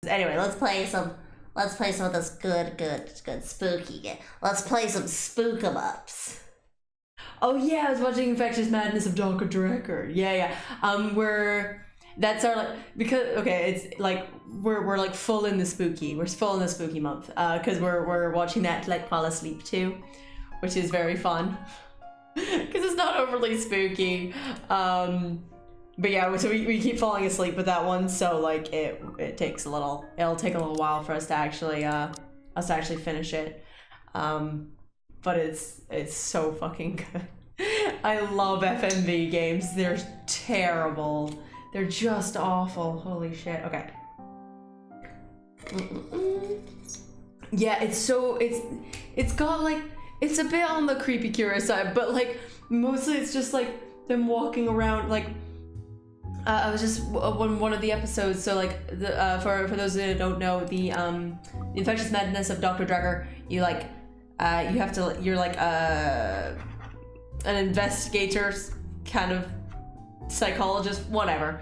Anyway, let's play some of this good spooky game. Let's play some spook 'em ups. Oh yeah, I was watching Infectious Madness of Dr. Drecker. Yeah. That's our, like, because, okay, it's like we're like full in the spooky. We're full in the spooky month. Cause we're watching that to like fall asleep too, which is very fun. Cause it's not overly spooky. But yeah, so we keep falling asleep with that one, so like it'll take a little while for us to actually finish it. But it's so fucking good. I love FMV games. They're terrible. They're just awful. Holy shit. Okay. Yeah, it's got like, it's a bit on the creepy curious side, but like mostly it's just like them walking around like. I was just on one of the episodes, so like for those who don't know, the Infectious Madness of Dr. Drecker, you're like an investigator kind of psychologist, whatever,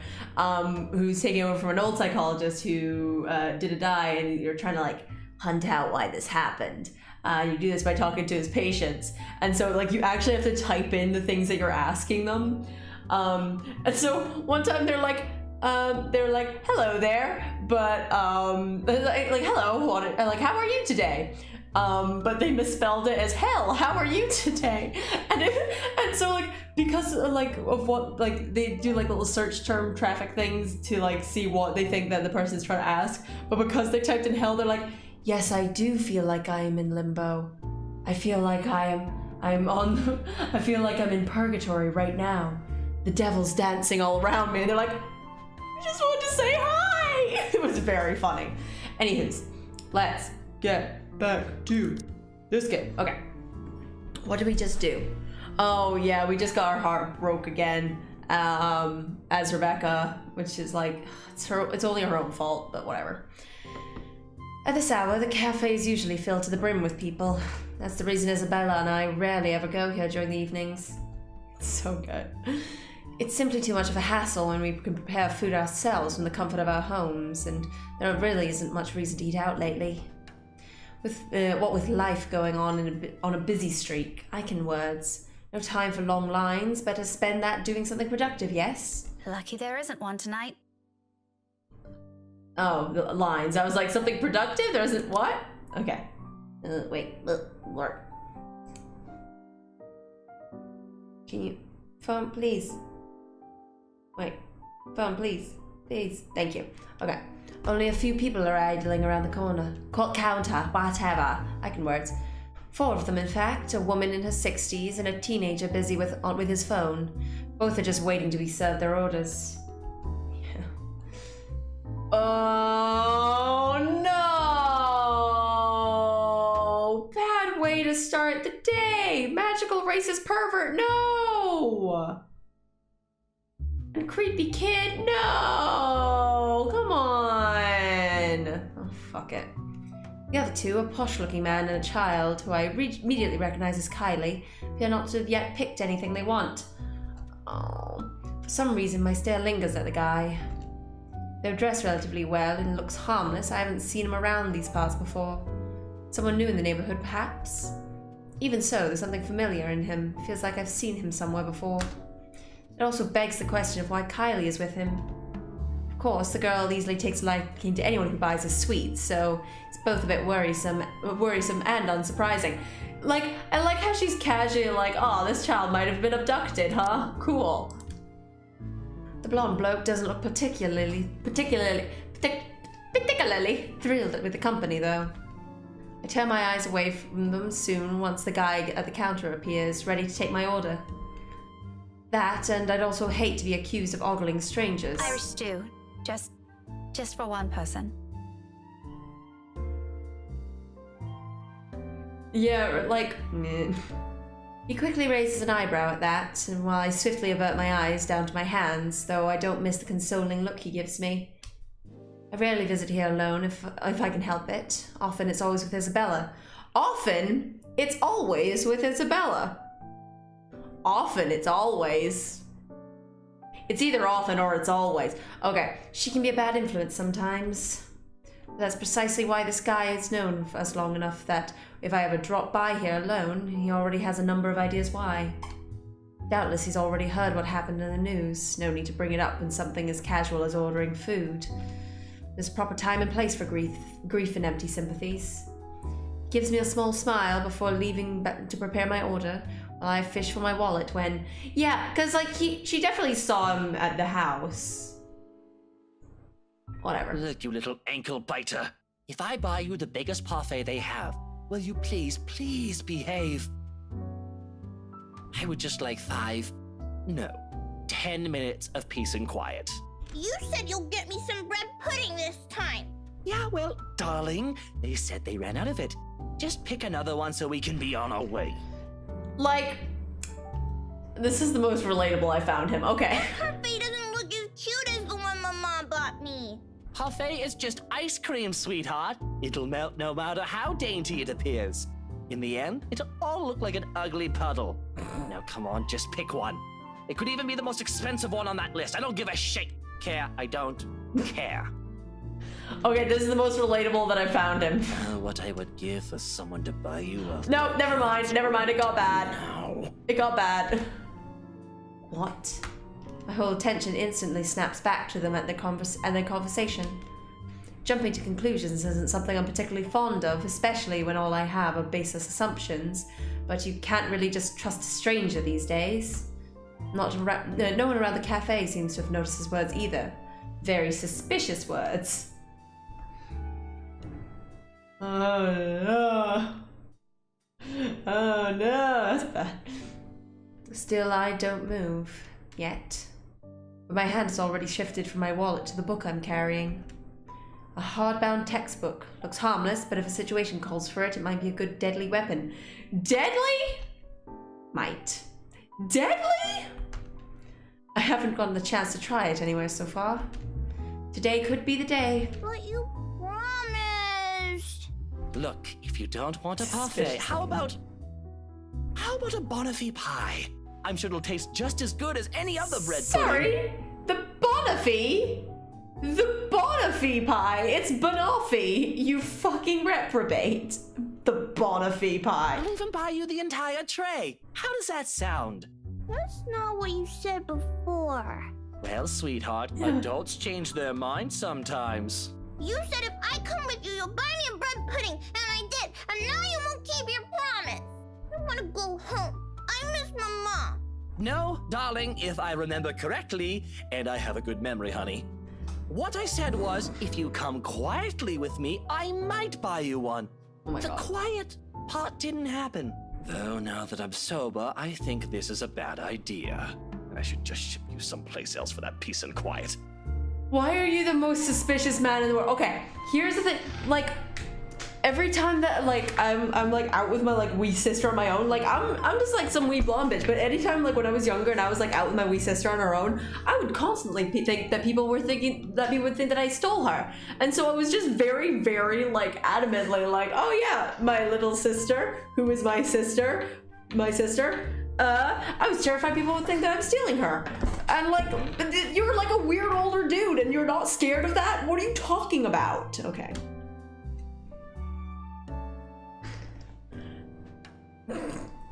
who's taking over from an old psychologist who did die, and you're trying to like hunt out why this happened. You do this by talking to his patients, and so like you actually have to type in the things that you're asking them. And so one time they're like, hello there, but like hello, like how are you today? But they misspelled it as hell. How are you today? And so like because like of what, like they do like little search term traffic things to like see what they think that the person's trying to ask. But because they typed in hell, they're like, yes, I do feel like I am in limbo. I feel like I feel like I'm in purgatory right now. The devil's dancing all around me, and they're like, I just want to say hi! It was very funny. Anywho's, let's get back to this game. Okay, what did we just do? Oh yeah, we just got our heart broke again as Rebecca, which is like, it's only her own fault, but whatever. At this hour, the cafe is usually filled to the brim with people. That's the reason Isabella and I rarely ever go here during the evenings. It's so good. It's simply too much of a hassle when we can prepare food ourselves from the comfort of our homes, and there really isn't much reason to eat out lately. What with life going on on a busy streak, I can words. No time for long lines, better spend that doing something productive, yes? Lucky there isn't one tonight. Oh, the lines. I was like, something productive? There isn't what? Okay. Wait, work. Can you... phone, please? Wait, phone, please. Please. Thank you. Okay. Only a few people are idling around the corner. Counter, whatever. I can words. 4 of them, in fact. A woman in her 60s and a teenager busy with his phone. Both are just waiting to be served their orders. Yeah. Oh, no! Bad way to start the day! Magical racist pervert, no! And creepy kid, no! Come on! Oh, fuck it. The other 2, a posh-looking man and a child, who I immediately recognize as Kylie, appear not to have yet picked anything they want. Oh, for some reason my stare lingers at the guy. They're dressed relatively well and looks harmless. I haven't seen him around these parts before. Someone new in the neighborhood, perhaps? Even so, there's something familiar in him. Feels like I've seen him somewhere before. It also begs the question of why Kylie is with him. Of course, the girl easily takes a liking to anyone who buys her sweets, so it's both a bit worrisome and unsurprising. Like, I like how she's casually like, oh, this child might have been abducted, huh? Cool. The blonde bloke doesn't look particularly thrilled with the company, though. I turn my eyes away from them soon once the guy at the counter appears, ready to take my order. That, and I'd also hate to be accused of ogling strangers. Irish stew. Just for one person. Yeah, like... meh. He quickly raises an eyebrow at that, and while I swiftly avert my eyes down to my hands, though I don't miss the consoling look he gives me. I rarely visit here alone if I can help it. Often it's always with Isabella. Often it's always with Isabella. Often it's always. It's either often or it's always. Okay, she can be a bad influence sometimes. That's precisely why this guy is known for us long enough that if I ever drop by here alone, he already has a number of ideas why. Doubtless he's already heard what happened in the news. No need to bring it up in something as casual as ordering food. There's a proper time and place for grief and empty sympathies. Gives me a small smile before leaving to prepare my order, while I fish for my wallet when... Yeah, because, like, she definitely saw him at the house. Whatever. Look, you little ankle biter. If I buy you the biggest parfait they have, will you please behave? I would just like 10 minutes of peace and quiet. You said you'll get me some bread pudding this time. Yeah, well, darling, they said they ran out of it. Just pick another one so we can be on our way. Like, this is the most relatable I found him. Okay. Parfait doesn't look as cute as the one my mom bought me. Parfait is just ice cream, sweetheart. It'll melt no matter how dainty it appears. In the end, it'll all look like an ugly puddle. Now come on, just pick one. It could even be the most expensive one on that list. I don't give a shit. I don't care. Okay, this is the most relatable that I found him. What I would give for someone to buy you a... No, never mind, it got bad. No. It got bad. What? My whole attention instantly snaps back to them at their conversation. Jumping to conclusions isn't something I'm particularly fond of, especially when all I have are baseless assumptions, but you can't really just trust a stranger these days. No one around the cafe seems to have noticed his words either. Very suspicious words. Oh no. Oh no, that's bad. Still, I don't move. Yet. But my hand has already shifted from my wallet to the book I'm carrying. A hardbound textbook. Looks harmless, but if a situation calls for it, it might be a good deadly weapon. Deadly? Might. Deadly? I haven't gotten the chance to try it anywhere so far. Today could be the day. But you promised. Look, if you don't want a parfait, how about a Bonifay pie? I'm sure it'll taste just as good as any other bread pudding. Sorry? The Bonifay? The Bonifay pie? It's Banoffee, you fucking reprobate. The Bonifay pie. I'll even buy you the entire tray. How does that sound? That's not what you said before. Well, sweetheart, adults change their minds sometimes. You said if I come with you, you'll buy me a bread pudding, and I did, and now you won't keep your promise. I want to go home. I miss my mom. No, darling, if I remember correctly, and I have a good memory, honey. What I said was, if you come quietly with me, I might buy you one. Oh my The God. quiet part didn't happen. Though now that I'm sober, I think this is a bad idea. I should just ship you someplace else for that peace and quiet. Why are you the most suspicious man in the world? Okay, here's the thing. Like, every time that like I'm like out with my like wee sister on my own, like I'm just like some wee blonde bitch. But anytime like when I was younger and I was like out with my wee sister on her own, I would constantly think that people would think that I stole her. And so I was just very, very like adamantly like, oh yeah, my little sister, who is my sister. I was terrified people would think that I'm stealing her. And like, you're like a weird older dude and you're not scared of that? What are you talking about? Okay.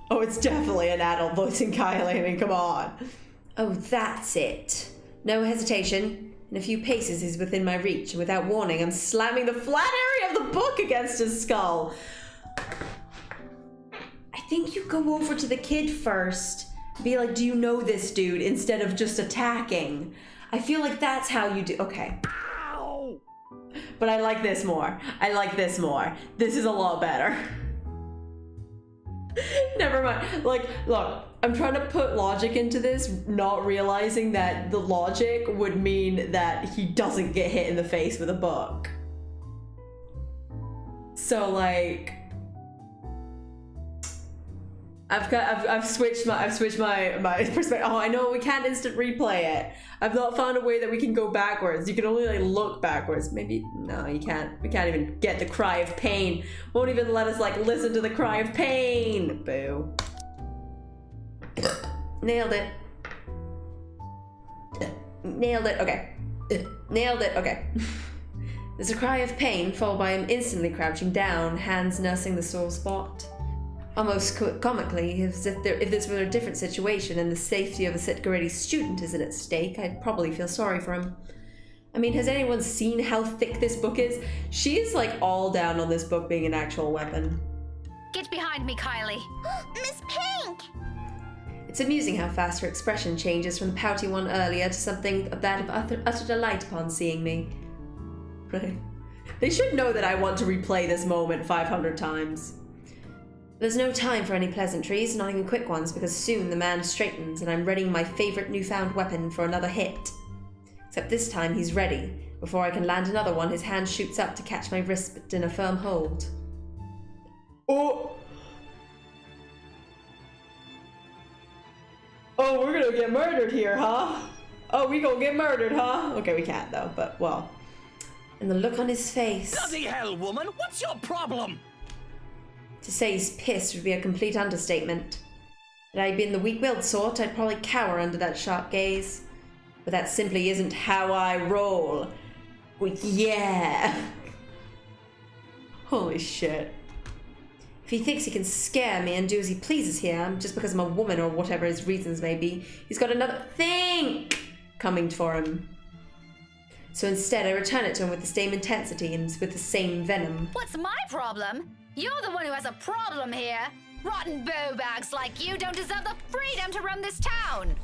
Oh, it's definitely an adult voicing Kylie. I mean, come on. Oh, that's it. No hesitation. In a few paces, he's within my reach, and without warning, I'm slamming the flat area of the book against his skull. I think you go over to the kid first. Be like, do you know this dude? Instead of just attacking. I feel like that's how you do. Okay. Ow! But I like this more. This is a lot better. Never mind. Like, look, I'm trying to put logic into this, not realizing that the logic would mean that he doesn't get hit in the face with a book. So like, I've switched my perspective. Oh, I know we can't instant replay it. I've not found a way that we can go backwards. You can only like look backwards. Maybe no, you can't. We can't even get the cry of pain. Won't even let us like listen to the cry of pain. Boo. Nailed it. Nailed it. Okay. Nailed it. Okay. There's a cry of pain, followed by him instantly crouching down, hands nursing the sore spot. Almost comically, as if this were a different situation and the safety of a set grade student isn't at stake, I'd probably feel sorry for him. I mean, has anyone seen how thick this book is? She is like all down on this book being an actual weapon. Get behind me, Kylie. Miss Pink! It's amusing how fast her expression changes from the pouty one earlier to something of that of utter delight upon seeing me. Right. They should know that I want to replay this moment 500 times. There's no time for any pleasantries, not even quick ones, because soon the man straightens and I'm readying my favorite newfound weapon for another hit. Except this time he's ready. Before I can land another one, his hand shoots up to catch my wrist in a firm hold. Oh! Oh, we're gonna get murdered here, huh? Oh, we gonna get murdered, huh? Okay, we can't though, but well. And the look on his face. Bloody hell, woman! What's your problem? To say he's pissed would be a complete understatement. Had I been the weak-willed sort, I'd probably cower under that sharp gaze. But that simply isn't how I roll. Yeah. Holy shit. If he thinks he can scare me and do as he pleases here, just because I'm a woman or whatever his reasons may be, he's got another thing coming for him. So instead, I return it to him with the same intensity and with the same venom. What's my problem? You're the one who has a problem here. Rotten bawbags like you don't deserve the freedom to run this town.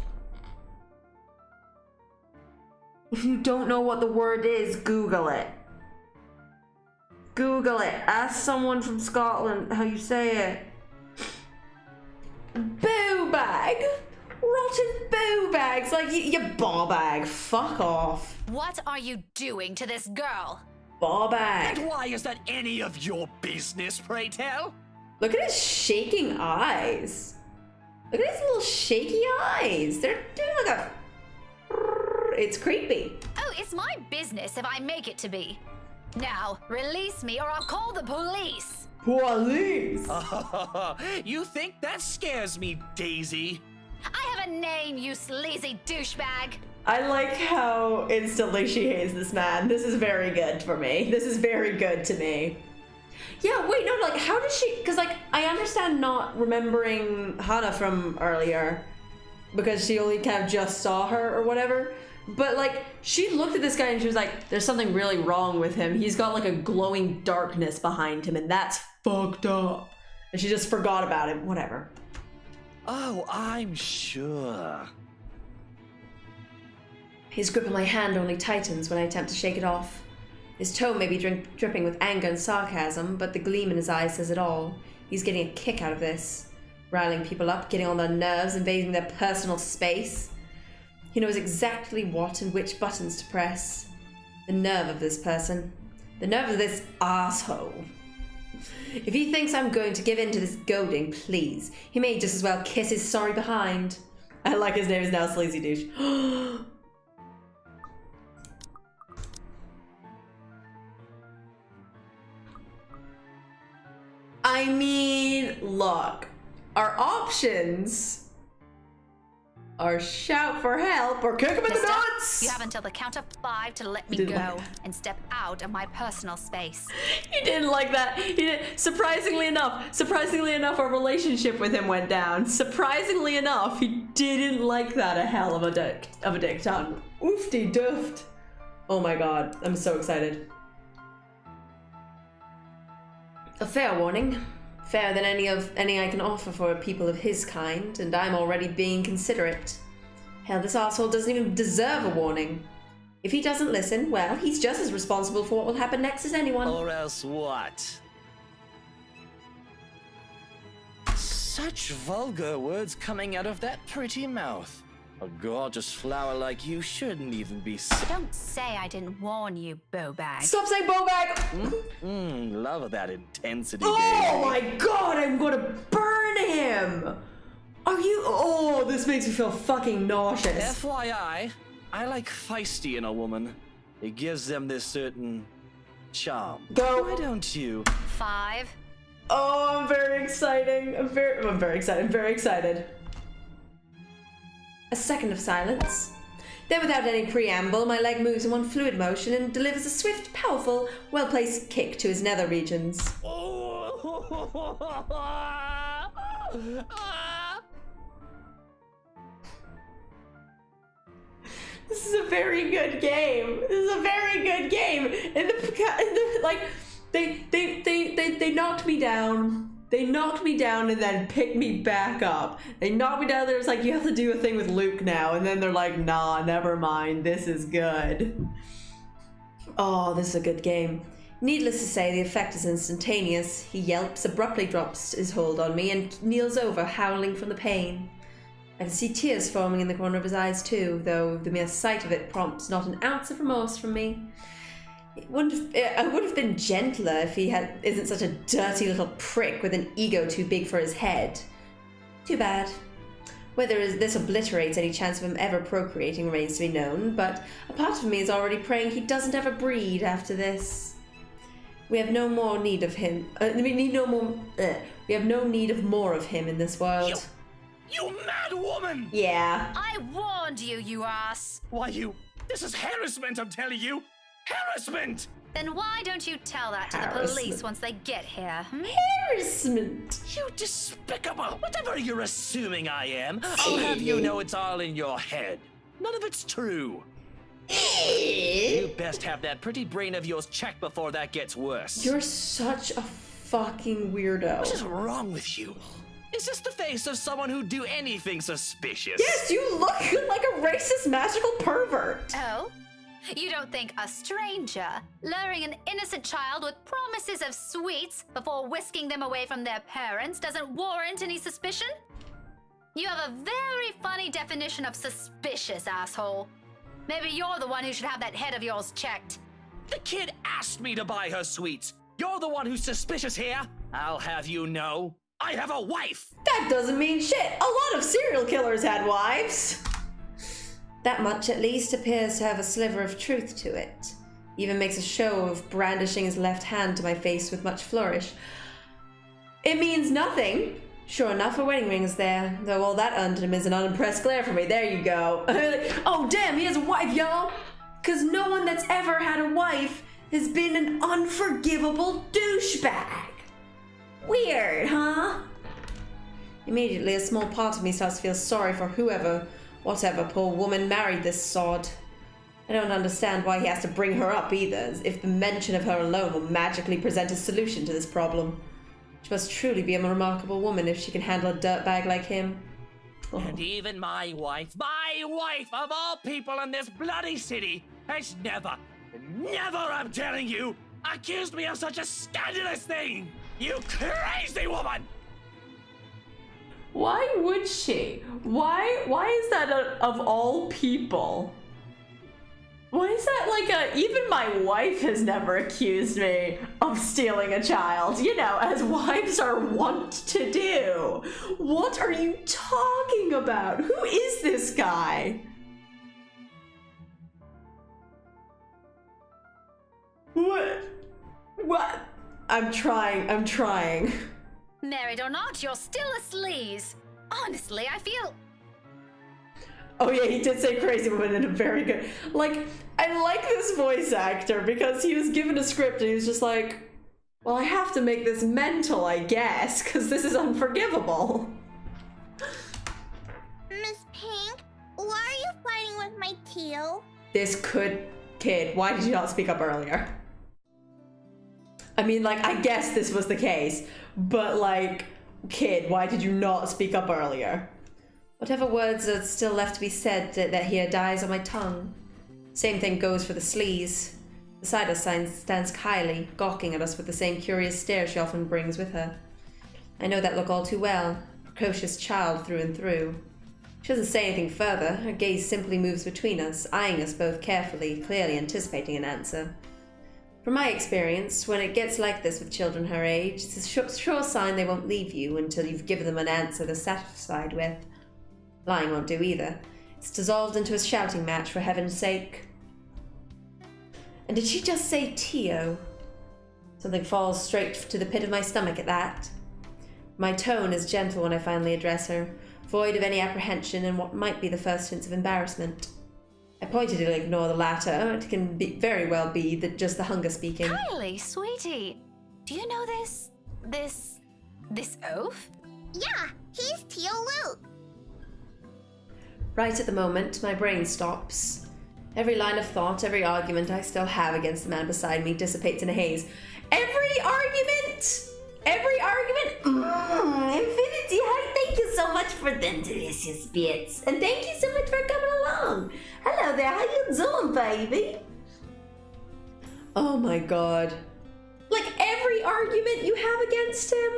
If you don't know what the word is, Google it. Google it. Ask someone from Scotland how you say it. Bawbag? Rotten bawbags like you bawbag. Fuck off. What are you doing to this girl? Bawbag. And why is that any of your business, pray tell? Look at his shaking eyes. Look at his little shaky eyes. They're doing like a... It's creepy. Oh, it's my business if I make it to be. Now, release me or I'll call the police. Police? You think that scares me, Daisy? I have a name, you sleazy douchebag. I like how instantly she hates this man. This is very good for me. This is very good to me. Yeah, wait, no, like, how does she... Because, like, I understand not remembering Hannah from earlier because she only kind of just saw her or whatever. But, like, she looked at this guy and she was like, there's something really wrong with him. He's got, like, a glowing darkness behind him, and that's fucked up. And she just forgot about him. Whatever. Oh, I'm sure. His grip on my hand only tightens when I attempt to shake it off. His tone may be dripping with anger and sarcasm, but the gleam in his eyes says it all. He's getting a kick out of this. Riling people up, getting on their nerves, invading their personal space. He knows exactly what and which buttons to press. The nerve of this person. The nerve of this asshole. If he thinks I'm going to give in to this goading, please. He may just as well kiss his sorry behind. I like his name is now Sleazy Douche. I mean, look. Our options are shout for help or kick him in the Mister, nuts! you have until the count of 5 to let me Didn't go like that. and step out of my personal space. He didn't like that. He did. Surprisingly enough, our relationship with him went down. Surprisingly enough, he didn't like that a hell of a dick ton. Oofty doofed. Oh my god, I'm so excited. A fair warning. Fairer than any I can offer for people of his kind, and I'm already being considerate. Hell, this asshole doesn't even deserve a warning. If he doesn't listen, well, he's just as responsible for what will happen next as anyone. Or else what? Such vulgar words coming out of that pretty mouth. A gorgeous flower like you shouldn't even be Don't say I didn't warn you, bawbag. Stop saying bawbag! Love that intensity. Oh Daisy. my god, I'm gonna burn him! Are you? Oh, this makes me feel fucking nauseous. FYI, I like feisty in a woman. It gives them this certain charm. Go. Why don't you? 5. Oh, I'm very excited. I'm very excited. A second of silence. Then without any preamble, my leg moves in one fluid motion and delivers a swift, powerful, well-placed kick to his nether regions. This is a very good game. This is a very good game. They knocked me down. They knocked me down and then picked me back up. They knocked me down. There's like, you have to do a thing with Luke now. And then they're like, nah, never mind. This is good. Oh, this is a good game. Needless to say, the effect is instantaneous. He yelps, abruptly drops his hold on me, and kneels over, howling from the pain. I can see tears forming in the corner of his eyes too, though the mere sight of it prompts not an ounce of remorse from me. I would have been gentler if he isn't such a dirty little prick with an ego too big for his head. Too bad. Whether this obliterates any chance of him ever procreating remains to be known, but a part of me is already praying he doesn't ever breed after this. We have no more need of him. We have no need of more of him in this world. You mad woman! Yeah. I warned you, you ass. Why, this is harassment, I'm telling you! Harassment! Then why don't you tell that to the police once they get here? Harassment! You despicable! Whatever you're assuming I am, I'll have you know it's all in your head. None of it's true. You best have that pretty brain of yours checked before that gets worse. You're such a fucking weirdo. What is wrong with you? Is this the face of someone who'd do anything suspicious? Yes, you look like a racist magical pervert. Oh? You don't think a stranger luring an innocent child with promises of sweets before whisking them away from their parents doesn't warrant any suspicion? You have a very funny definition of suspicious, asshole. Maybe you're the one who should have that head of yours checked. The kid asked me to buy her sweets. You're the one who's suspicious here. I'll have you know, I have a wife. That doesn't mean shit. A lot of serial killers had wives. That much, at least, appears to have a sliver of truth to it. Even makes a show of brandishing his left hand to my face with much flourish. It means nothing. Sure enough, a wedding ring is there, though all that earned him is an unimpressed glare from me. There you go. Oh, damn, he has a wife, y'all! Because no one that's ever had a wife has been an unforgivable douchebag. Weird, huh? Immediately, a small part of me starts to feel sorry for whatever poor woman married this sod. I don't understand why he has to bring her up either, as if the mention of her alone will magically present a solution to this problem. She must truly be a remarkable woman if she can handle a dirtbag like him. Oh. And even my wife of all people in this bloody city, has never, I'm telling you, accused me of such a scandalous thing! You crazy woman! Why would she? Why is that of all people? Why is that even my wife has never accused me of stealing a child, you know, as wives are wont to do. What are you talking about? Who is this guy? What? I'm trying. Married or not, you're still a sleaze. Honestly, I feel... Oh yeah, he did say crazy woman in a very good... I like this voice actor because he was given a script and he was just like, well, I have to make this mental, I guess, because this is unforgivable. Miss Pink, why are you fighting with my teal? Kid, why did you not speak up earlier? I mean, I guess this was the case, but kid, why did you not speak up earlier? Whatever words are still left to be said that here dies on my tongue. Same thing goes for the sleaze. Beside us stands Kylie, gawking at us with the same curious stare she often brings with her. I know that look all too well. Precocious child through and through. She doesn't say anything further. Her gaze simply moves between us, eyeing us both carefully, clearly anticipating an answer. From my experience, when it gets like this with children her age, it's a sure sign they won't leave you until you've given them an answer they're satisfied with. Lying won't do either. It's dissolved into a shouting match, for heaven's sake. And did she just say Tio? Something falls straight to the pit of my stomach at that. My tone is gentle when I finally address her, void of any apprehension and what might be the first hints of embarrassment. I pointed to ignore the latter. It can very well be that just the hunger speaking. Kylie, sweetie, do you know this oaf? Yeah, he's Tio Luke. Right at the moment, my brain stops. Every line of thought, every argument I still have against the man beside me dissipates in a haze. Every argument! Infinity Heart, thank you so much for them delicious bits. And thank you so much for coming along. Hello there, how you doing, baby? Oh my god. Like every argument you have against him?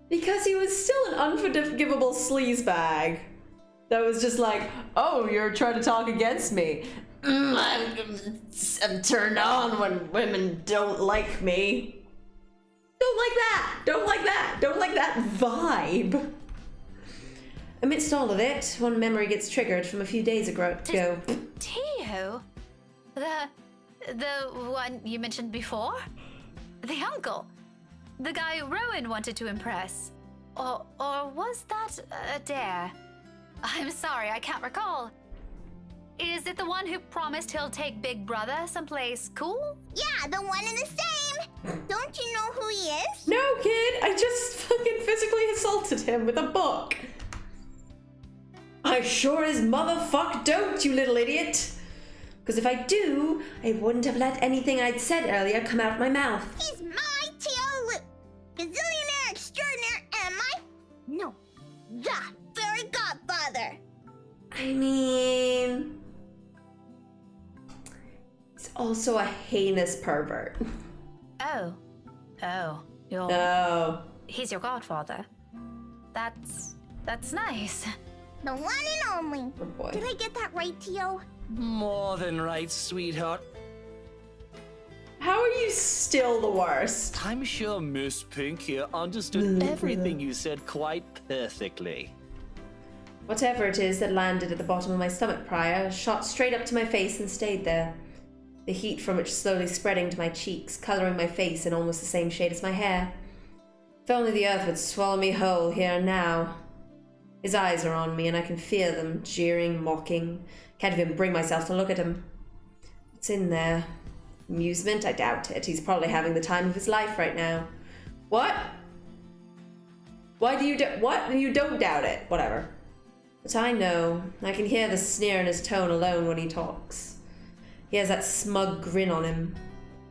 Because he was still an unforgivable sleazebag. That was just like, oh, you're trying to talk against me. I'm turned on when women don't like me. Don't like that. Don't like that. Don't like that vibe. Amidst all of it, one memory gets triggered from a few days ago. Tio? The one you mentioned before? The uncle? The guy Rowan wanted to impress? Or was that a dare? I'm sorry, I can't recall. Is it the one who promised he'll take Big Brother someplace cool? Yeah, the one and the same. Don't you know who he is? No, kid, I just fucking physically assaulted him with a book. I sure as motherfuck don't, you little idiot. Because if I do, I wouldn't have let anything I'd said earlier come out of my mouth. He's my Tio Luke, gazillionaire extraordinaire, and the fairy godfather. I mean... he's also a heinous pervert. Oh, he's your godfather. That's nice. The one and only. Oh boy. Did I get that right, Tio? More than right, sweetheart. How are you still the worst? I'm sure Miss Pink here understood everything you said quite perfectly. Whatever it is that landed at the bottom of my stomach prior shot straight up to my face and stayed there. The heat from it slowly spreading to my cheeks, coloring my face in almost the same shade as my hair. If only the earth would swallow me whole here and now. His eyes are on me and I can feel them, jeering, mocking. Can't even bring myself to look at him. What's in there? Amusement? I doubt it. He's probably having the time of his life right now. What? Why do you what? You don't doubt it. Whatever. But I know. I can hear the sneer in his tone alone when he talks. He has that smug grin on him,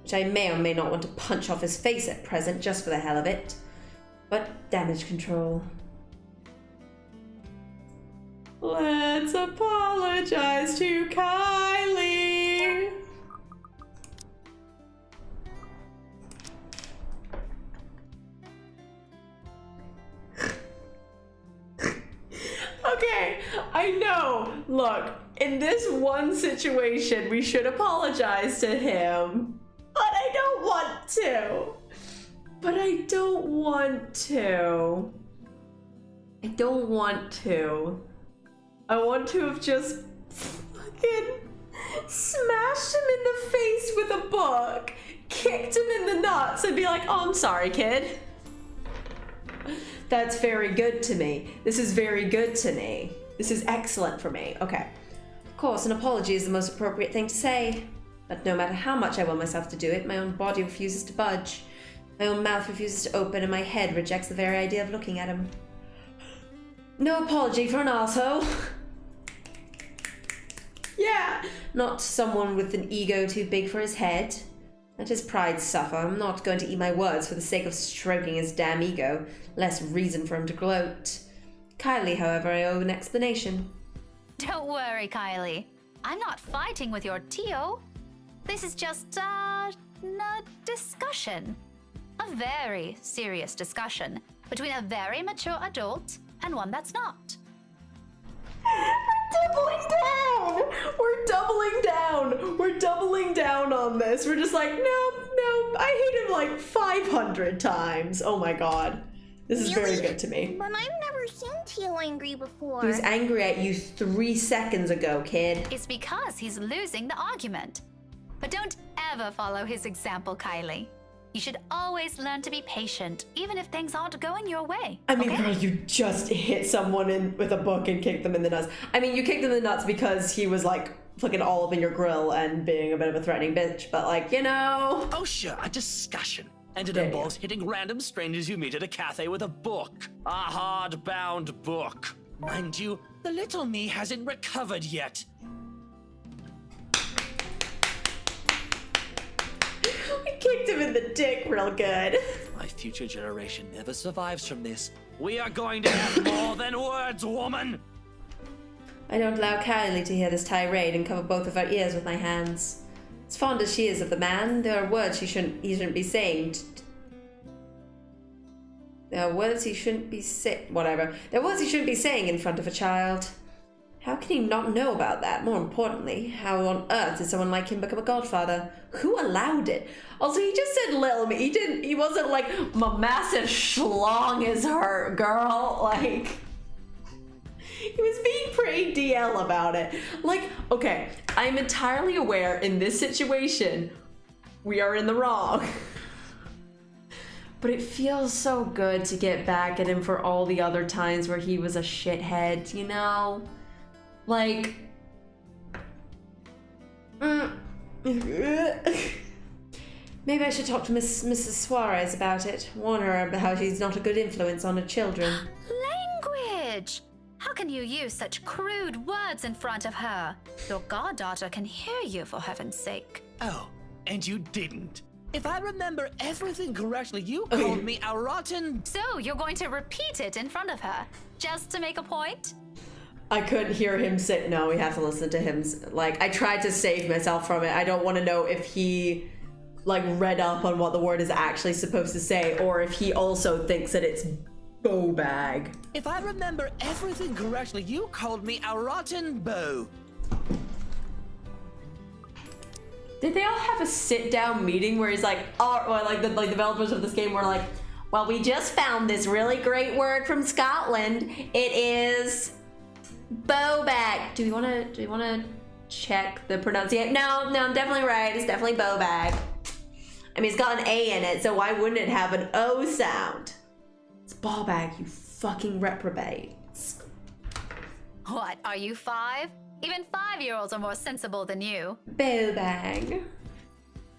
which I may or may not want to punch off his face at present, just for the hell of it. But damage control. Let's apologize to Kylie. Okay, I know. Look, in this one situation, we should apologize to him. But I don't want to. I don't want to. I want to have just fucking smashed him in the face with a book, kicked him in the nuts, and be like, oh, I'm sorry, kid. That's very good to me. This is very good to me. This is excellent for me. Okay. Of course, an apology is the most appropriate thing to say. But no matter how much I will myself to do it, my own body refuses to budge. My own mouth refuses to open, and my head rejects the very idea of looking at him. No apology for an arsehole. Yeah, not someone with an ego too big for his head. Let his pride suffer. I'm not going to eat my words for the sake of stroking his damn ego. Less reason for him to gloat. Kylie, however, I owe an explanation. Don't worry, Kylie. I'm not fighting with your Tio. This is just, a discussion. A very serious discussion between a very mature adult and one that's not. We're doubling down on this. We're just like, no, I hate him like 500 times. Oh my god. This is very good to me. But I've never seen Tio angry before. He was angry at you 3 seconds ago, kid. It's because he's losing the argument. But don't ever follow his example, Kylie. You should always learn to be patient, even if things aren't going your way. I mean, okay? girl, you just hit someone with a book and kicked them in the nuts. I mean, you kicked them in the nuts because he was like fucking all up in your grill and being a bit of a threatening bitch, but like, you know. Oh sure, a discussion. And it There you involves hitting random strangers you meet at a cafe with a book. A hardbound book. Mind you, the little me hasn't recovered yet. I kicked him in the dick real good. My future generation never survives from this. We are going to have more than words, woman! I don't allow Kylie to hear this tirade and cover both of her ears with my hands. As fond as she is of the man, there are words he shouldn't be saying. There are words he shouldn't be whatever. There are words he shouldn't be saying in front of a child. How can he not know about that? More importantly, how on earth did someone like him become a godfather? Who allowed it? Also, he just said little me. He wasn't like, my massive schlong is hurt, girl. Like, he was being pretty DL about it. Like, okay, I'm entirely aware in this situation, we are in the wrong. But it feels so good to get back at him for all the other times where he was a shithead, you know? Like... Maybe I should talk to Mrs. Suarez about it. Warn her about how she's not a good influence on her children. Language! How can you use such crude words in front of her? Your goddaughter can hear you, for heaven's sake. Oh, and you didn't. If I remember everything correctly, you called me a rotten... So you're going to repeat it in front of her, just to make a point? I couldn't hear him say... No, we have to listen to him. Like, I tried to save myself from it. I don't want to know if he, like, read up on what the word is actually supposed to say, or if he also thinks that it's bawbag. If I remember everything correctly, you called me a rotten bow. Did they all have a sit-down meeting where he's like, oh, or like the developers of this game were like, well, we just found this really great word from Scotland. It is bawbag. Do we want to check the pronunciation? No, I'm definitely right. It's definitely bawbag. I mean, it's got an A in it, so why wouldn't it have an O sound? It's bawbag, you fucking reprobates. What, are you 5? Even 5-year-olds are more sensible than you. Bawbag.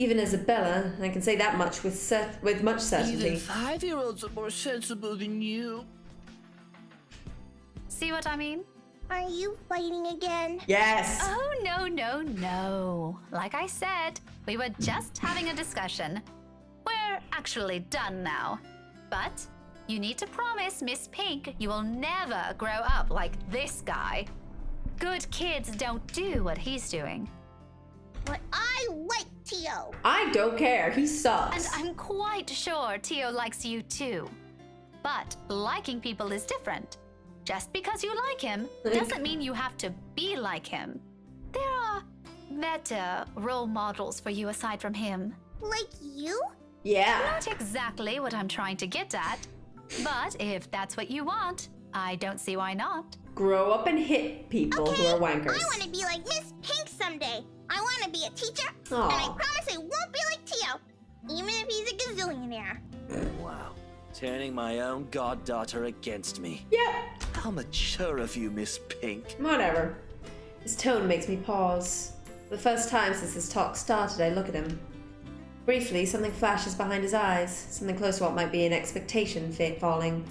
Even Isabella, I can say that much with much certainty. Even 5-year-olds are more sensible than you. See what I mean? Are you fighting again? Yes. Oh, no. Like I said, we were just having a discussion. We're actually done now. But you need to promise Miss Pink you will never grow up like this guy. Good kids don't do what he's doing. But I like Tio. I don't care. He sucks. And I'm quite sure Tio likes you too. But liking people is different. Just because you like him doesn't mean you have to be like him. There are better role models for you aside from him. Like you? Yeah. Not exactly what I'm trying to get at. But if that's what you want, I don't see why not. Grow up and hit people who are wankers. I want to be like Miss Pink someday. I want to be a teacher, Aw. and I promise I won't be like Tio, even if he's a gazillionaire. Wow. Turning my own goddaughter against me. Yep. How mature of you, Miss Pink. Whatever. His tone makes me pause. For the first time since this talk started, I look at him. Briefly, something flashes behind his eyes, something close to what might be an expectation falling.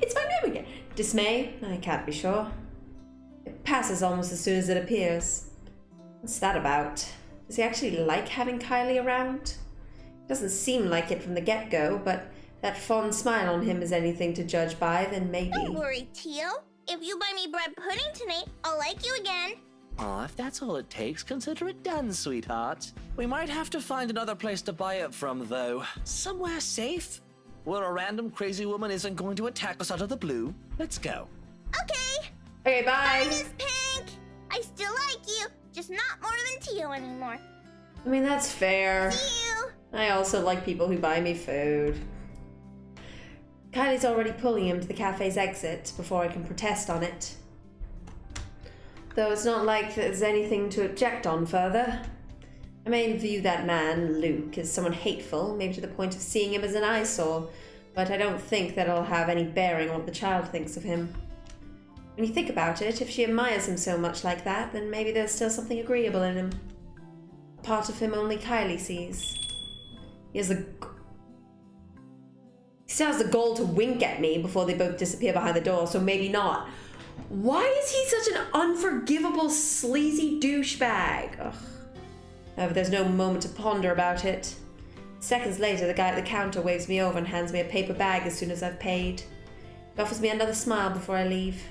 It's my name again. Dismay? I can't be sure. It passes almost as soon as it appears. What's that about? Does he actually like having Kylie around? It doesn't seem like it from the get-go, but that fond smile on him is anything to judge by, then maybe. Don't worry, Tio. If you buy me bread pudding tonight, I'll like you again. Aw, if that's all it takes, consider it done, sweetheart. We might have to find another place to buy it from, though. Somewhere safe, where a random crazy woman isn't going to attack us out of the blue. Let's go. Okay. Okay, Bye, bye! Miss Pink. I still like you, just not more than Tio anymore. I mean, that's fair. See you. I also like people who buy me food. Kylie's already pulling him to the cafe's exit before I can protest on it. Though it's not like there's anything to object on further. I may view that man, Luke, as someone hateful, maybe to the point of seeing him as an eyesore, but I don't think that'll have any bearing on what the child thinks of him. When you think about it, if she admires him so much like that, then maybe there's still something agreeable in him. A part of him only Kylie sees. He still has the gall to wink at me before they both disappear behind the door, so maybe not. Why is he such an unforgivable, sleazy douchebag? Ugh. However, there's no moment to ponder about it. Seconds later, the guy at the counter waves me over and hands me a paper bag as soon as I've paid. He offers me another smile before I leave.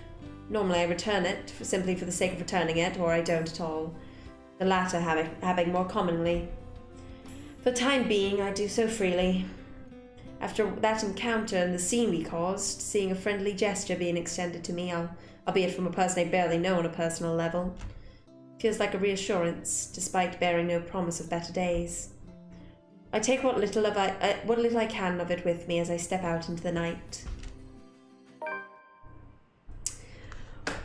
Normally I return it, simply for the sake of returning it, or I don't at all. The latter having more commonly. For the time being, I do so freely. After that encounter and the scene we caused, seeing a friendly gesture being extended to me, albeit from a person I barely know on a personal level, feels like a reassurance, despite bearing no promise of better days. I take what little I can of it with me as I step out into the night.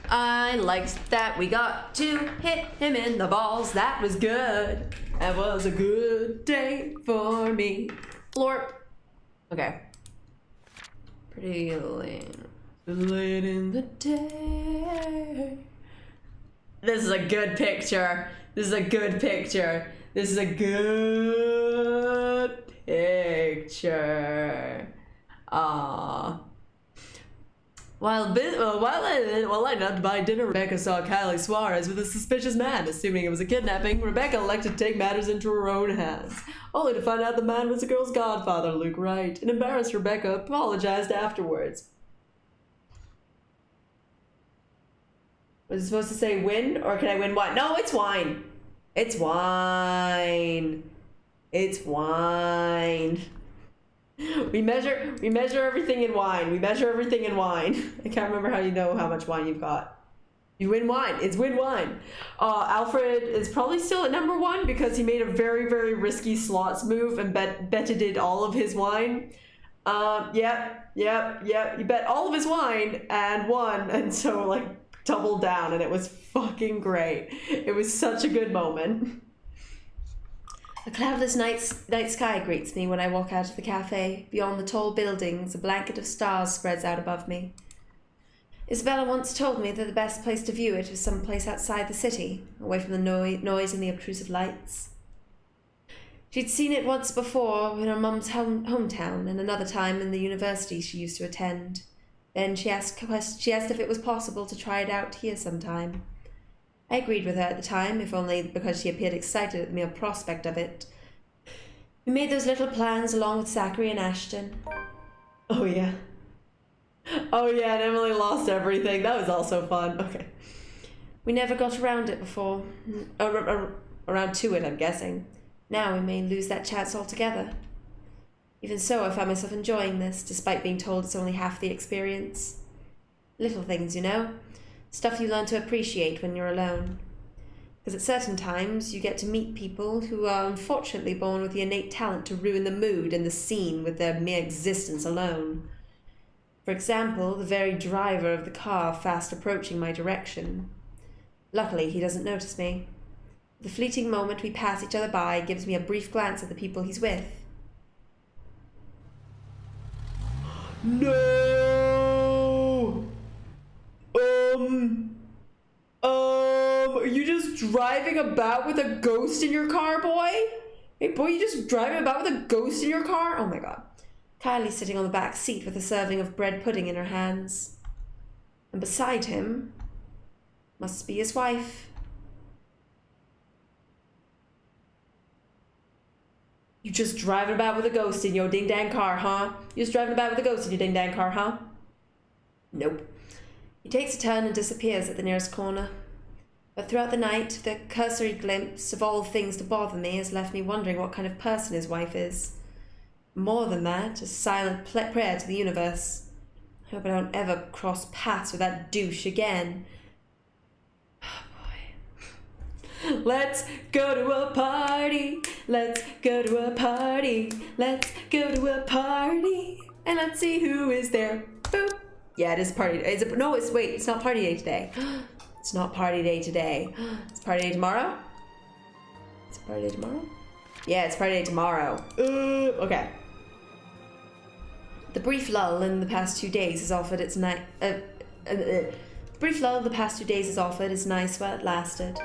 I liked that we got to hit him in the balls. That was good. That was a good day for me. Lorp. Okay. Pretty late in the day. This is a good picture. This is a good picture. This is a good picture. Aww. While lighting up to buy dinner, Rebecca saw Kylie Suarez with a suspicious man. Assuming it was a kidnapping, Rebecca elected to take matters into her own hands, only to find out the man was the girl's godfather, Luke Wright. An embarrassed Rebecca apologized afterwards. Was it supposed to say win, or can I win what? No, it's wine. It's wine. It's wine. We measure everything in wine. We measure everything in wine. I can't remember how you know how much wine you've got. You win wine. It's win wine. Alfred is probably still at number 1 because he made a very, very risky slots move and betted all of his wine. Yep. He bet all of his wine and won, and so like doubled down, and it was fucking great. It was such a good moment. A cloudless night sky greets me when I walk out of the cafe. Beyond the tall buildings, a blanket of stars spreads out above me. Isabella once told me that the best place to view it was someplace outside the city, away from the noise and the obtrusive lights. She'd seen it once before in her mum's hometown, and another time in the university she used to attend. Then she asked if it was possible to try it out here sometime. I agreed with her at the time, if only because she appeared excited at the mere prospect of it. We made those little plans along with Zachary and Ashton. Oh yeah, and Emily lost everything. That was also fun. Okay. We never got around it before. Around to it, I'm guessing. Now we may lose that chance altogether. Even so, I find myself enjoying this, despite being told it's only half the experience. Little things, you know? Stuff you learn to appreciate when you're alone. Because at certain times, you get to meet people who are unfortunately born with the innate talent to ruin the mood and the scene with their mere existence alone. For example, the very driver of the car fast approaching my direction. Luckily, he doesn't notice me. The fleeting moment we pass each other by gives me a brief glance at the people he's with. No! Are you just driving about with a ghost in your car, boy? Hey, boy, you just driving about with a ghost in your car? Oh my god. Kylie's sitting on the back seat with a serving of bread pudding in her hands. And beside him must be his wife. You just driving about with a ghost in your ding-dang car, huh? You just driving about with a ghost in your ding-dang car, huh? Nope. He takes a turn and disappears at the nearest corner. But throughout the night, the cursory glimpse of all things to bother me has left me wondering what kind of person his wife is. More than that, a silent prayer to the universe. I hope I don't ever cross paths with that douche again. Oh boy. Let's go to a party. Let's go to a party. Let's go to a party. And let's see who is there. Boop. Yeah, it is party day. It's not party day today. It's not party day today. It's party day tomorrow? It's party day tomorrow? Yeah, it's party day tomorrow. Okay. The brief lull in the past 2 days has offered its brief lull the past 2 days has offered is nice while it lasted.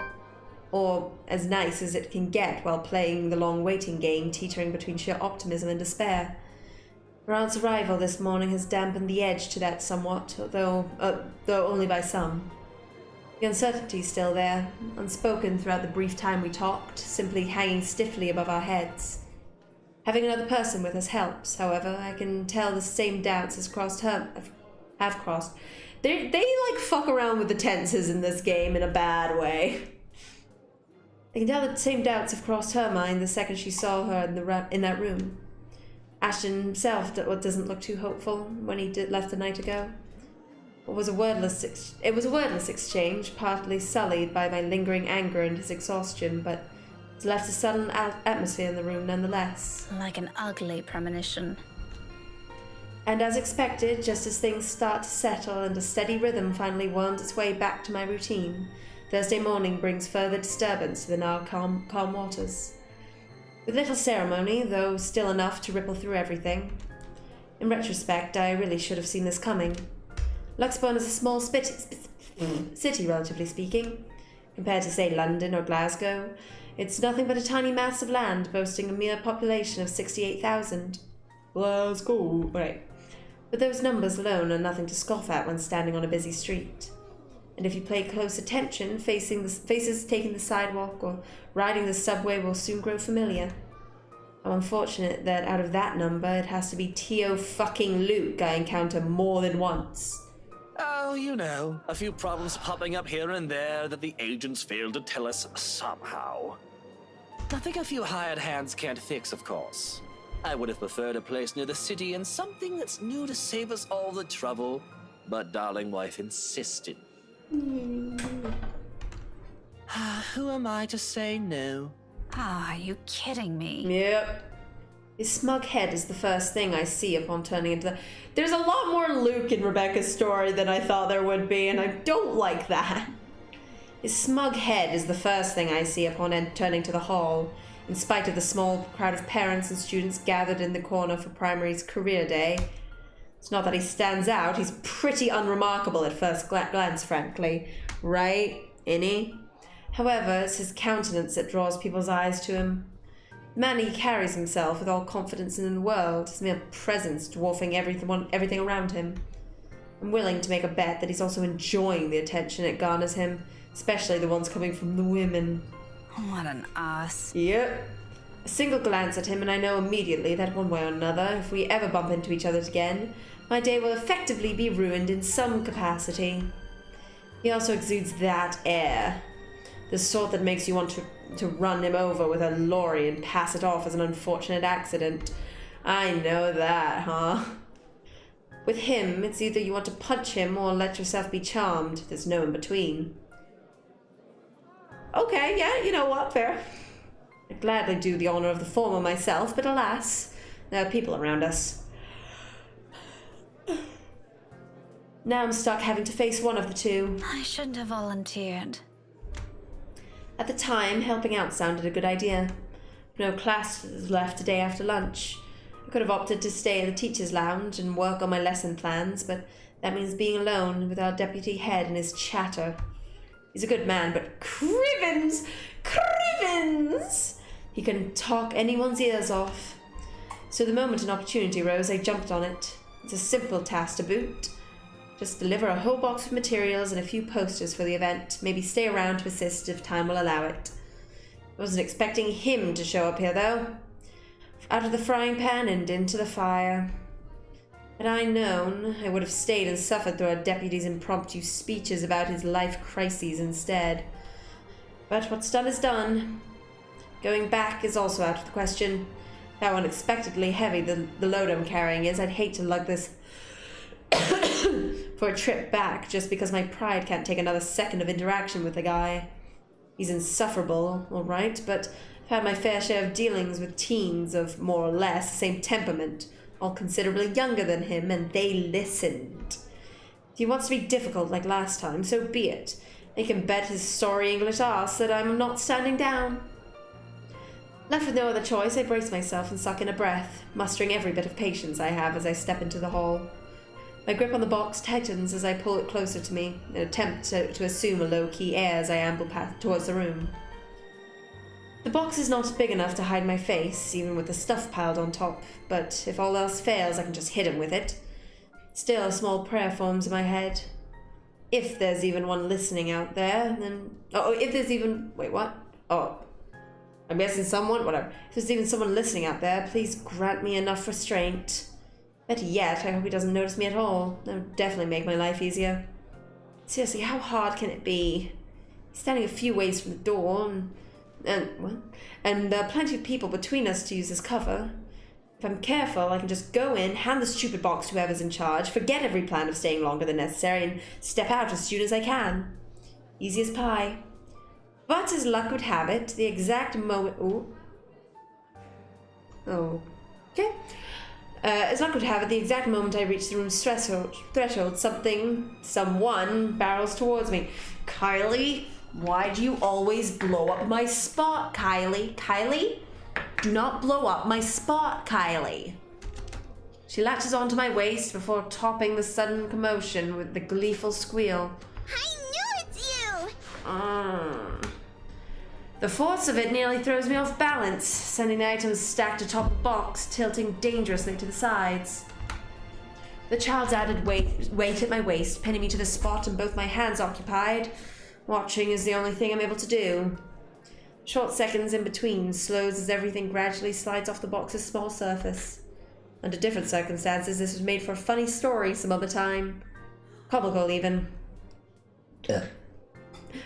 Or as nice as it can get while playing the long waiting game, teetering between sheer optimism and despair. Her aunt's arrival this morning has dampened the edge to that somewhat, though only by some. The uncertainty's still there, unspoken throughout the brief time we talked, simply hanging stiffly above our heads. Having another person with us helps, however. I can tell the same doubts have crossed. They like fuck around with the tenses in this game in a bad way. I can tell the same doubts have crossed her mind the second she saw her in that room. Ashton himself doesn't look too hopeful when he left a night ago. It was a wordless exchange, partly sullied by my lingering anger and his exhaustion, but it left a sudden atmosphere in the room nonetheless. Like an ugly premonition. And as expected, just as things start to settle and a steady rhythm finally worms its way back to my routine, Thursday morning brings further disturbance to the now calm waters. With little ceremony, though still enough to ripple through everything. In retrospect, I really should have seen this coming. Luxbourne is a small city, relatively speaking. Compared to, say, London or Glasgow, it's nothing but a tiny mass of land boasting a mere population of 68,000. Glasgow, right. But those numbers alone are nothing to scoff at when standing on a busy street. And if you pay close attention, faces taking the sidewalk or riding the subway will soon grow familiar. How unfortunate that out of that number, it has to be T.O. fucking Luke I encounter more than once. Oh, you know, a few problems popping up here and there that the agents failed to tell us somehow. Nothing a few hired hands can't fix, of course. I would have preferred a place near the city and something that's new to save us all the trouble, but darling wife insisted. Who am I to say no? Ah, are you kidding me? Yep. His smug head is the first thing I see upon turning into the... There's a lot more Luke in Rebecca's story than I thought there would be, and I don't like that. His smug head is the first thing I see upon turning to the hall, in spite of the small crowd of parents and students gathered in the corner for primary's career day. It's not that he stands out, he's pretty unremarkable at first glance, frankly. Right, innit? However, it's his countenance that draws people's eyes to him. The man he carries himself with all confidence in the world, his mere presence dwarfing everything around him. I'm willing to make a bet that he's also enjoying the attention it garners him, especially the ones coming from the women. What an ass. Yep. A single glance at him and I know immediately that one way or another, if we ever bump into each other again, my day will effectively be ruined in some capacity. He also exudes that air. The sort that makes you want to run him over with a lorry and pass it off as an unfortunate accident. I know that, huh? With him, it's either you want to punch him or let yourself be charmed. There's no in between. Okay, yeah, you know what, fair. I'd gladly do the honor of the former myself, but alas, there are people around us. Now I'm stuck having to face one of the two. I shouldn't have volunteered. At the time, helping out sounded a good idea. No classes left the day after lunch. I could have opted to stay in the teacher's lounge and work on my lesson plans, but that means being alone with our deputy head and his chatter. He's a good man, but Crivens! He can talk anyone's ears off. So the moment an opportunity arose, I jumped on it. It's a simple task to boot. Just deliver a whole box of materials and a few posters for the event. Maybe stay around to assist if time will allow it. I wasn't expecting him to show up here, though. Out of the frying pan and into the fire. Had I known, I would have stayed and suffered through our deputy's impromptu speeches about his life crises instead. But what's done is done. Going back is also out of the question. How unexpectedly heavy the load I'm carrying is, I'd hate to lug this for a trip back just because my pride can't take another second of interaction with the guy. He's insufferable, all right, but I've had my fair share of dealings with teens of more or less the same temperament, all considerably younger than him, and they listened. If he wants to be difficult like last time, so be it. They can bet his sorry English arse that I'm not standing down. Left with no other choice, I brace myself and suck in a breath, mustering every bit of patience I have as I step into the hall. My grip on the box tightens as I pull it closer to me, in an attempt to assume a low-key air as I amble towards the room. The box is not big enough to hide my face, even with the stuff piled on top, but if all else fails, I can just hit him with it. Still, a small prayer forms in my head. If there's even one listening out there, then... Oh, if there's even... Wait, what? Oh. I'm guessing someone? Whatever. If there's even someone listening out there, please grant me enough restraint. Better yet, I hope he doesn't notice me at all. That would definitely make my life easier. Seriously, how hard can it be? He's standing a few ways from the door, and there are plenty of people between us to use as cover. If I'm careful, I can just go in, hand the stupid box to whoever's in charge, forget every plan of staying longer than necessary, and step out as soon as I can. Easy as pie. But as luck would have it, the exact moment... Okay. As luck would have it, the exact moment I reach the room's threshold, someone barrels towards me. Kylie, why do you always blow up my spot, Kylie? Kylie? Do not blow up my spot, Kylie. She latches onto my waist before topping the sudden commotion with the gleeful squeal. I knew it's you! The force of it nearly throws me off balance, sending the items stacked atop the box tilting dangerously to the sides. The child's added weight at my waist, pinning me to the spot and both my hands occupied. Watching is the only thing I'm able to do. Short seconds in between slows as everything gradually slides off the box's small surface. Under different circumstances, this was made for a funny story some other time. Comical, even.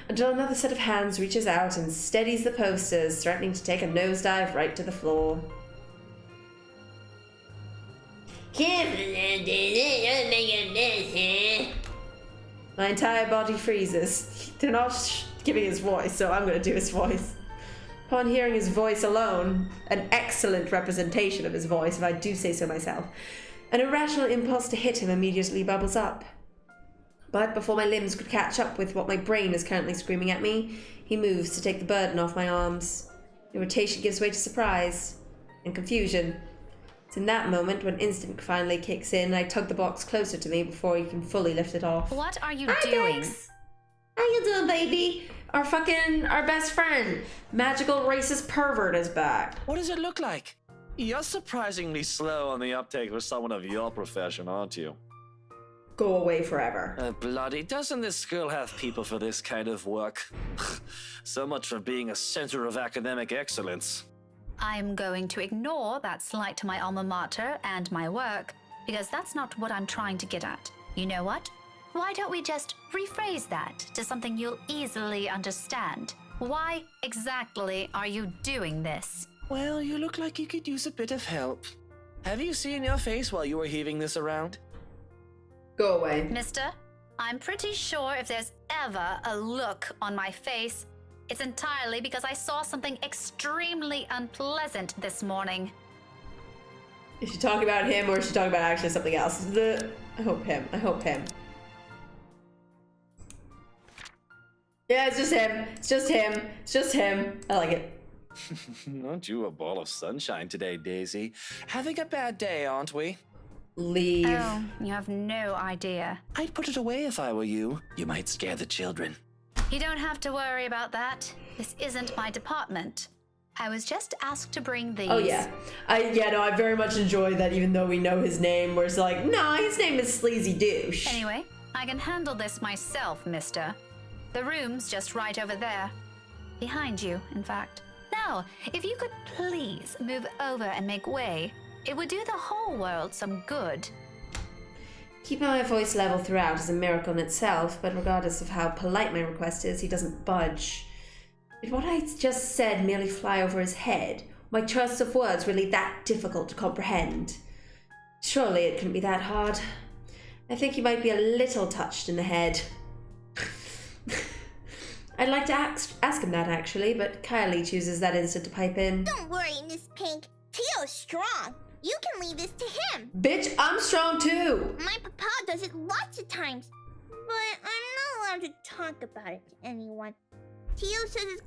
Until another set of hands reaches out and steadies the posters, threatening to take a nosedive right to the floor. My entire body freezes. They're not giving his voice, so I'm going to do his voice. Upon hearing his voice alone, an excellent representation of his voice, if I do say so myself, an irrational impulse to hit him immediately bubbles up. But before my limbs could catch up with what my brain is currently screaming at me, he moves to take the burden off my arms. Irritation gives way to surprise and confusion. It's in that moment when instinct finally kicks in and I tug the box closer to me before he can fully lift it off. What are you Hi, doing? Bex. How you doing, baby? Our best friend, magical racist pervert, is back. What does it look like? You're surprisingly slow on the uptake for someone of your profession, aren't you? Go away forever. Bloody, doesn't this school have people for this kind of work? So much for being a center of academic excellence. I'm going to ignore that slight to my alma mater and my work, because that's not what I'm trying to get at. You know what? Why don't we just rephrase that to something you'll easily understand? Why exactly are you doing this? Well, you look like you could use a bit of help. Have you seen your face while you were heaving this around? Go away. Mister, I'm pretty sure if there's ever a look on my face, it's entirely because I saw something extremely unpleasant this morning. Is she talking about him or is she talking about actually something else? I hope him. Yeah, it's just him. It's just him. I like it. Aren't you a ball of sunshine today, Daisy? Having a bad day, aren't we? Leave. Oh, you have no idea. I'd put it away if I were you. You might scare the children. You don't have to worry about that. This isn't my department. I was just asked to bring these. Oh yeah. I very much enjoy that even though we know his name, where it's like, nah, his name is Sleazy Douche. Anyway, I can handle this myself, mister. The room's just right over there. Behind you, in fact. Now, if you could please move over and make way, it would do the whole world some good. Keeping my voice level throughout is a miracle in itself, but regardless of how polite my request is, he doesn't budge. Did what I just said merely fly over his head? My choice of words really that difficult to comprehend? Surely it couldn't be that hard. I think he might be a little touched in the head. I'd like to ask him that, actually, but Kylie chooses that instant to pipe in. Don't worry, Miss Pink. Tio's strong. You can leave this to him. Bitch, I'm strong too! My papa does it lots of times, but I'm not allowed to talk about it to anyone. Tio says it's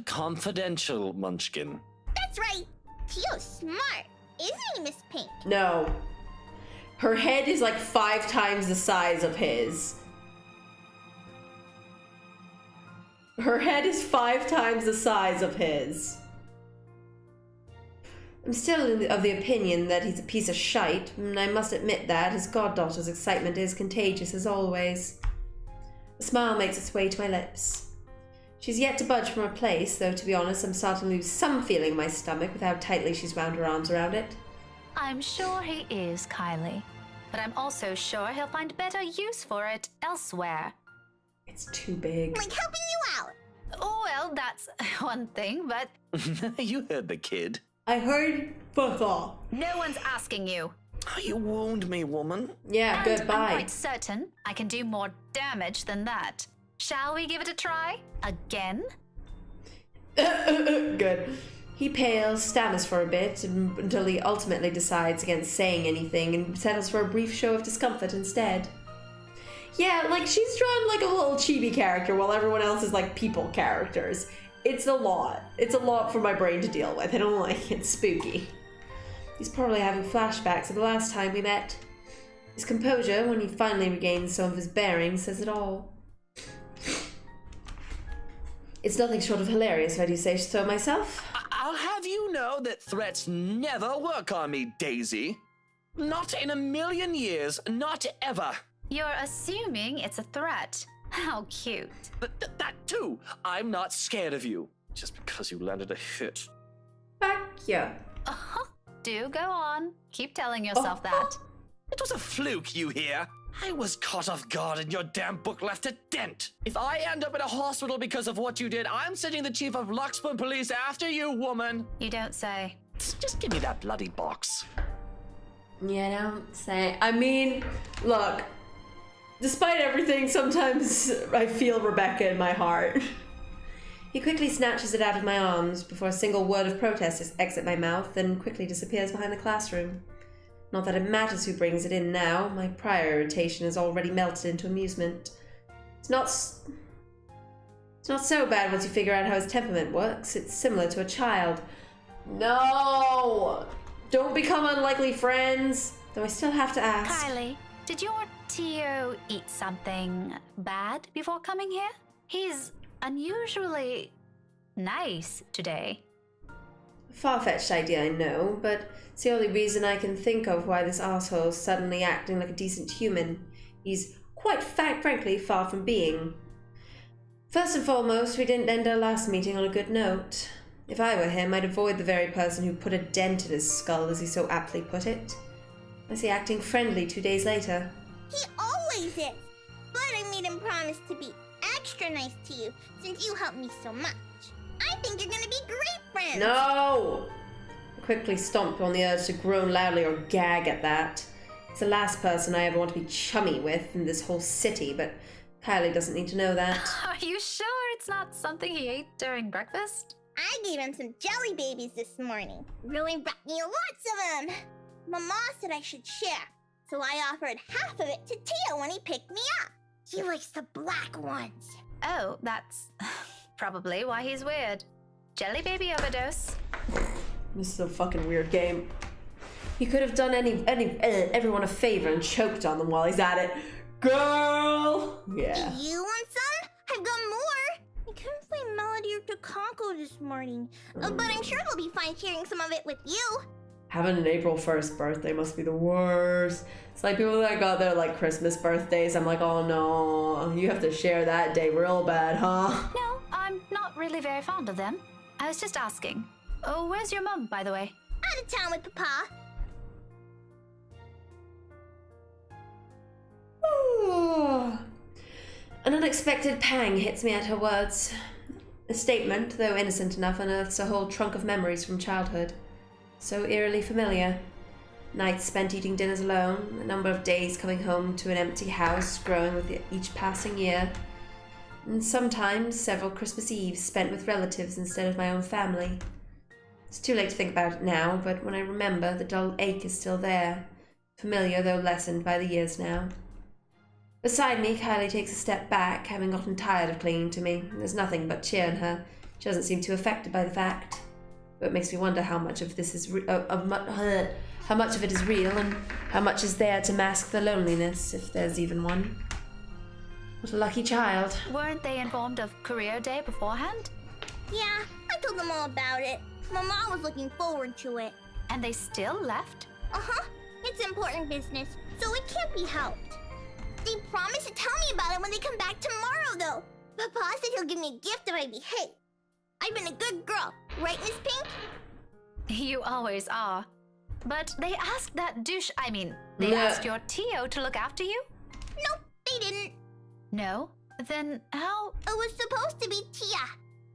Confidential, Munchkin. That's right. Tio's smart. isn't he, Miss Pink? No. Her head is like 5 times the size of his. Her head is 5 times the size of his. I'm still of the opinion that he's a piece of shite, and I must admit that his goddaughter's excitement is contagious as always. A smile makes its way to my lips. She's yet to budge from her place, though to be honest, I'm starting to lose some feeling in my stomach with how tightly she's wound her arms around it. I'm sure he is, Kylie. But I'm also sure he'll find better use for it elsewhere. It's too big. Like helping you out. Oh, well, that's one thing, but You heard the kid. I heard fuck off. no one's asking you. Oh, you wound me, woman. Yeah, And I'm goodbye. quite certain I can do more damage than that. Shall we give it a try? Again? Good. He pales, stammers for a bit, until he ultimately decides against saying anything and settles for a brief show of discomfort instead. Yeah, like, she's drawn like a little chibi character while everyone else is like people characters. It's a lot. It's a lot for my brain to deal with. I don't like it. It's spooky. He's probably having flashbacks of the last time we met. His composure, when he finally regains some of his bearings, says it all. It's nothing short of hilarious, if I do say so myself. I'll have you know that threats never work on me, Daisy. Not in a million years, not ever. You're assuming it's a threat. How cute. That too. I'm not scared of you, just because you landed a hit. Back yeah. Do go on. Keep telling yourself that. It was a fluke, you hear? I was caught off guard and your damn book left a dent. If I end up in a hospital because of what you did, I'm sending the chief of Luxburn Police after you, woman. You don't say. Just give me that bloody box. Yeah, don't say. I mean, look. Despite everything, sometimes I feel Rebecca in my heart. He quickly snatches it out of my arms before a single word of protest exits my mouth, then quickly disappears behind the classroom. Not that it matters who brings it in now. My prior irritation has already melted into amusement. It's not so bad once you figure out how his temperament works. It's similar to a child. No! Don't become unlikely friends. Though I still have to ask. Kylie, did your Tio eat something bad before coming here? He's unusually nice today. Far-fetched idea, I know, but it's the only reason I can think of why this arsehole is suddenly acting like a decent human. He's quite frankly far from being. First and foremost, we didn't end our last meeting on a good note. If I were him, I'd avoid the very person who put a dent in his skull, as he so aptly put it. I see acting friendly 2 days later. He always is. But I made him promise to be extra nice to you since you helped me so much. I think you're gonna be great friends. No! I quickly stomped on the urge to groan loudly or gag at that. It's the last person I ever want to be chummy with in this whole city, but Kylie doesn't need to know that. Are you sure it's not something he ate during breakfast? I gave him some jelly babies this morning. Really brought me lots of them. Mama said I should share, so I offered half of it to Tio when he picked me up. He likes the black ones. Oh, that's probably why he's weird. Jelly baby overdose. This is a fucking weird game. He could have done everyone a favor and choked on them while he's at it. Girl! Yeah. You want some? I've got more. I couldn't play Melody or Takanko this morning, but I'm sure they'll be fine sharing some of it with you. Having an April 1st birthday must be the worst. It's like people that got their like Christmas birthdays. I'm like, oh no, you have to share that day real bad, huh? No, I'm not really very fond of them. I was just asking. Oh, where's your mum, by the way? Out of town with Papa. An unexpected pang hits me at her words. A statement, though innocent enough, unearths a whole trunk of memories from childhood. So eerily familiar. Nights spent eating dinners alone, a number of days coming home to an empty house growing with each passing year, and sometimes several Christmas Eves spent with relatives instead of my own family. It's too late to think about it now, but when I remember, the dull ache is still there, familiar though lessened by the years now. Beside me, Kylie takes a step back, having gotten tired of clinging to me. There's nothing but cheer in her. She doesn't seem too affected by the fact. But it makes me wonder how much of this is how much of it is real and how much is there to mask the loneliness, if there's even one. What a lucky child. Weren't they informed of career day beforehand? Yeah, I told them all about it. Mama was looking forward to it. And they still left? Uh-huh. It's important business, so it can't be helped. They promised to tell me about it when they come back tomorrow, though. Papa said he'll give me a gift if I behave. I've been a good girl, right, Miss Pink? You always are. But they asked they asked your Tio to look after you? Nope, they didn't. No? Then how? It was supposed to be Tia.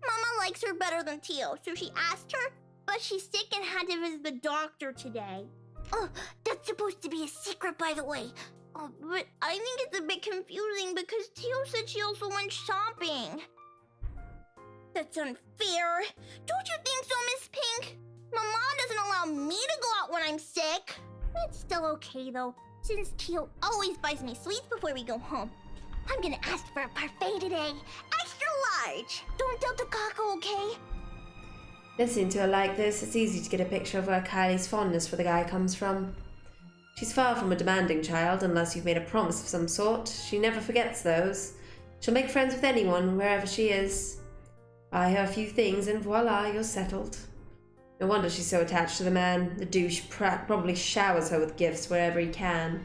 Mama likes her better than Tio, so she asked her, but she's sick and had to visit the doctor today. Oh, that's supposed to be a secret, by the way. Oh, but I think it's a bit confusing because Tio said she also went shopping. That's unfair. Don't you think so, Miss Pink? Mama doesn't allow me to go out when I'm sick. It's still okay, though, since Tio always buys me sweets before we go home. I'm gonna ask for a parfait today. Extra large. Don't tell Takako, okay? Listening to her like this, it's easy to get a picture of where Kylie's fondness for the guy comes from. She's far from a demanding child, unless you've made a promise of some sort. She never forgets those. She'll make friends with anyone, wherever she is. Buy her a few things and voila, you're settled. No wonder she's so attached to the man. The douche probably showers her with gifts wherever he can.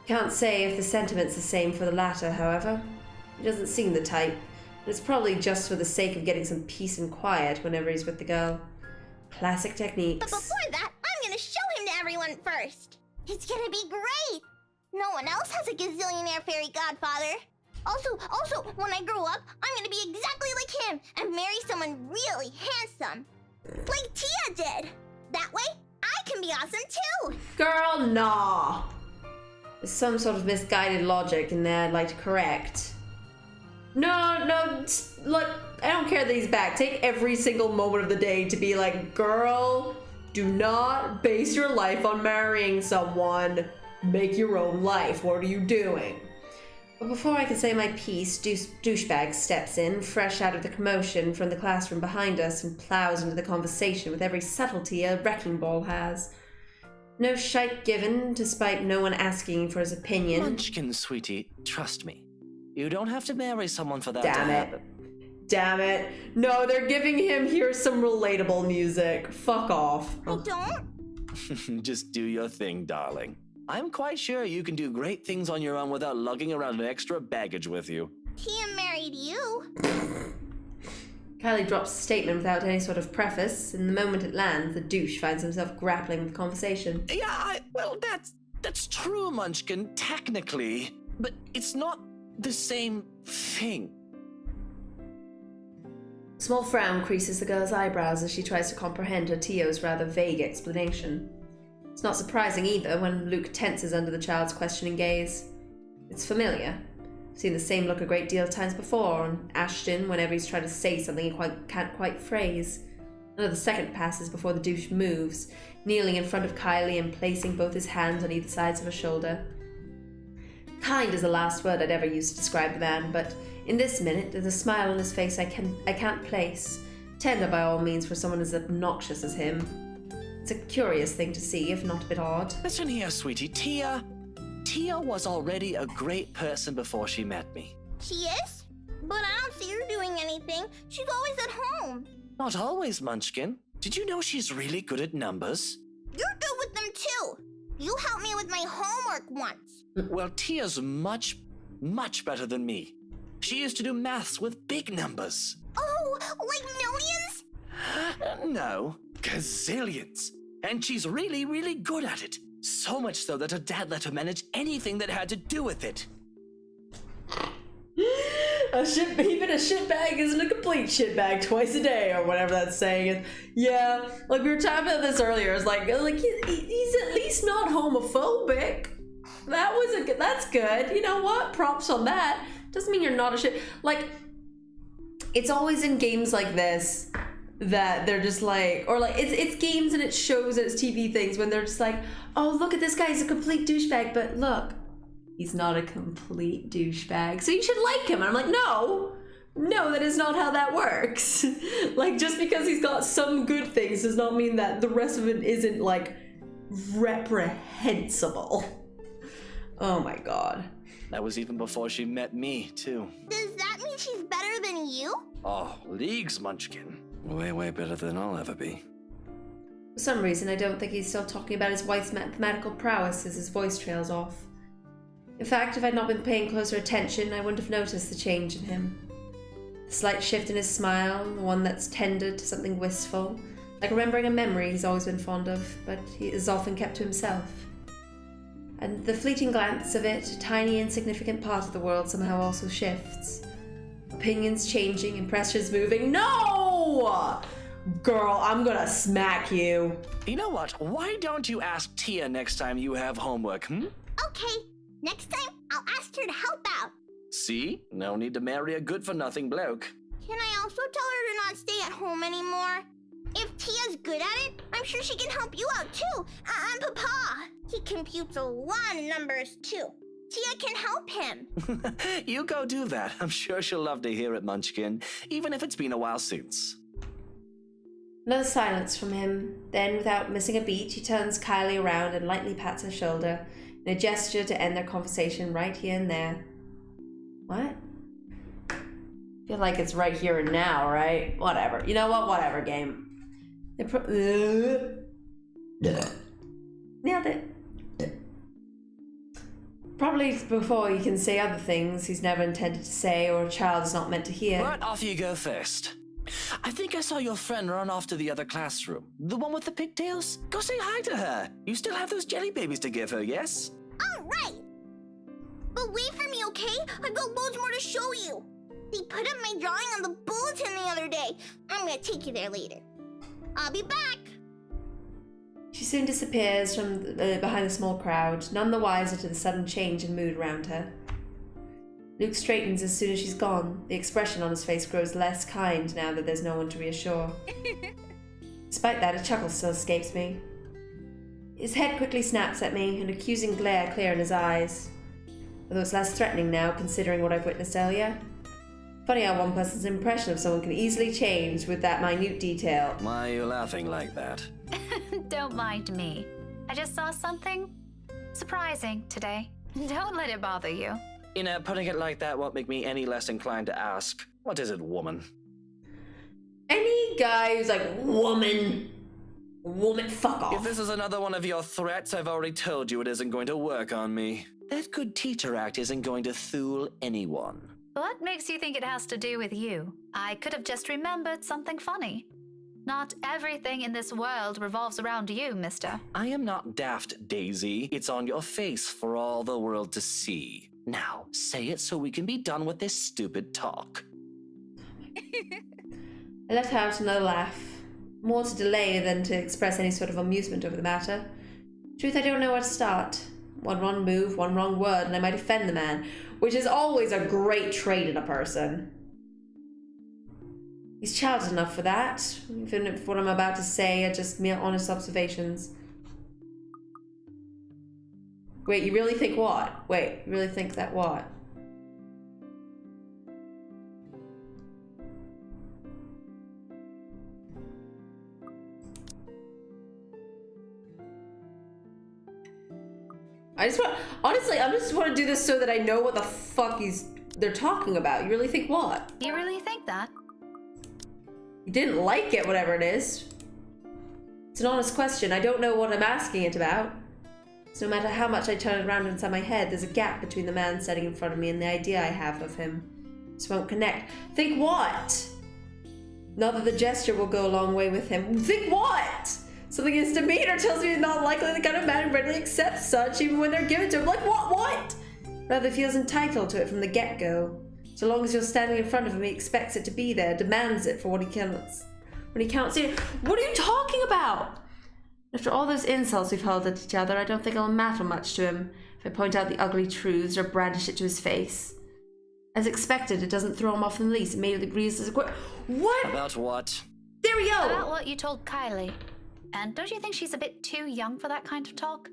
Can't say if the sentiment's the same for the latter, however. He doesn't seem the type, and it's probably just for the sake of getting some peace and quiet whenever he's with the girl. Classic techniques. But before that, I'm gonna show him to everyone first. It's gonna be great. No one else has a gazillionaire fairy godfather. Also, when I grow up, I'm gonna be exactly like him and marry someone really handsome. Like Tia did. That way, I can be awesome too. Girl, nah. There's some sort of misguided logic in there I'd like to correct. No, look, I don't care that he's back. Take every single moment of the day to be like, girl, do not base your life on marrying someone. Make your own life. What are you doing? But before I can say my piece, douchebag steps in, fresh out of the commotion from the classroom behind us, and plows into the conversation with every subtlety a wrecking ball has. No shite given, despite no one asking for his opinion. Munchkin, sweetie, trust me. You don't have to marry someone for that Damn to it. happen. Damn it. No, they're giving him, here's some relatable music. Fuck off. I don't. Just do your thing, darling. I'm quite sure you can do great things on your own without lugging around an extra baggage with you. Tia married you. Kylie drops a statement without any sort of preface, and the moment it lands, the douche finds himself grappling with the conversation. Yeah, well, that's true, Munchkin, technically. But it's not the same thing. A small frown creases the girl's eyebrows as she tries to comprehend her Tio's rather vague explanation. It's not surprising either when Luke tenses under the child's questioning gaze. It's familiar. I've seen the same look a great deal of times before on Ashton whenever he's trying to say something he can't quite phrase. Another second passes before the douche moves, kneeling in front of Kylie and placing both his hands on either sides of her shoulder. Kind is the last word I'd ever use to describe the man, but in this minute there's a smile on his face I can't place. Tender by all means for someone as obnoxious as him. It's a curious thing to see, if not a bit odd. Listen here, sweetie. Tia was already a great person before she met me. She is? But I don't see her doing anything. She's always at home. Not always, Munchkin. Did you know she's really good at numbers? You're good with them too. You helped me with my homework once. Well, Tia's much, much better than me. She used to do maths with big numbers. Oh, like millions? No, gazillions. And she's really, really good at it. So much so that her dad let her manage anything that had to do with it. Even a shitbag isn't a complete shitbag twice a day, or whatever that saying is. Yeah, like we were talking about this earlier. It's like he's at least not homophobic. That's good. You know what? Props on that. Doesn't mean you're not a shit. Like, it's always in games like this that they're just like, or like it's games and it's shows and it's TV things when they're just like, oh look at this guy, he's a complete douchebag, but look, he's not a complete douchebag, so you should like him. And I'm like, no, No, that is not how that works. Like, just because he's got some good things does not mean that the rest of it isn't, like, reprehensible. Oh my god. That was even before she met me, too. Does that mean she's better than you? Oh, leagues, Munchkin. Way, way better than I'll ever be. For some reason, I don't think he's still talking about his wife's mathematical prowess as his voice trails off. In fact, if I'd not been paying closer attention, I wouldn't have noticed the change in him. The slight shift in his smile, the one that's tended to something wistful, like remembering a memory he's always been fond of, but he has often kept to himself. And the fleeting glance of it, a tiny insignificant part of the world somehow also shifts. Opinions changing, impressions moving. No! Girl, I'm gonna smack you. You know what? Why don't you ask Tia next time you have homework, Okay, next time I'll ask her to help out. See? No need to marry a good-for-nothing bloke. Can I also tell her to not stay at home anymore? If Tia's good at it, I'm sure she can help you out too. And Papa. He computes a lot of numbers too. Tia can help him. You go do that. I'm sure she'll love to hear it, Munchkin, even if it's been a while since. Another silence from him. Then, without missing a beat, he turns Kylie around and lightly pats her shoulder in a gesture to end their conversation right here and there. What? I feel like it's right here and now, right? Whatever. You know what? Whatever, game. Nailed it. Probably before he can say other things he's never intended to say or a child is not meant to hear. But off you go first. I think I saw your friend run off to the other classroom. The one with the pigtails? Go say hi to her. You still have those jelly babies to give her, yes? All right. But wait for me, okay? I've got loads more to show you. They put up my drawing on the bulletin the other day. I'm gonna take you there later. I'll be back. She soon disappears from behind a small crowd, none the wiser to the sudden change in mood around her. Luke straightens as soon as she's gone. The expression on his face grows less kind now that there's no one to reassure. Despite that, a chuckle still escapes me. His head quickly snaps at me, an accusing glare clear in his eyes. Although it's less threatening now, considering what I've witnessed earlier. Funny how one person's impression of someone can easily change with that minute detail. Why are you laughing like that? Don't mind me. I just saw something surprising today. Don't let it bother you. Putting it like that won't make me any less inclined to ask. What is it, woman? Any guy who's like, woman, fuck off. If this is another one of your threats, I've already told you it isn't going to work on me. That good teacher act isn't going to fool anyone. What makes you think it has to do with you? I could have just remembered something funny. Not everything in this world revolves around you, mister. I am not daft, Daisy. It's on your face for all the world to see. Now, say it so we can be done with this stupid talk. I let out another laugh. More to delay than to express any sort of amusement over the matter. Truth, I don't know where to start. One wrong move, one wrong word, and I might offend the man, which is always a great trait in a person. He's childish enough for that, even if what I'm about to say are just mere honest observations. Wait, you really think what? Wait, you really think that what? I just want to do this so that I know what the fuck they're talking about. You really think what? You really think that? You didn't like it, whatever it is. It's an honest question. I don't know what I'm asking it about. So no matter how much I turn it around inside my head, there's a gap between the man sitting in front of me and the idea I have of him. Just won't connect. Think what? Not that the gesture will go a long way with him. Think what? Something in his demeanor tells me he's not likely the kind of man who readily accepts such, even when they're given to him. Like what? Rather feels entitled to it from the get-go. So long as you're standing in front of him, he expects it to be there, demands it for what he counts. When he counts it, what are you talking about? After all those insults we've hurled at each other, I don't think it'll matter much to him if I point out the ugly truths or brandish it to his face. As expected, it doesn't throw him off in the least. It immediately agrees as a What? About what? There we go! About what you told Kylie. And don't you think she's a bit too young for that kind of talk?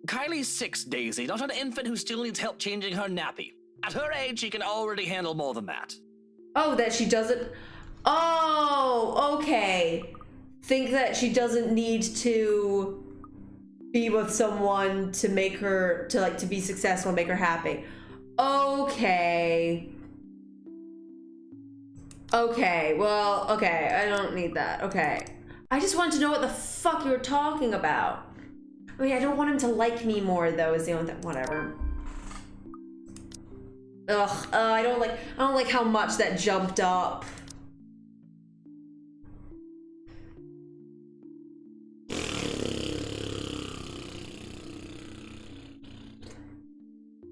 Kylie's 6, Daisy, not an infant who still needs help changing her nappy. At her age, she can already handle more than that. Oh, that she doesn't... Oh, okay. Think that she doesn't need to be with someone to make her, to be successful and make her happy. Okay. Okay, well, okay, I don't need that. Okay. I just wanted to know what the fuck you were talking about. I mean, I don't want him to like me more, though, is the only thing. Whatever. Ugh, I don't like how much that jumped up.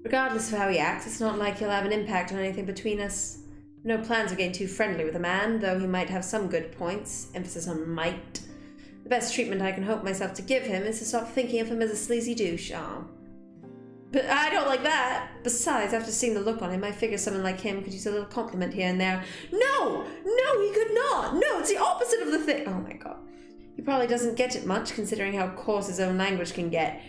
Regardless of how he acts, it's not like he'll have an impact on anything between us. No plans of getting too friendly with a man, though he might have some good points. Emphasis on might. The best treatment I can hope myself to give him is to stop thinking of him as a sleazy douche. Aw. But I don't like that. Besides, after seeing the look on him, I figure someone like him could use a little compliment here and there. No! No, he could not! No, it's the opposite of the thing. Oh my god. He probably doesn't get it much, considering how coarse his own language can get.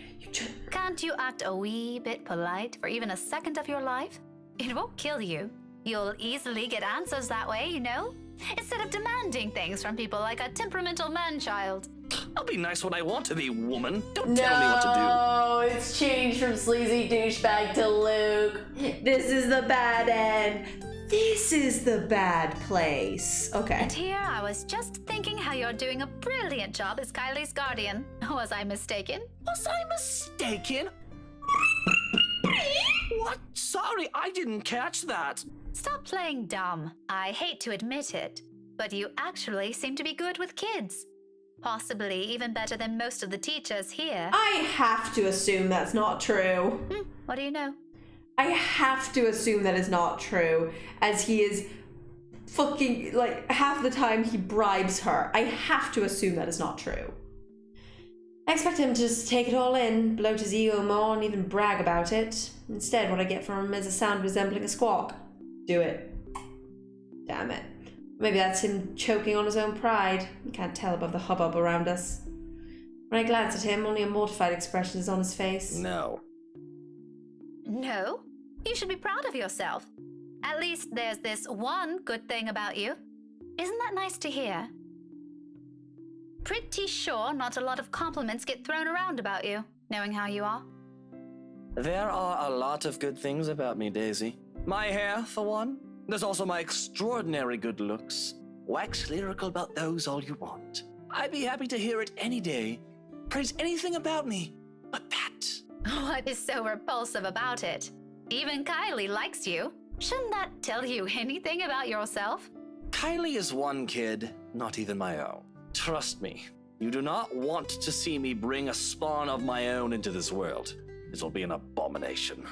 Can't you act a wee bit polite for even a second of your life? It won't kill you. You'll easily get answers that way, you know? Instead of demanding things from people like a temperamental man-child. I'll be nice when I want to be, woman. Don't tell me what to do. No, it's changed from sleazy douchebag to Luke. This is the bad end. This is the bad place. Okay. And here I was just thinking how you're doing a brilliant job as Kylie's guardian. Was I mistaken? Was I mistaken? What? Sorry, I didn't catch that. Stop playing dumb. I hate to admit it, but you actually seem to be good with kids. Possibly even better than most of the teachers here. I have to assume that's not true. What do you know? I have to assume that is not true, as he is fucking, like, half the time he bribes her. I have to assume that is not true. I expect him to just take it all in, bloat his ego more, and even brag about it. Instead, what I get from him is a sound resembling a squawk. Do it. Damn it. Maybe that's him choking on his own pride. You can't tell above the hubbub around us. When I glance at him, only a mortified expression is on his face. No. No? You should be proud of yourself. At least there's this one good thing about you. Isn't that nice to hear? Pretty sure not a lot of compliments get thrown around about you, knowing how you are. There are a lot of good things about me, Daisy. My hair, for one. There's also my extraordinary good looks. Wax lyrical about those all you want. I'd be happy to hear it any day. Praise anything about me but that. What is so repulsive about it? Even Kylie likes you. Shouldn't that tell you anything about yourself? Kylie is one kid, not even my own. Trust me, you do not want to see me bring a spawn of my own into this world. This will be an abomination.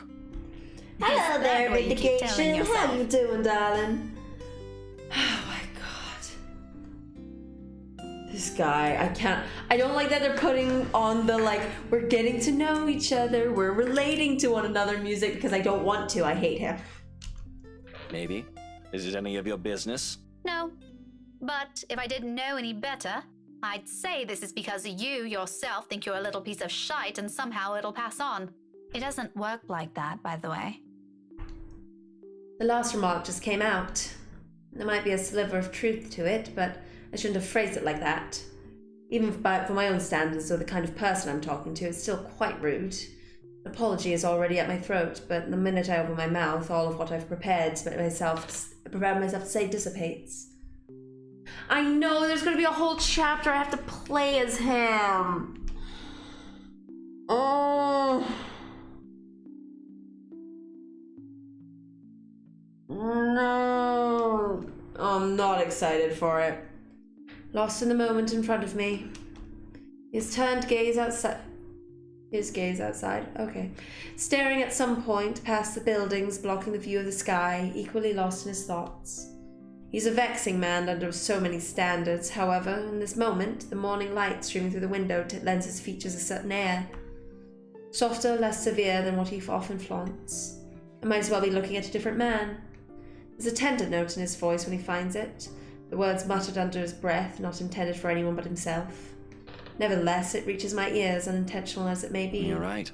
Hello there, what you keep telling Vindication. How yourself? you doing, darling? Oh my god. This guy, I don't like that they're putting on the, like, we're getting to know each other, we're relating to one another music, because I don't want to. I hate him. Maybe. Is it any of your business? No. But if I didn't know any better, I'd say this is because you yourself think you're a little piece of shite and somehow it'll pass on. It doesn't work like that, by the way. The last remark just came out. There might be a sliver of truth to it, but I shouldn't have phrased it like that. Even for my own standards or the kind of person I'm talking to, it's still quite rude. An apology is already at my throat, but the minute I open my mouth, all of what I've prepared myself to say dissipates. I know, there's gonna be a whole chapter I have to play as him. Oh. No. I'm not excited for it. Lost in the moment in front of me. His gaze outside. Okay. Staring at some point past the buildings, blocking the view of the sky, equally lost in his thoughts. He's a vexing man under so many standards. However, in this moment, the morning light streaming through the window lends his features a certain air. Softer, less severe than what he often flaunts. I might as well be looking at a different man. There's a tender note in his voice when he finds it. The words muttered under his breath, not intended for anyone but himself. Nevertheless, it reaches my ears, unintentional as it may be. You're right.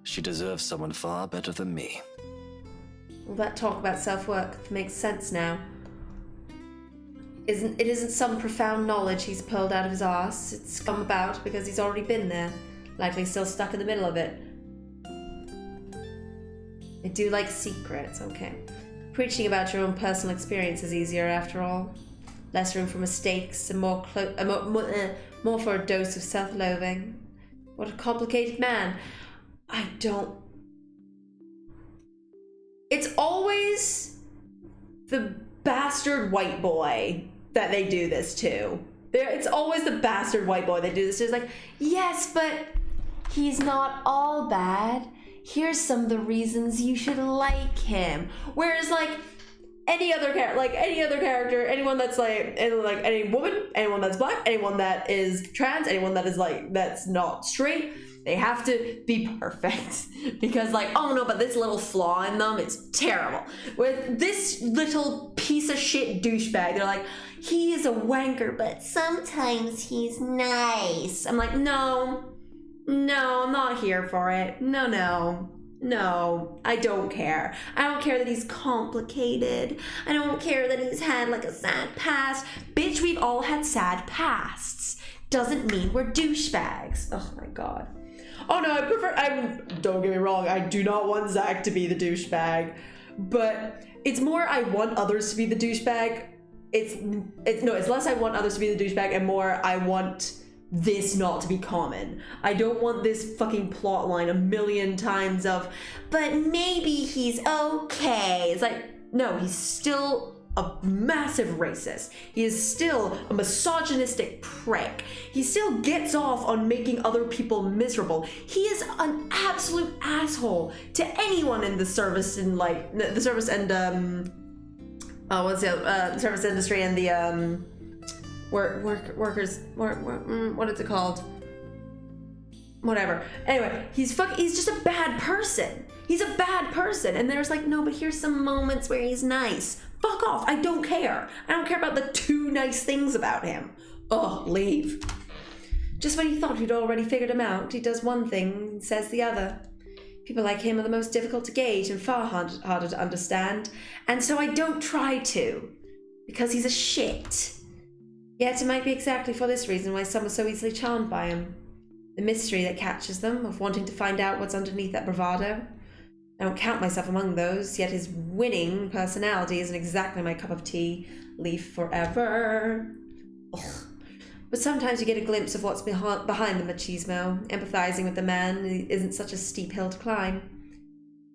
She deserves someone far better than me. All that talk about self-worth makes sense now. It isn't some profound knowledge he's pulled out of his arse. It's come about because he's already been there, likely still stuck in the middle of it. I do like secrets, okay. Preaching about your own personal experience is easier after all. Less room for mistakes and more for a dose of self-loathing. What a complicated man. It's always the bastard white boy that they do this to. It's always the bastard white boy they do this to. It's like, yes, but he's not all bad. Here's some of the reasons you should like him. Whereas like any other character, anyone that's any woman, anyone that's black, anyone that is trans, anyone that is that's not straight, they have to be perfect because oh no, but this little flaw in them is terrible. With this little piece of shit douchebag, they're like, he is a wanker, but sometimes he's nice. I'm like, no, I'm not here for it. No, I don't care. I don't care that he's complicated. I don't care that he's had a sad past. Bitch, we've all had sad pasts. Doesn't mean we're douchebags. Oh my god. Oh no, don't get me wrong, I do not want Zach to be the douchebag, but it's more I want others to be the douchebag. It's less I want others to be the douchebag and more I want this not to be common. I don't want this fucking plot line a million times of, but maybe he's okay. It's no, he's still a massive racist. He is still a misogynistic prick. He still gets off on making other people miserable. He is an absolute asshole to anyone in the service and the service and service industry and the workers. What is it called? Whatever. Anyway, he's just a bad person. He's a bad person. And there's no, but here's some moments where he's nice. Fuck off. I don't care. I don't care about the two nice things about him. Oh, leave. Just when you thought you'd already figured him out, he does one thing and says the other. People like him are the most difficult to gauge and far harder to understand. And so I don't try to. Because he's a shit. Yet it might be exactly for this reason why some are so easily charmed by him. The mystery that catches them, of wanting to find out what's underneath that bravado. I don't count myself among those, yet his winning personality isn't exactly my cup of tea. Leaf forever. Ugh. But sometimes you get a glimpse of what's behind the machismo. Empathizing with the man isn't such a steep hill to climb.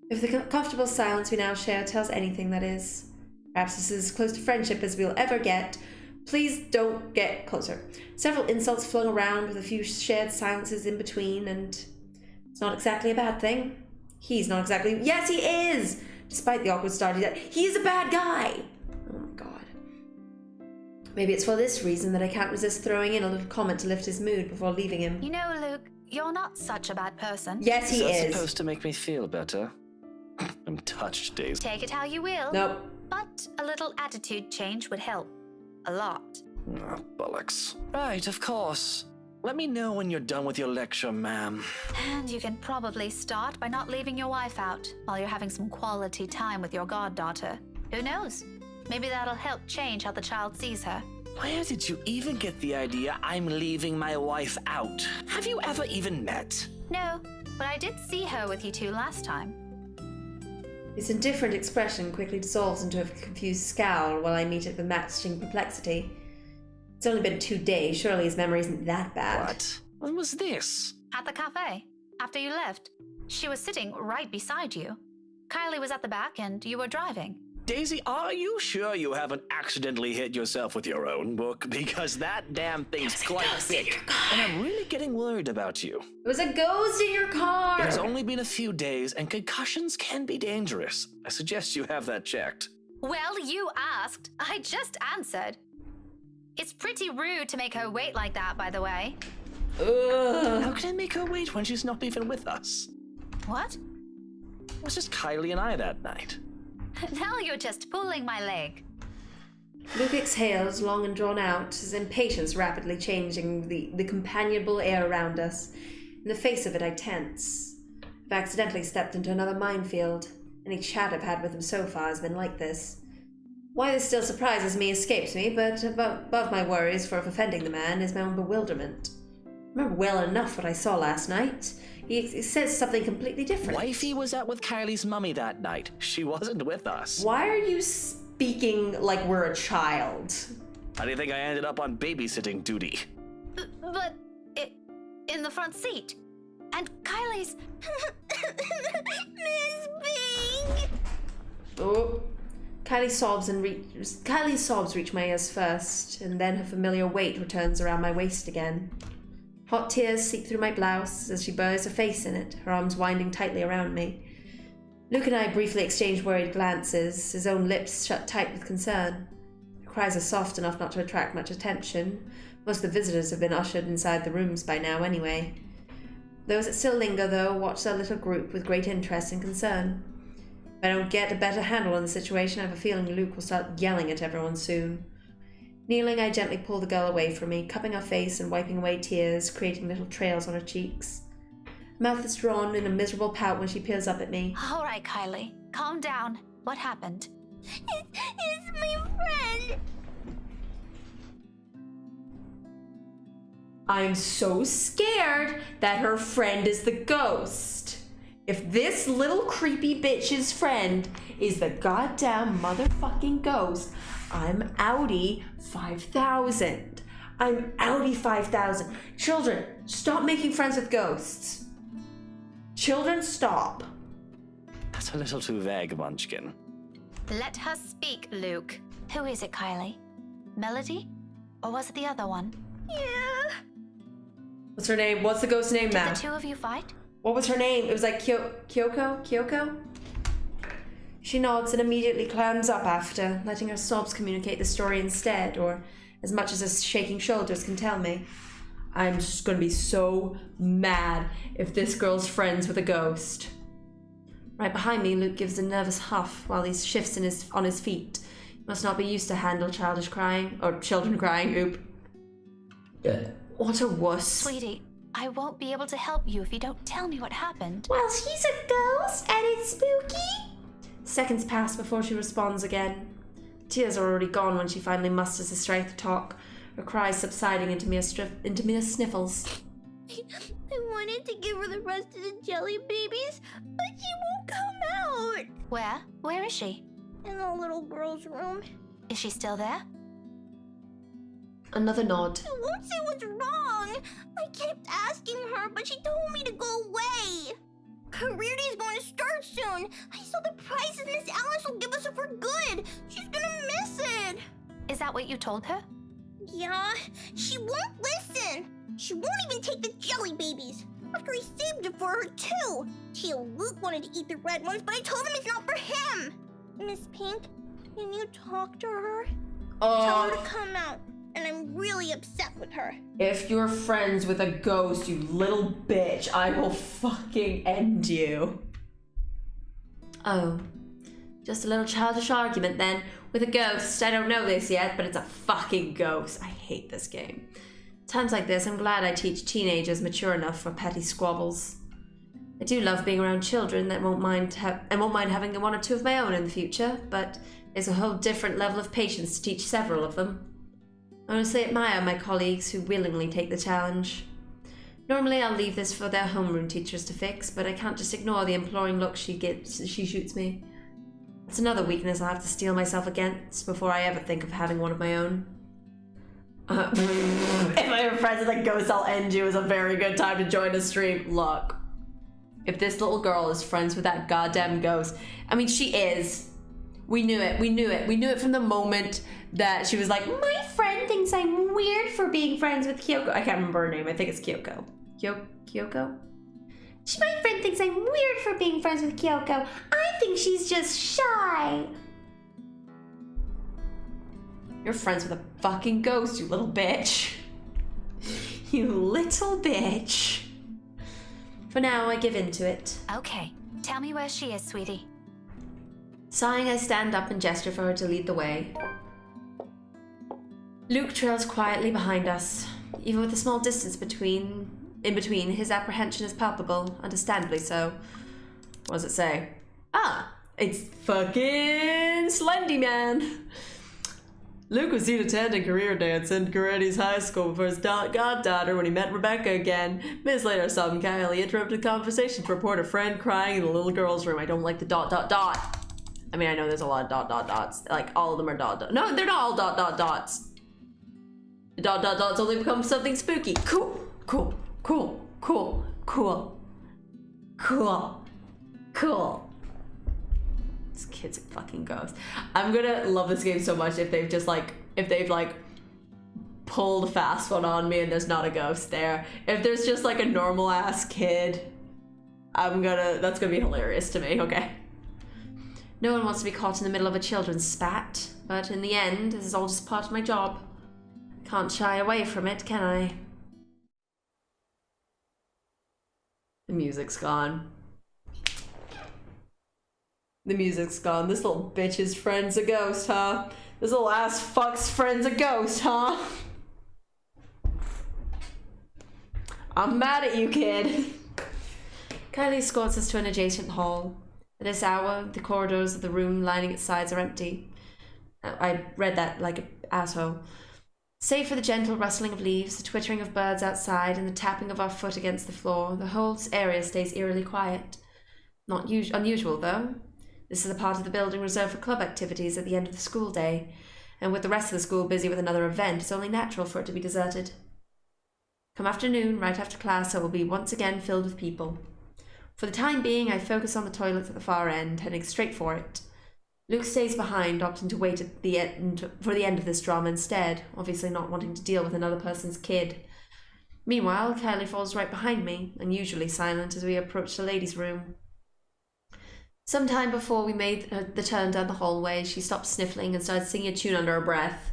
If the comfortable silence we now share tells anything, that is. Perhaps this is as close to friendship as we'll ever get. Please don't get closer. Several insults flung around with a few shared silences in between, and it's not exactly a bad thing. He's not exactly... Yes, he is! Despite the awkward start, he's a bad guy! Oh my god. Maybe it's for this reason that I can't resist throwing in a little comment to lift his mood before leaving him. You know, Luke, you're not such a bad person. Yes, he is. That's supposed to make me feel better. I'm touched, Daisy. Take it how you will. Nope. But a little attitude change would help. A lot. Oh, bollocks. Right, of course. Let me know when you're done with your lecture, ma'am. And you can probably start by not leaving your wife out while you're having some quality time with your goddaughter. Who knows? Maybe that'll help change how the child sees her. Where did you even get the idea I'm leaving my wife out? Have you ever even met? No, but I did see her with you two last time. His indifferent expression quickly dissolves into a confused scowl while I meet it with matching perplexity. It's only been 2 days, surely his memory isn't that bad. What? When was this? At the cafe, after you left. She was sitting right beside you. Kylie was at the back and you were driving. Daisy, are you sure you haven't accidentally hit yourself with your own book? Because that damn thing's quite thick, and I'm really getting worried about you. It was a ghost in your car! It has only been a few days, and concussions can be dangerous. I suggest you have that checked. Well, you asked. I just answered. It's pretty rude to make her wait like that, by the way. Ugh. How can I make her wait when she's not even with us? What? It was just Kylie and I that night. Now you're just pulling my leg. Luke exhales, long and drawn out, his impatience rapidly changing the companionable air around us. In the face of it, I tense. I've accidentally stepped into another minefield. Any chat I've had with him so far has been like this. Why this still surprises me escapes me, but above my worries for offending the man is my own bewilderment. I remember well enough what I saw last night. He says something completely different. Wifey was out with Kylie's mummy that night. She wasn't with us. Why are you speaking like we're a child? How do you think I ended up on babysitting duty? But in the front seat. And Kylie's... Miss Pink! Oh. Kylie's sobs reach my ears first, and then her familiar weight returns around my waist again. Hot tears seep through my blouse as she buries her face in it, her arms winding tightly around me. Luke and I briefly exchange worried glances, his own lips shut tight with concern. Her cries are soft enough not to attract much attention. Most of the visitors have been ushered inside the rooms by now anyway. Those that still linger, though, watch their little group with great interest and concern. If I don't get a better handle on the situation, I have a feeling Luke will start yelling at everyone soon. Kneeling, I gently pull the girl away from me, cupping her face and wiping away tears, creating little trails on her cheeks. Her mouth is drawn in a miserable pout when she peers up at me. All right, Kylie. Calm down. What happened? It's my friend! I'm so scared that her friend is the ghost. If this little creepy bitch's friend is the goddamn motherfucking ghost, I'm outie 5,000. I'm outie 5,000. Children, stop making friends with ghosts. Children, stop. That's a little too vague, Munchkin. Let her speak, Luke. Who is it, Kylie? Melody? Or was it the other one? Yeah. What's her name? What's the ghost's name Did now? the two of you fight? What was her name? It was like Kyoko? Kyoko? She nods and immediately clams up after, letting her sobs communicate the story instead, or as much as her shaking shoulders can tell me. I'm just gonna be so mad if this girl's friends with a ghost. Right behind me, Luke gives a nervous huff while he shifts on his feet. He must not be used to handle childish crying, or children crying, oop. What a wuss. Sweetie, I won't be able to help you if you don't tell me what happened. Well, she's a ghost and it's spooky. Seconds pass before she responds again. Tears are already gone when she finally musters the strength to talk, her cries subsiding into mere sniffles. I wanted to give her the rest of the jelly babies, but she won't come out. Where? Where is she? In the little girl's room. Is she still there? Another nod. I won't say what's wrong. I kept asking her, but she told me to go away. Career Day's going to start soon. I saw the prizes Miss Alice will give us for good. She's gonna miss it. Is that what you told her? Yeah, she won't listen. She won't even take the jelly babies. After I saved it for her, too. Tia Luke wanted to eat the red ones, but I told him it's not for him. Miss Pink, can you talk to her? Tell her to come out. And I'm really upset with her. If you're friends with a ghost, you little bitch, I will fucking end you. Oh, just a little childish argument then. With a ghost, I don't know this yet, but it's a fucking ghost. I hate this game. Times like this, I'm glad I teach teenagers mature enough for petty squabbles. I do love being around children that won't mind having one or two of my own in the future, but there's a whole different level of patience to teach several of them. I honestly admire my colleagues who willingly take the challenge. Normally I'll leave this for their homeroom teachers to fix, but I can't just ignore the imploring look she shoots me. That's another weakness I'll have to steel myself against before I ever think of having one of my own. If I have friends with a ghost, I'll end you is a very good time to join a stream. Look, if this little girl is friends with that goddamn ghost, I mean, she is. We knew it from the moment that she was like, my friend thinks I'm weird for being friends with Kyoko. I can't remember her name. I think it's Kyoko. Kyoko? My friend thinks I'm weird for being friends with Kyoko. I think she's just shy. You're friends with a fucking ghost, you little bitch. You little bitch. For now, I give in to it. Okay, tell me where she is, sweetie. Sighing, I stand up and gesture for her to lead the way. Luke trails quietly behind us. Even with the small distance in between, his apprehension is palpable, understandably so. What does it say? It's fucking Slendy Man. Luke was seen attending career dance in Coretti's high school for his goddaughter when he met Rebecca again. Minutes later, I saw him casually interrupted the conversation to report a friend crying in the little girl's room. I don't like the ... I mean, I know there's a lot of ... dots. Like, all of them are ... No, they're not all ... dots. The ... dots only become something spooky. Cool. This kid's a fucking ghost. I'm gonna love this game so much if they've pulled a fast one on me and there's not a ghost there. If there's just like a normal ass kid, that's gonna be hilarious to me. Okay. No one wants to be caught in the middle of a children's spat, but in the end, this is all just part of my job. Can't shy away from it, can I? The music's gone. The music's gone. This little bitch's friend's a ghost, huh? This little ass fuck's friend's a ghost, huh? I'm mad at you, kid. Kylie escorts us to an adjacent hall. At this hour, the corridors of the room lining its sides are empty. I read that like an asshole. Save for the gentle rustling of leaves, the twittering of birds outside, and the tapping of our foot against the floor, the whole area stays eerily quiet. Not unusual, though. This is a part of the building reserved for club activities at the end of the school day, and with the rest of the school busy with another event, it's only natural for it to be deserted. Come afternoon, right after class, I will be once again filled with people. For the time being, I focus on the toilets at the far end, heading straight for it. Luke stays behind, opting to wait at the end for the end of this drama instead, obviously not wanting to deal with another person's kid. Meanwhile, Kylie falls right behind me, unusually silent as we approach the ladies' room. Some time before we made the turn down the hallway, she stopped sniffling and started singing a tune under her breath.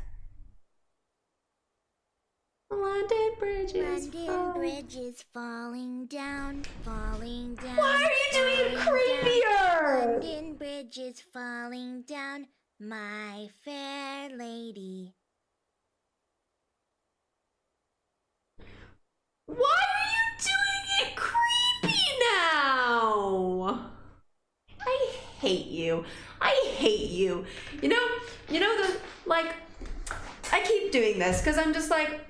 London Bridge is falling down, falling down. Why are you doing it creepier? London Bridge is falling down, my fair lady. Why are you doing it creepy now? I hate you. I hate you. You know I keep doing this because I'm just like,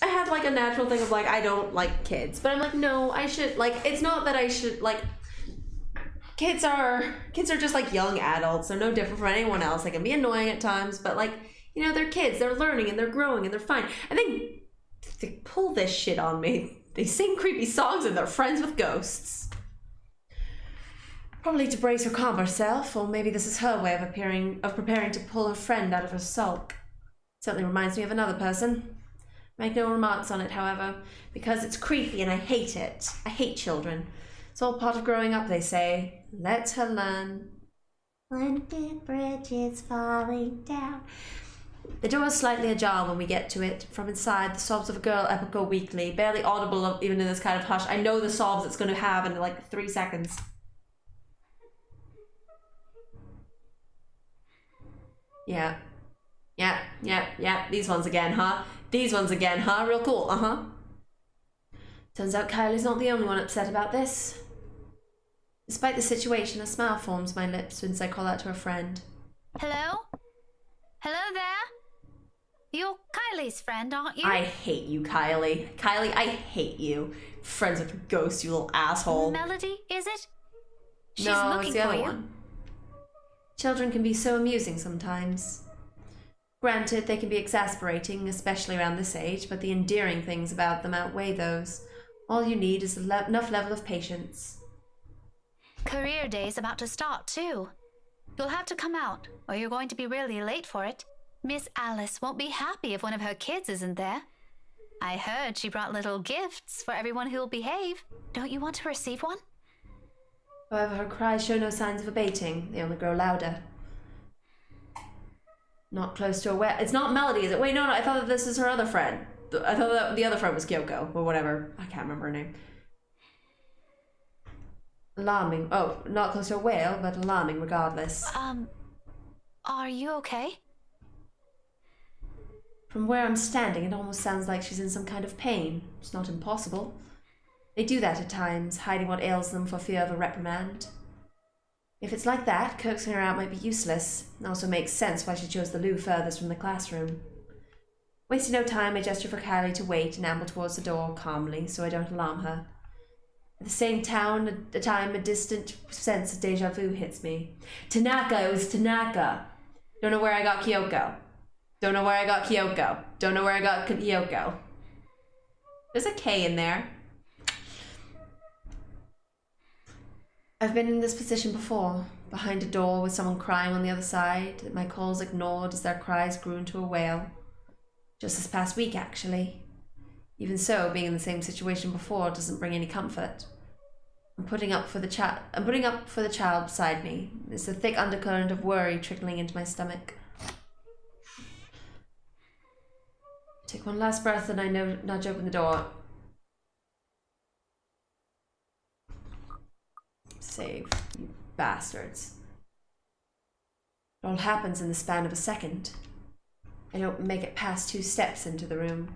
I have like a natural thing of like, I don't like kids, but I'm like, no, I should, like, it's not that I should, like, kids are just like young adults. They're no different from anyone else. They can be annoying at times, but like, you know, they're kids, they're learning and they're growing and they're fine. And they pull this shit on me. They sing creepy songs and they're friends with ghosts. Probably to brace her calmer self, or maybe this is her way of preparing to pull her friend out of her sulk. Certainly reminds me of another person. Make no remarks on it, however, because it's creepy and I hate it. I hate children. It's all part of growing up, they say. Let her learn. London Bridge is falling down. The door is slightly ajar when we get to it. From inside, the sobs of a girl echo weakly, barely audible even in this kind of hush. I know the sobs it's going to have in like 3 seconds. Yeah. These ones again, huh? These ones again, huh? Real cool, uh-huh. Turns out Kylie's not the only one upset about this. Despite the situation, a smile forms my lips once I call out to a friend. Hello? Hello there? You're Kylie's friend, aren't you? I hate you, Kylie. Kylie, I hate you. Friends with a ghost, you little asshole. Melody, is it? She's no, looking it's the for other you. one. Children can be so amusing sometimes. Granted, they can be exasperating, especially around this age, but the endearing things about them outweigh those. All you need is enough level of patience. Career day's about to start, too. You'll have to come out, or you're going to be really late for it. Miss Alice won't be happy if one of her kids isn't there. I heard she brought little gifts for everyone who'll behave. Don't you want to receive one? However, her cries show no signs of abating. They only grow louder. Not close to a well. It's not Melody, is it? Wait, no, I thought that this is her other friend. I thought that the other friend was Kyoko, or whatever. I can't remember her name. Alarming. Oh, not close to a whale, but alarming regardless. Are you okay? From where I'm standing, it almost sounds like she's in some kind of pain. It's not impossible. They do that at times, hiding what ails them for fear of a reprimand. If it's like that, coaxing her out might be useless. It also makes sense why she chose the loo furthest from the classroom. Wasting no time, I gesture for Kylie to wait and amble towards the door calmly so I don't alarm her. At the same time, a distant sense of deja vu hits me. Tanaka, it was Tanaka. Don't know where I got Kyoko. Don't know where I got Kyoko. Don't know where I got Kyoko. There's a K in there. I've been in this position before, behind a door with someone crying on the other side, my calls ignored as their cries grew into a wail. Just this past week, actually. Even so, being in the same situation before doesn't bring any comfort. I'm putting up for the child beside me. There's a thick undercurrent of worry trickling into my stomach. Take one last breath and I nudge open the door. Save, you bastards. It all happens in the span of a second. I don't make it past 2 steps into the room.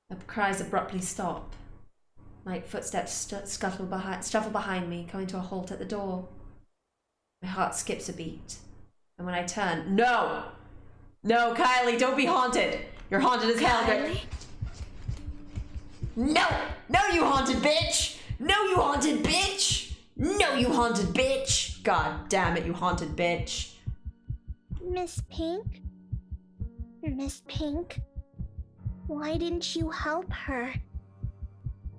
The cries abruptly stop. Light footsteps scuffle behind me, coming to a halt at the door. My heart skips a beat. And when I turn, no! No, Kylie, don't be haunted! You're haunted as hell, girl. No! No, you haunted bitch! No, you haunted bitch! No, you haunted bitch! God damn it, you haunted bitch. Miss Pink? Miss Pink? Why didn't you help her?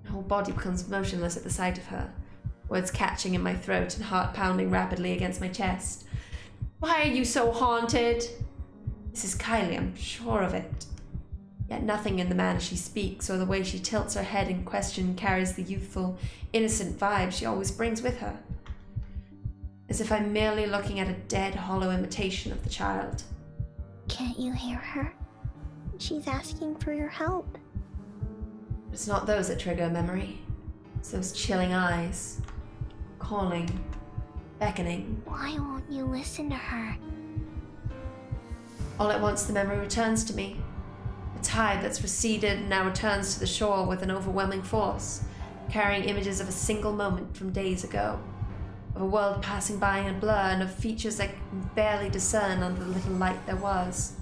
My whole body becomes motionless at the sight of her, words catching in my throat and heart pounding rapidly against my chest. Why are you so haunted? This is Kylie, I'm sure of it. Yet nothing in the manner she speaks or the way she tilts her head in question carries the youthful, innocent vibe she always brings with her. As if I'm merely looking at a dead, hollow imitation of the child. Can't you hear her? She's asking for your help. It's not those that trigger a memory. It's those chilling eyes. Calling. Beckoning. Why won't you listen to her? All at once the memory returns to me. A tide that's receded and now returns to the shore with an overwhelming force, carrying images of a single moment from days ago. Of a world passing by in a blur and of features I can barely discern under the little light there was.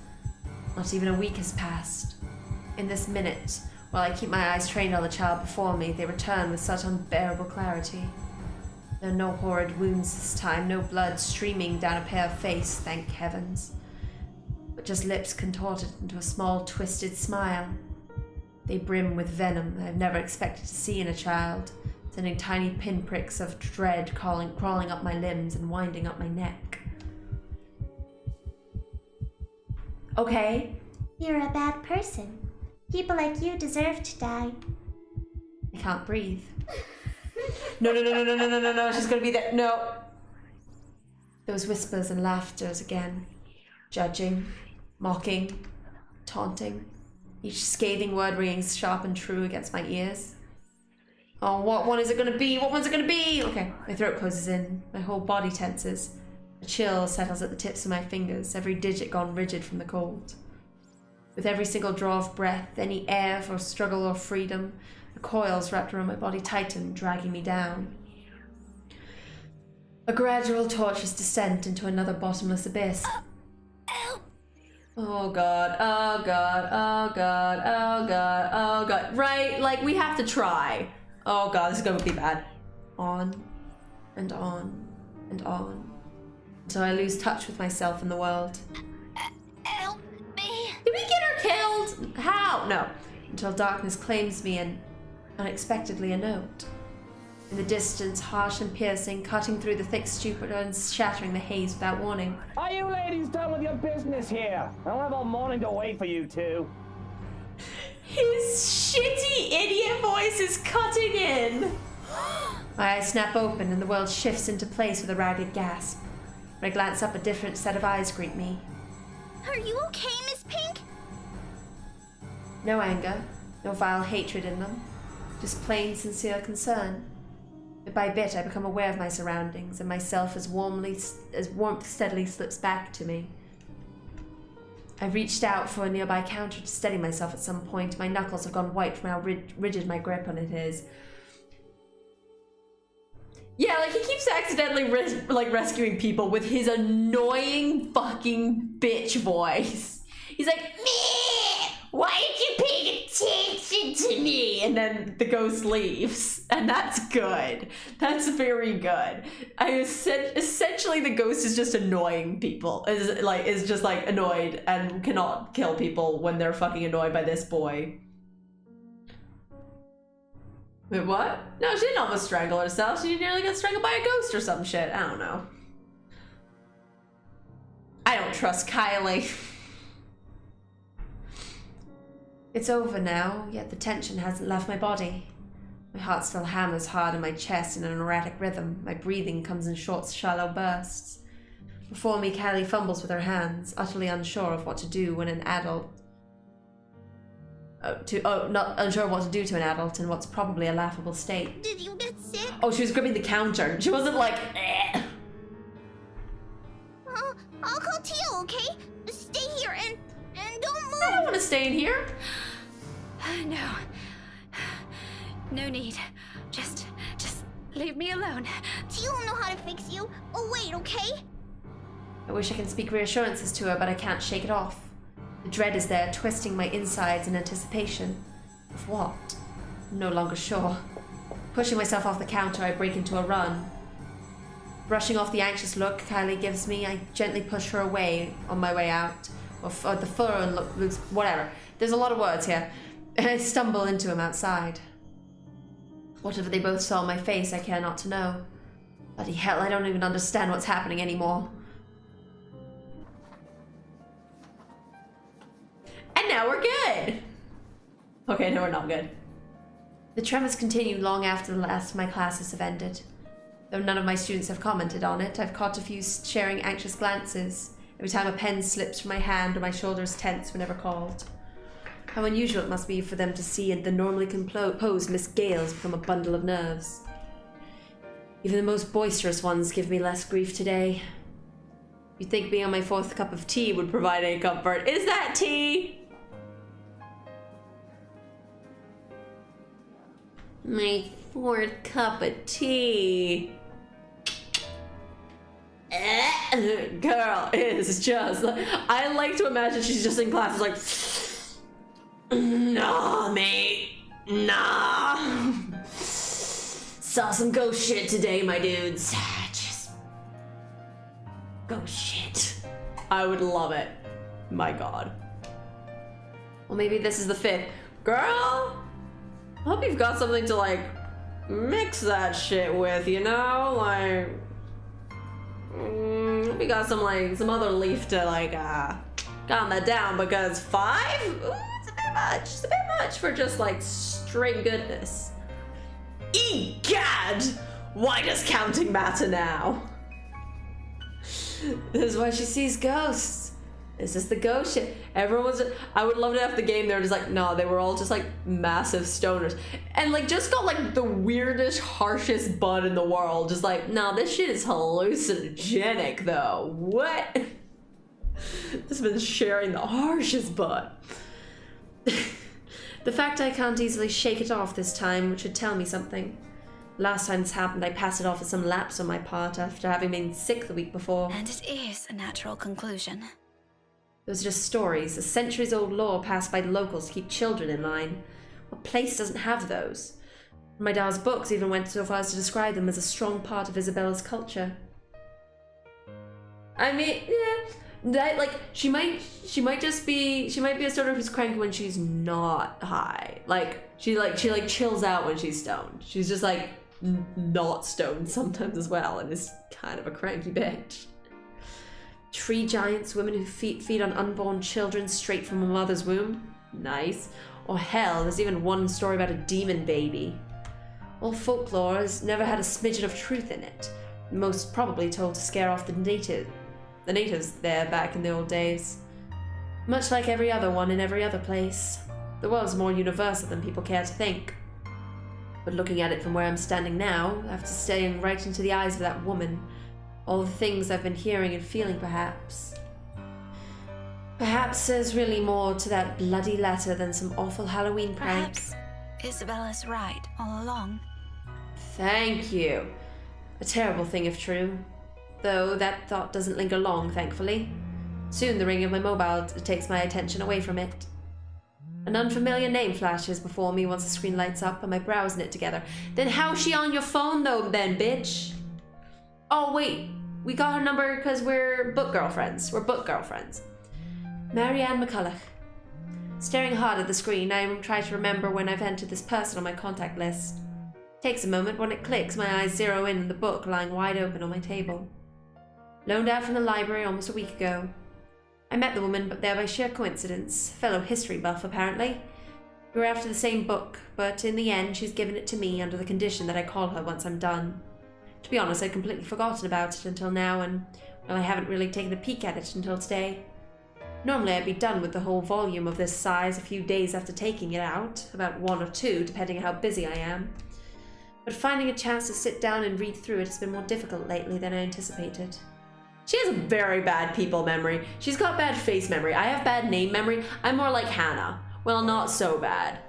Not even a week has passed. In this minute, while I keep my eyes trained on the child before me, they return with such unbearable clarity. There are no horrid wounds this time, no blood streaming down a pale face, thank heavens. But just lips contorted into a small, twisted smile. They brim with venom I've never expected to see in a child, sending tiny pinpricks of dread crawling up my limbs and winding up my neck. Okay. You're a bad person. People like you deserve to die. I can't breathe. No, she's gonna be there. No. Those whispers and laughters again. Judging, mocking, taunting. Each scathing word ringing sharp and true against my ears. Oh, what one is it gonna be? What one's it gonna be? Okay, my throat closes in. My whole body tenses. A chill settles at the tips of my fingers, every digit gone rigid from the cold. With every single draw of breath, any air for struggle or freedom, the coils wrapped around my body tighten, dragging me down. A gradual tortuous descent into another bottomless abyss. Oh god, oh god, oh god, oh god, oh god. Right, like we have to try. Oh god, this is gonna be bad. On and on and on. Until I lose touch with myself and the world. Help me! Did we get her killed? How? No. Until darkness claims me and, unexpectedly, a note. In the distance, harsh and piercing, cutting through the thick stupor and shattering the haze without warning. Are you ladies done with your business here? I don't have all morning to wait for you two. His shitty idiot voice is cutting in. My eyes snap open and the world shifts into place with a ragged gasp. When I glance up, a different set of eyes greet me. Are you okay, Miss Pink? No anger, no vile hatred in them, just plain, sincere concern. Bit by bit, I become aware of my surroundings and myself as warmth steadily slips back to me. I reached out for a nearby counter to steady myself at some point. My knuckles have gone white from how rigid my grip on it is. Yeah, like he keeps accidentally rescuing people with his annoying fucking bitch voice. He's like, "Meh, why aren't you paying attention to me?" And then the ghost leaves, and that's good. That's very good. Essentially the ghost is just annoying people. Is just like annoyed and cannot kill people when they're fucking annoyed by this boy. Wait, what? No, she didn't almost strangle herself. She nearly got strangled by a ghost or some shit. I don't know. I don't trust Kylie. It's over now, yet the tension hasn't left my body. My heart still hammers hard in my chest in an erratic rhythm. My breathing comes in short, shallow bursts. Before me, Kylie fumbles with her hands, utterly unsure of what to do when an adult... not unsure of what to do to an adult in what's probably a laughable state. Did you get sick? Oh, she was gripping the counter. She wasn't like, eh. I'll call Tia, okay? Stay here and don't move. I don't want to stay in here. No. No need. Just leave me alone. Tia will know how to fix you. Oh, wait, okay? I wish I can speak reassurances to her, but I can't shake it off. The dread is there, twisting my insides in anticipation. Of what? I'm no longer sure. Pushing myself off the counter, I break into a run. Brushing off the anxious look Kylie gives me, I gently push her away on my way out. Or the fur and looks, whatever. There's a lot of words here. And I stumble into him outside. Whatever they both saw on my face, I care not to know. Bloody hell, I don't even understand what's happening anymore. And now we're good. Okay, no, we're not good. The tremors continue long after the last of my classes have ended. Though none of my students have commented on it, I've caught a few sharing anxious glances every time a pen slips from my hand or my shoulders tense whenever called. How unusual it must be for them to see the normally composed Miss Gales become a bundle of nerves. Even the most boisterous ones give me less grief today. You'd think being on my 4th cup of tea would provide any comfort. Is that tea? My 4th cup of tea. Girl is just like, I like to imagine she's just in class like, nah, mate, nah. Saw some ghost shit today, my dudes. Just ghost shit. I would love it. My God. Well, maybe this is the 5th. Girl, I hope you've got something to like mix that shit with, you know? Like, we got some other leaf to like calm that down, because 5? Ooh, it's a bit much. It's a bit much for just like straight goodness. Egad! Why does counting matter now? This is why she sees ghosts. This is the ghost shit. Everyone was. I would love to have the game. They're just like, no, they were all just like massive stoners, and like just got like the weirdest, harshest bud in the world. Just like, no, this shit is hallucinogenic though. What? This has been sharing the harshest bud. The fact I can't easily shake it off this time should tell me something. Last time this happened, I passed it off as some lapse on my part after having been sick the week before. And it is a natural conclusion. Those are just stories, a centuries-old law passed by the locals to keep children in line. What place doesn't have those? My dad's books even went so far as to describe them as a strong part of Isabella's culture. I mean, yeah, that like she might be a stoner who's cranky when she's not high. Like she chills out when she's stoned. She's just like not stoned sometimes as well, and is kind of a cranky bitch. Tree giants, women who feed on unborn children straight from a mother's womb. Nice. Or hell, there's even one story about a demon baby. All folklore has never had a smidgen of truth in it. Most probably told to scare off the natives there back in the old days. Much like every other one in every other place. The world's more universal than people care to think. But looking at it from where I'm standing now, after staring right into the eyes of that woman, all the things I've been hearing and feeling, perhaps there's really more to that bloody letter than some awful Halloween prank. Perhaps Isabella's right all along. Thank you. A terrible thing if true. Though that thought doesn't linger long, thankfully. Soon the ringing of my mobile takes my attention away from it. An unfamiliar name flashes before me once the screen lights up and my brows knit together. Then how's she on your phone though, then, bitch? Oh wait, we got her number because we're book girlfriends. We're book girlfriends. Marianne McCulloch. Staring hard at the screen, I try to remember when I've entered this person on my contact list. Takes a moment. When it clicks, my eyes zero in on the book lying wide open on my table. Loaned out from the library almost a week ago. I met the woman, but there by sheer coincidence. Fellow history buff, apparently. We were after the same book, but in the end, she's given it to me under the condition that I call her once I'm done. To be honest, I'd completely forgotten about it until now, and, well, I haven't really taken a peek at it until today. Normally, I'd be done with the whole volume of this size a few days after taking it out, about 1 or 2, depending on how busy I am. But finding a chance to sit down and read through it has been more difficult lately than I anticipated. She has a very bad people memory. She's got bad face memory. I have bad name memory. I'm more like Hannah. Well, not so bad.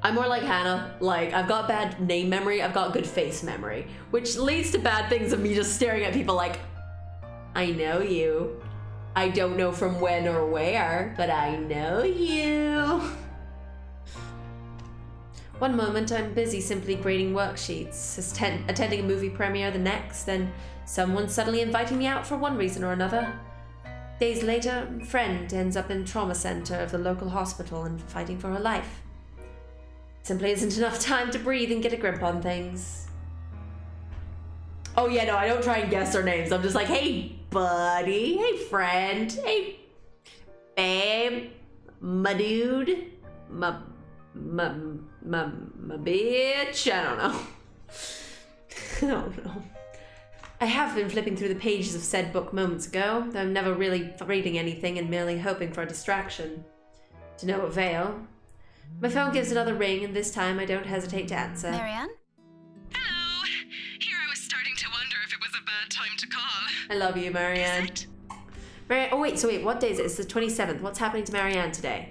I'm more like Hannah. Like, I've got bad name memory. I've got good face memory. Which leads to bad things of me just staring at people like, I know you. I don't know from when or where, but I know you. One moment I'm busy simply grading worksheets, attending a movie premiere the next, then someone suddenly inviting me out for one reason or another. Days later, a friend ends up in trauma center of the local hospital and fighting for her life. Simply isn't enough time to breathe and get a grip on things. Oh yeah, no, I don't try and guess their names. I'm just like, hey buddy, hey friend, hey babe, my dude, my bitch, I don't know. I don't know. I have been flipping through the pages of said book moments ago, though I'm never really reading anything and merely hoping for a distraction. To no avail. My phone gives another ring, and this time I don't hesitate to answer. Marianne? Hello. Here I was starting to wonder if it was a bad time to call. I love you, Marianne. Is it? Oh wait, what day is it? It's the 27th. What's happening to Marianne today?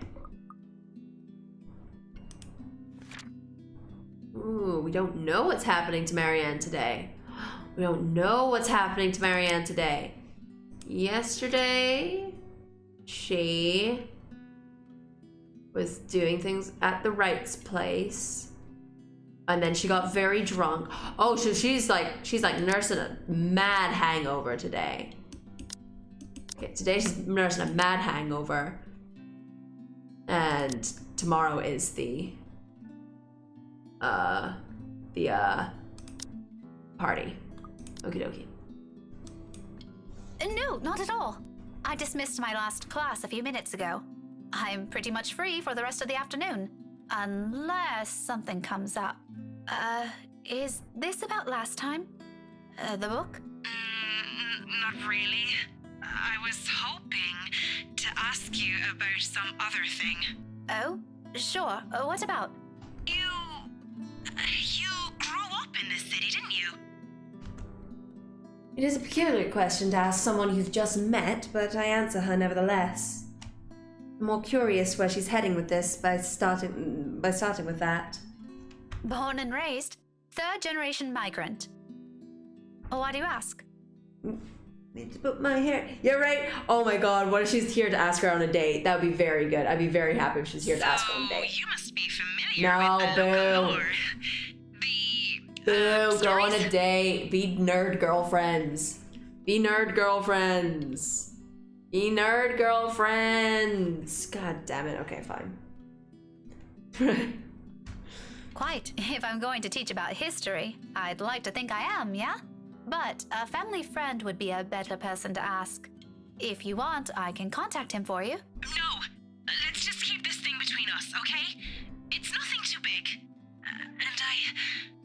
Ooh, we don't know what's happening to Marianne today. We don't know what's happening to Marianne today. Yesterday, she was doing things at the Wright's place, and then she got very drunk. Oh, so she's like nursing a mad hangover today. Okay, today she's nursing a mad hangover, and tomorrow is the party. Okie dokie. No, not at all. I dismissed my last class a few minutes ago. I'm pretty much free for the rest of the afternoon. Unless something comes up. Is this about last time? The book? Not really. I was hoping to ask you about some other thing. Oh, sure. What about? You grew up in this city, didn't you? It is a peculiar question to ask someone you've just met, but I answer her nevertheless. I'm more curious where she's heading with this by starting with that. Born and raised, 3rd generation migrant. Why do you ask? Need to put my hair. You're right. Oh my god, what if she's here to ask her on a date? That would be very good. I'd be very happy if she's here to ask her on a date. You must be familiar No, with the boo. lore. Boo, go on stories? a date. Be nerd girlfriends. Be nerd girlfriends. Be nerd girlfriends. God damn it. Okay, fine. Quite. If I'm going to teach about history, I'd like to think I am, yeah? But a family friend would be a better person to ask. If you want, I can contact him for you. No, let's just keep this thing between us, okay? It's nothing too big.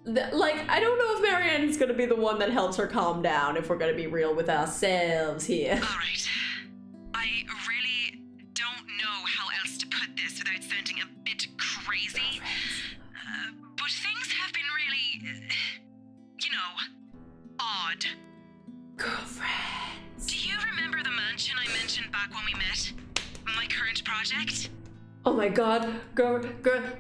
I don't know if Marianne's gonna be the one that helps her calm down if we're gonna be real with ourselves here. All right. I really don't know how else to put this without sounding a bit crazy. But things have been really, odd. Girlfriends. Do you remember the mansion I mentioned back when we met? My current project? Oh my god, girl,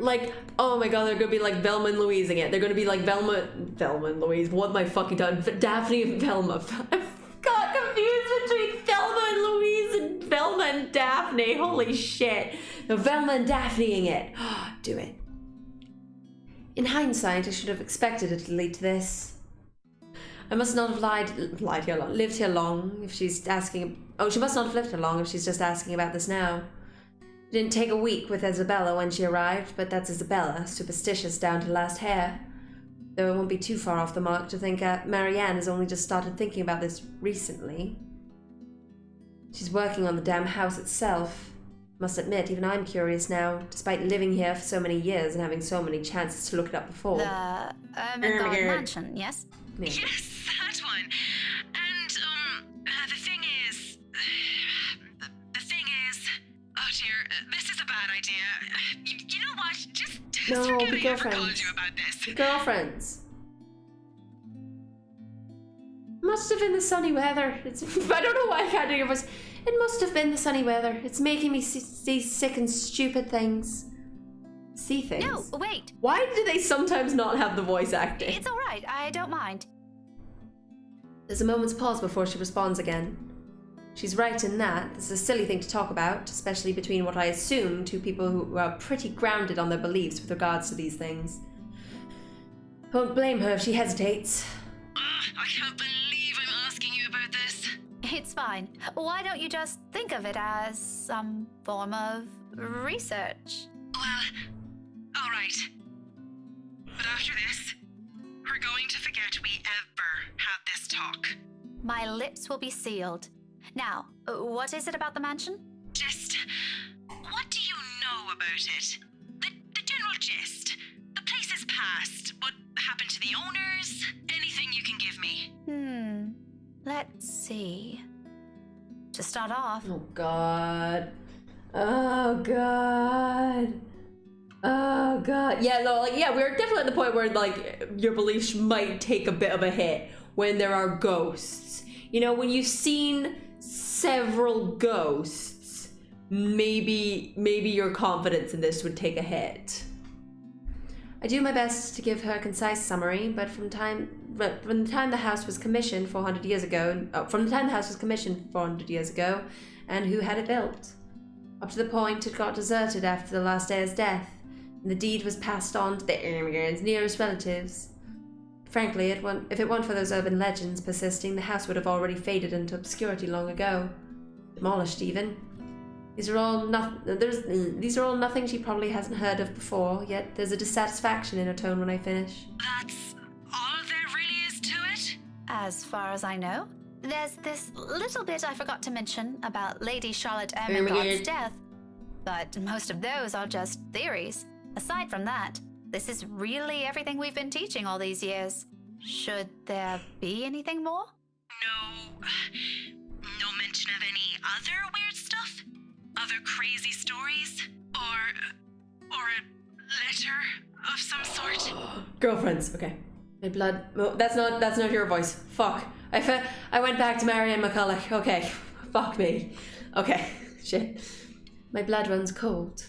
like, oh my god, they're gonna be like Velma and Louising it. They're gonna be like Velma and Louise, what am I fucking done? Daphne and Velma. I got confused between Velma and Louise and Velma and Daphne, holy shit. No, Velma and Daphneing it. Do it. In hindsight, I should have expected it to lead to this. I must not have lived here long if she's asking. Oh, she must not have lived here long if she's just asking about this now. It didn't take a week with Isabella when she arrived, but that's Isabella, superstitious down to last hair. Though it won't be too far off the mark to think Marianne has only just started thinking about this recently. She's working on the damn house itself. Must admit, even I'm curious now, despite living here for so many years and having so many chances to look it up before. The Ermengarde Mansion, yes? Yeah. Yes, that one. And, the thing is... The thing is... Oh dear, this is a bad idea. You know what? Just No, forget be I ever called girlfriends. you about this. Be girlfriends. Must have been the sunny weather. I don't know why I can't do your voice. It must have been the sunny weather. It's making me see sick and stupid things. See things. No, wait. Why do they sometimes not have the voice acting? It's all right. I don't mind. There's a moment's pause before she responds again. She's right in that. This is a silly thing to talk about, especially between what I assume two people who are pretty grounded on their beliefs with regards to these things. I won't blame her if she hesitates. I can't believe I'm asking you about this. It's fine. Why don't you just think of it as some form of research? Well, alright. But after this, we're going to forget we ever had this talk. My lips will be sealed. Now, what is it about the mansion? Just, what do you know about it? The general gist. The place's past. What happened to the owners? Anything you can give me. Let's see. To start off, Oh god. Oh god. Oh god. Yeah, no, like, yeah, we're definitely at the point where, like, your beliefs might take a bit of a hit when there are ghosts. You know, when you've seen several ghosts, maybe your confidence in this would take a hit. I do my best to give her a concise summary, but from the time the house was commissioned 400 years ago, and who had it built, up to the point it got deserted after the last heir's death, and the deed was passed on to the immigrants' nearest relatives. Frankly, if it weren't for those urban legends persisting, the house would have already faded into obscurity long ago, demolished even. These are all nothing she probably hasn't heard of before, yet there's a dissatisfaction in her tone when I finish. That's all there really is to it? as far as I know. There's this little bit I forgot to mention about Lady Charlotte Ermengarde's death, but most of those are just theories. Aside from that, this is really everything we've been teaching all these years. Should there be anything more? No mention of any other weird stuff? Other crazy stories? Or a letter of some sort? Girlfriends, okay. My blood. Oh, that's not your voice. Fuck. I went back to Marianne McCulloch. Okay. Fuck me. Okay. Shit. My blood runs cold.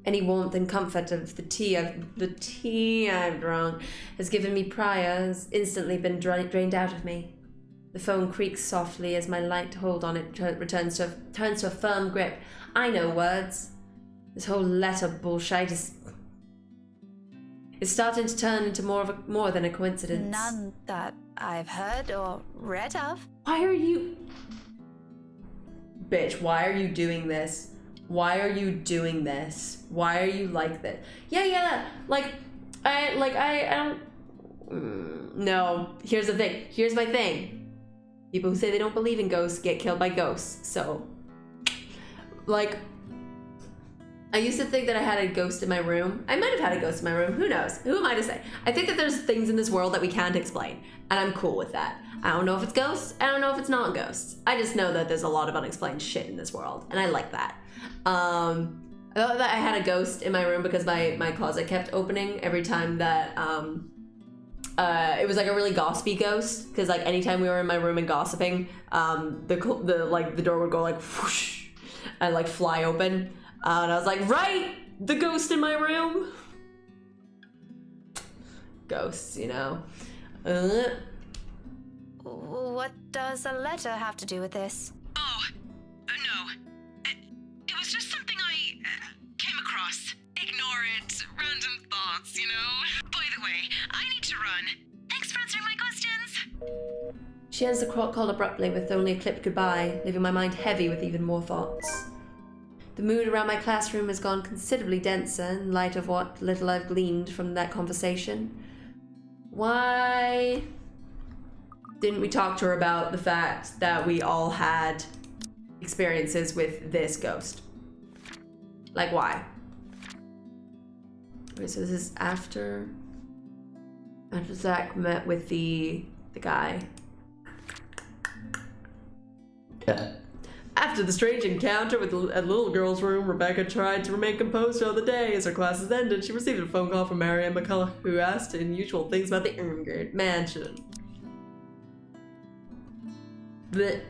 Any warmth and comfort of the tea I've drawn has given me prior has instantly been drained out of me. The phone creaks softly as my light hold on it turns to a firm grip. I know words. This whole letter bullshit is starting to turn into more than a coincidence. None that I've heard or read of. Why are you... Bitch, why are you doing this? Why are you doing this? Why are you like this? Yeah, I don't... No, here's the thing. Here's my thing. People who say they don't believe in ghosts get killed by ghosts, so... Like... I used to think that I had a ghost in my room. I might have had a ghost in my room. Who knows? Who am I to say? I think that there's things in this world that we can't explain, and I'm cool with that. I don't know if it's ghosts. I don't know if it's not ghosts. I just know that there's a lot of unexplained shit in this world, and I like that. I thought that I had a ghost in my room because my closet kept opening every time that it was like a really gossipy ghost. Because like anytime we were in my room and gossiping, the door would go like whoosh and like fly open. And I was like, right, the ghost in my room. Ghosts, you know. What does a letter have to do with this? Oh, no. It was just something I came across. Ignore it. Random thoughts, you know? By the way, I need to run. Thanks for answering my questions. She ends the call abruptly with only a clipped goodbye, leaving my mind heavy with even more thoughts. The mood around my classroom has gone considerably denser in light of what little I've gleaned from that conversation. Why didn't we talk to her about the fact that we all had experiences with this ghost? Like, why? Okay, so this is after Zach met with the guy. After the strange encounter with a little girl's room, Rebecca tried to remain composed all the day. As her classes ended, she received a phone call from Marianne McCullough, who asked unusual things about the Ermgard mansion. But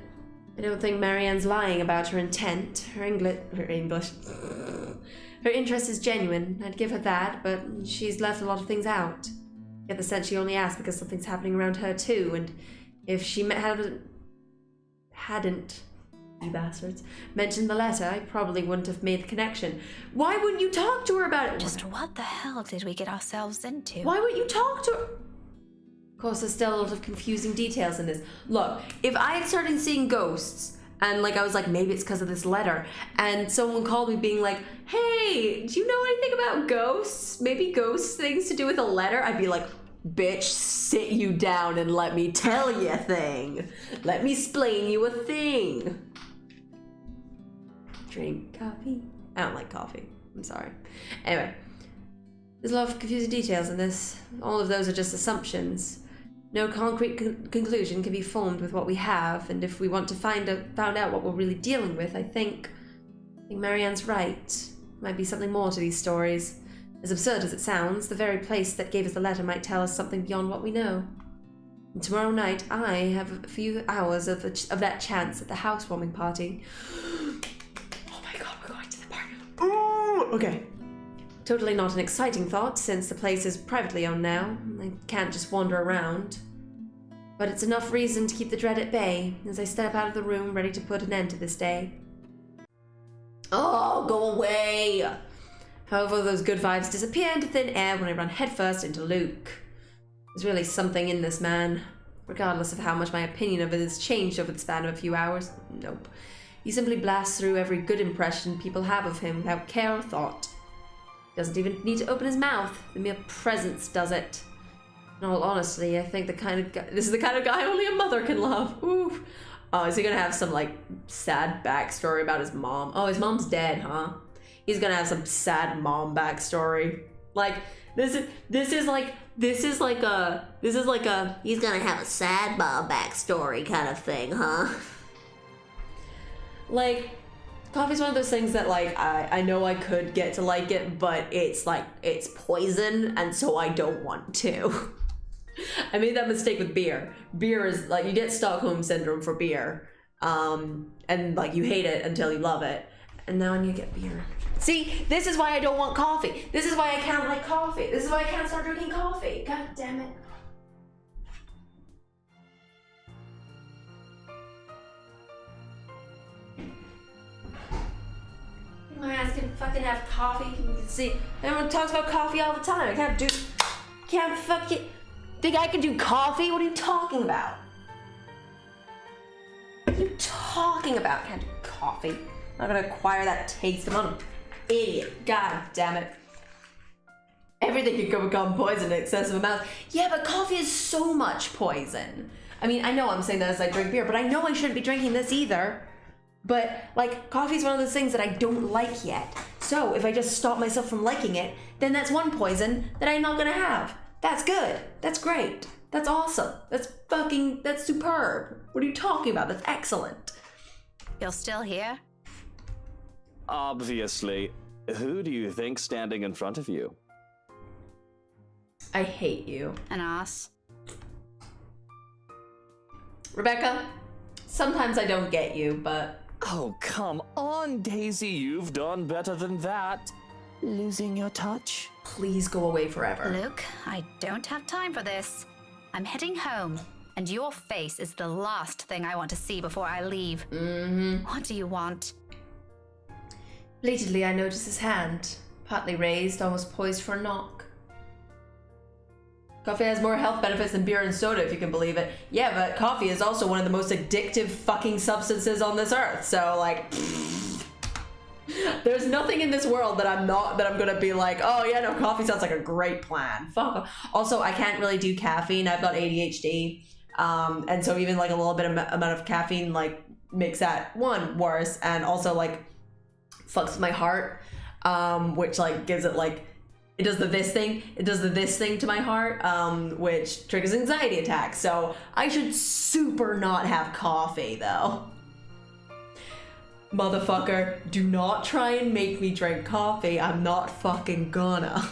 I don't think Marianne's lying about her intent. Her interest is genuine. I'd give her that, but she's left a lot of things out. Get the sense she only asked because something's happening around her too, and if she hadn't, you bastards, mentioned the letter, I probably wouldn't have made the connection. Why wouldn't you talk to her about it? Just what the hell did we get ourselves into? Why wouldn't you talk to her? Of course, there's still a lot of confusing details in this. Look, if I had started seeing ghosts, and like I was like, maybe it's because of this letter, and someone called me being like, hey, do you know anything about ghosts? Maybe ghosts things to do with a letter? I'd be like, bitch, sit you down and let me tell you a thing. Let me explain you a thing. Drink coffee. I don't like coffee. I'm sorry. Anyway, there's a lot of confusing details in this. All of those are just assumptions. No concrete conclusion can be formed with what we have, and if we want to find out what we're really dealing with, I think Marianne's right. Might be something more to these stories. As absurd as it sounds, the very place that gave us the letter might tell us something beyond what we know. And tomorrow night, I have a few hours of that chance at the housewarming party. Oh my god, we're going to the party. Ooh, okay. Totally not an exciting thought, since the place is privately owned now. I can't just wander around. But it's enough reason to keep the dread at bay, as I step out of the room ready to put an end to this day. Oh, go away! However, those good vibes disappear into thin air when I run headfirst into Luke. There's really something in this man. Regardless of how much my opinion of it has changed over the span of a few hours, nope. He simply blasts through every good impression people have of him without care or thought. Doesn't even need to open his mouth. The mere presence does it. In all honesty, I think this is the kind of guy only a mother can love. Oof. Oh, is he gonna have some like sad backstory about his mom? Oh, his mom's dead, huh? He's gonna have some sad mom backstory. Like this is like a he's gonna have a sad mom backstory kind of thing, huh? Like, coffee's one of those things that like I know I could get to like it, but it's like it's poison, and so I don't want to. I made that mistake with beer. Beer is like you get Stockholm syndrome for beer, and like you hate it until you love it, and now you get beer. See, this is why I don't want coffee. This is why I can't like coffee. This is why I can't start drinking coffee. God damn it. My ass can fucking have coffee. You can see, everyone talks about coffee all the time. I can't fucking, think I can do coffee? What are you talking about? What are you talking about? I can't do coffee. I'm not gonna acquire that taste. I'm not an idiot. God damn it. Everything can become poison in excessive amounts. Yeah, but coffee is so much poison. I mean, I know I'm saying that as I drink beer, but I know I shouldn't be drinking this either. But, like, coffee's one of those things that I don't like yet. So, if I just stop myself from liking it, then that's one poison that I'm not gonna have. That's good. That's great. That's awesome. That's superb. What are you talking about? That's excellent. You're still here? Obviously. Who do you think's standing in front of you? I hate you. An ass. Rebecca, sometimes I don't get you, but Oh, come on, Daisy. You've done better than that. Losing your touch? Please go away forever. Luke, I don't have time for this. I'm heading home, and your face is the last thing I want to see before I leave. What do you want? Belatedly, I notice his hand, partly raised, almost poised for a knock. Coffee has more health benefits than beer and soda, if you can believe it. Yeah, but coffee is also one of the most addictive fucking substances on this earth, so, like... There's nothing in this world that I'm gonna be like, oh yeah, no, coffee sounds like a great plan. Fuck off. Also, I can't really do caffeine. I've got ADHD. And so even like a little bit of amount of caffeine like makes that one worse, and also like fucks with my heart, which like gives it like, it does the this thing to my heart, which triggers anxiety attacks. So I should super not have coffee though. Motherfucker, do not try and make me drink coffee. I'm not fucking gonna.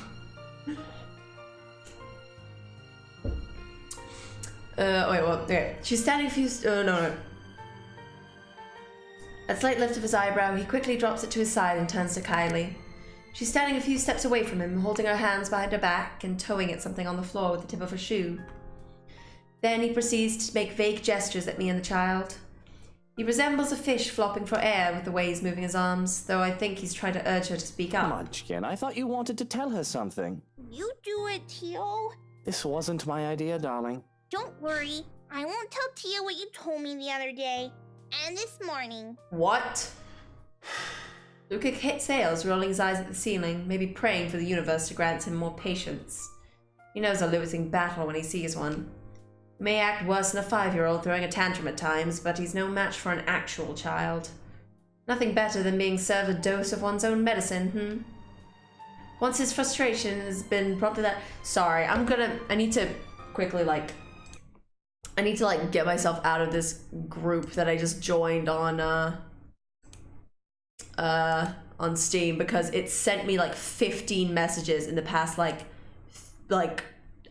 Wait, what? Okay. She's standing a few... no. A slight lift of his eyebrow, he quickly drops it to his side and turns to Kylie. She's standing a few steps away from him, holding her hands behind her back and towing at something on the floor with the tip of her shoe. Then he proceeds to make vague gestures at me and the child. He resembles a fish flopping for air with the way he's moving his arms, though I think he's trying to urge her to speak up. Munchkin, I thought you wanted to tell her something. You do it, Tio. This wasn't my idea, darling. Don't worry. I won't tell Tia what you told me the other day. And this morning. What? Luke hit sails, rolling his eyes at the ceiling, maybe praying for the universe to grant him more patience. He knows a losing battle when he sees one. He may act worse than a 5-year-old throwing a tantrum at times, but he's no match for an actual child. Nothing better than being served a dose of one's own medicine, Once his frustration has been prompted that... Sorry, I need to quickly, get myself out of this group that I just joined on Steam, because it sent me, 15 messages in the past,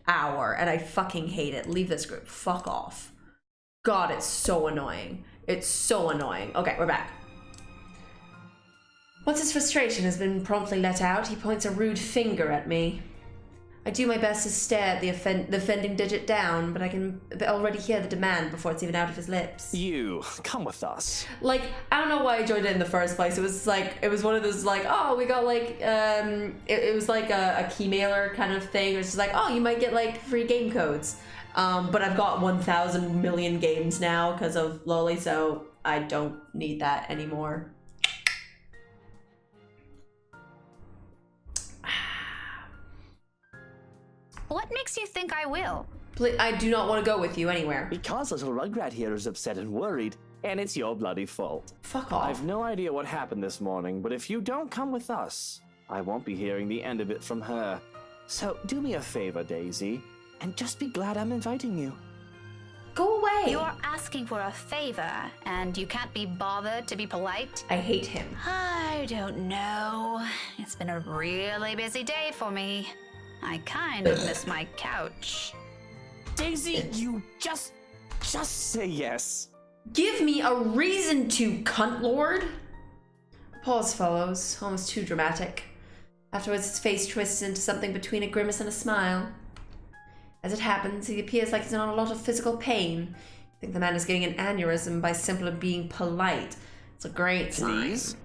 hour, and I fucking hate it. Leave this group. Fuck off. God, it's so annoying. It's so annoying. Okay, we're back. Once his frustration has been promptly let out, he points a rude finger at me. I do my best to stare at the offending digit down, but I can already hear the demand before it's even out of his lips. You, come with us. I don't know why I joined it in the first place. It was one of those, oh, we got, it was like a key mailer kind of thing. It was just oh, you might get, free game codes. But I've got 1,000 million games now because of Loli, so I don't need that anymore. What makes you think I will? I do not want to go with you anywhere. Because little Rugrat here is upset and worried, and it's your bloody fault. Fuck off. I've no idea what happened this morning, but if you don't come with us, I won't be hearing the end of it from her. So do me a favor, Daisy, and just be glad I'm inviting you. Go away. You're asking for a favor, and you can't be bothered to be polite? I hate him. I don't know. It's been a really busy day for me. I kind of miss my couch. Daisy, you just say yes. Give me a reason to, cunt lord. A pause follows, almost too dramatic. Afterwards, his face twists into something between a grimace and a smile. As it happens, he appears like he's in a lot of physical pain. I think the man is getting an aneurysm by simply being polite. It's a great sign. Please?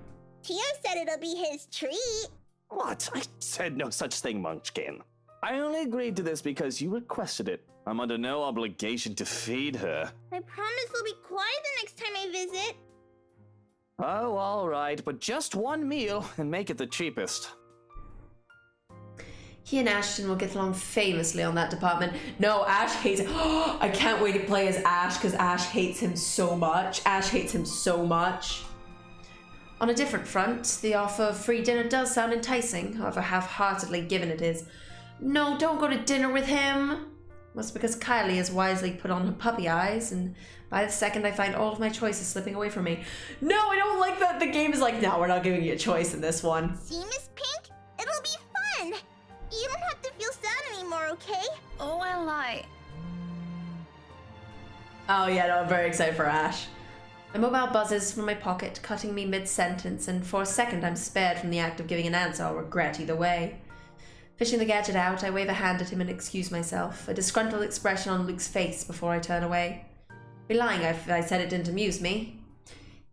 Tia said it'll be his treat. What? I said no such thing, Munchkin. I only agreed to this because you requested it. I'm under no obligation to feed her. I promise I'll be quiet the next time I visit. Oh, all right, but just one meal and make it the cheapest. He and Ashton will get along famously on that department. No, Ash hates him. I can't wait to play as Ash because Ash hates him so much. Ash hates him so much. On a different front, the offer of free dinner does sound enticing, however half-heartedly given it is. No, don't go to dinner with him. That's because Kylie has wisely put on her puppy eyes, and by the second I find all of my choices slipping away from me. No, I don't like that the game is no, we're not giving you a choice in this one. See, Miss Pink? It'll be fun. You don't have to feel sad anymore, okay? Oh, well, Oh yeah, no, I'm very excited for Ash. My mobile buzzes from my pocket, cutting me mid-sentence, and for a second I'm spared from the act of giving an answer I'll regret either way. Fishing the gadget out, I wave a hand at him and excuse myself, a disgruntled expression on Luke's face before I turn away. I'd be lying if I said it didn't amuse me.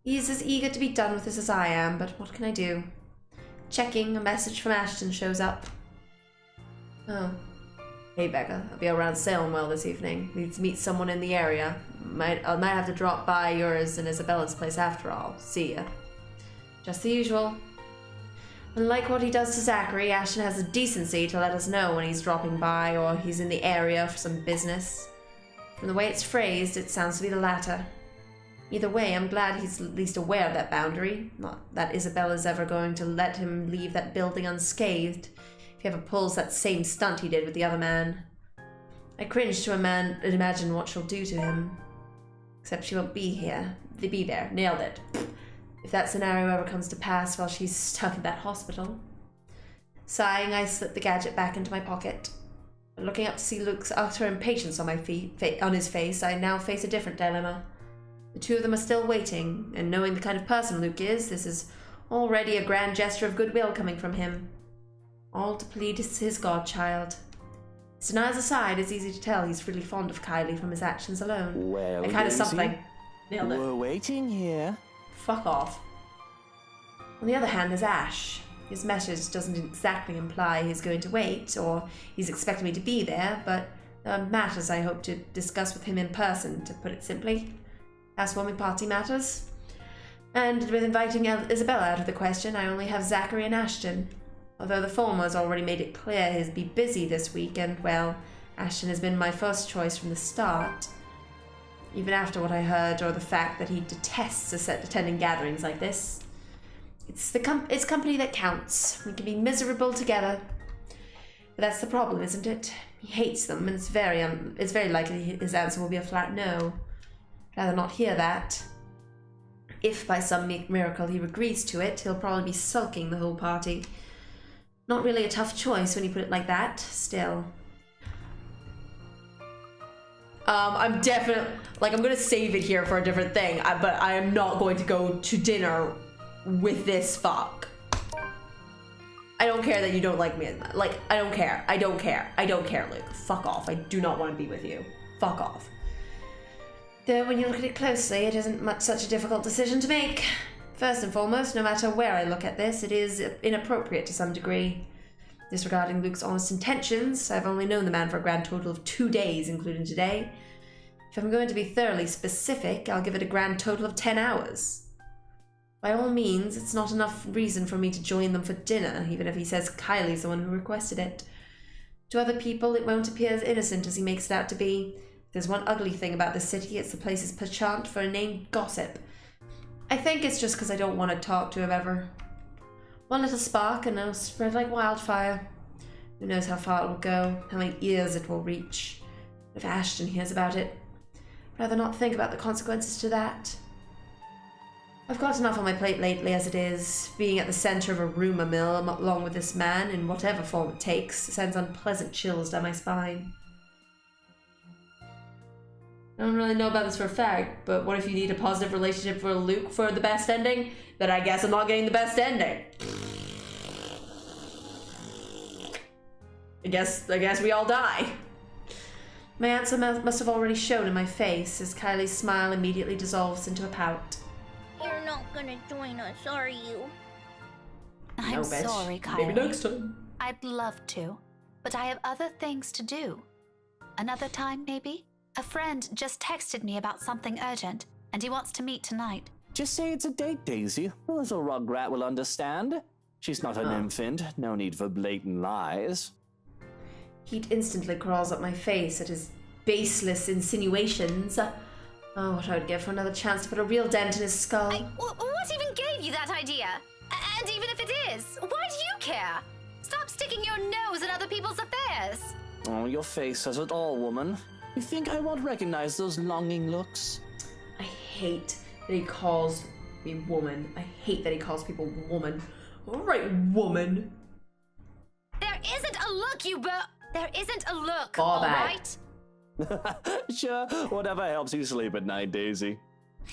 He's as eager to be done with this as I am, but what can I do? Checking, a message from Ashton shows up. Oh. Hey Becca, I'll be around Salemwell this evening. Need to meet someone in the area. I might have to drop by yours and Isabella's place after all. See ya. Just the usual. Unlike what he does to Zachary, Ashton has the decency to let us know when he's dropping by or he's in the area for some business. From the way it's phrased, it sounds to be the latter. Either way, I'm glad he's at least aware of that boundary. Not that Isabella's ever going to let him leave that building unscathed if he ever pulls that same stunt he did with the other man. I cringe to imagine what she'll do to him. Except she won't be here. Be there. Nailed it. If that scenario ever comes to pass while she's stuck in that hospital. Sighing, I slip the gadget back into my pocket. But looking up to see Luke's utter impatience on his face, I now face a different dilemma. The two of them are still waiting, and knowing the kind of person Luke is, this is already a grand gesture of goodwill coming from him. All to please his godchild. His denials aside, it's easy to tell he's really fond of Kylie from his actions alone. Well, A kind of Daisy, something. Nailed it. we're waiting here. Fuck off. On the other hand, there's Ash. His message doesn't exactly imply he's going to wait, or he's expecting me to be there, but there are matters I hope to discuss with him in person, to put it simply. Housewarming party matters. And with inviting Isabella out of the question, I only have Zachary and Ashton. Although the former's already made it clear he'll be busy this week, and, well, Ashton has been my first choice from the start. Even after what I heard, or the fact that he detests attending gatherings like this. It's company that counts. We can be miserable together. But that's the problem, isn't it? He hates them, and it's very likely his answer will be a flat no. I'd rather not hear that. If by some miracle he agrees to it, he'll probably be sulking the whole party. Not really a tough choice when you put it like that, still. I'm definitely, I'm gonna save it here for a different thing, but I am not going to go to dinner with this fuck. I don't care that you don't like me. I don't care. I don't care, Luke. Fuck off. I do not want to be with you. Fuck off. Though when you look at it closely, it isn't such a difficult decision to make. First and foremost, no matter where I look at this, it is inappropriate to some degree. Disregarding Luke's honest intentions, I've only known the man for a grand total of 2 days, including today. If I'm going to be thoroughly specific, I'll give it a grand total of 10 hours. By all means, it's not enough reason for me to join them for dinner, even if he says Kylie's the one who requested it. To other people, it won't appear as innocent as he makes it out to be. If there's one ugly thing about this city, it's the place's penchant for inane gossip. I think it's just because I don't want to talk to him ever. One little spark and it'll spread like wildfire. Who knows how far it will go, how many ears it will reach. If Ashton hears about it, I'd rather not think about the consequences to that. I've got enough on my plate lately as it is. Being at the center of a rumor mill along with this man, in whatever form it takes, sends unpleasant chills down my spine. I don't really know about this for a fact, but what if you need a positive relationship for Luke for the best ending? Then I guess I'm not getting the best ending. I guess we all die. My answer must have already shown in my face as Kylie's smile immediately dissolves into a pout. You're not gonna join us, are you? I'm No, bitch. sorry, Kylie. Maybe next time. I'd love to, but I have other things to do. Another time, maybe? A friend just texted me about something urgent, and he wants to meet tonight. Just say it's a date, Daisy. The little rugrat will understand. She's not an infant. No need for blatant lies. Heat instantly crawls up my face at his baseless insinuations. Oh, what I would give for another chance to put a real dent in his skull. What even gave you that idea? And even if it is, why do you care? Stop sticking your nose in other people's affairs. Oh, your face says it all, woman. You think I won't recognize those longing looks? I hate that he calls me woman. I hate that he calls people woman. All right, woman. There isn't a look, There isn't a look, Bawbag. all right? Sure, whatever helps you sleep at night, Daisy.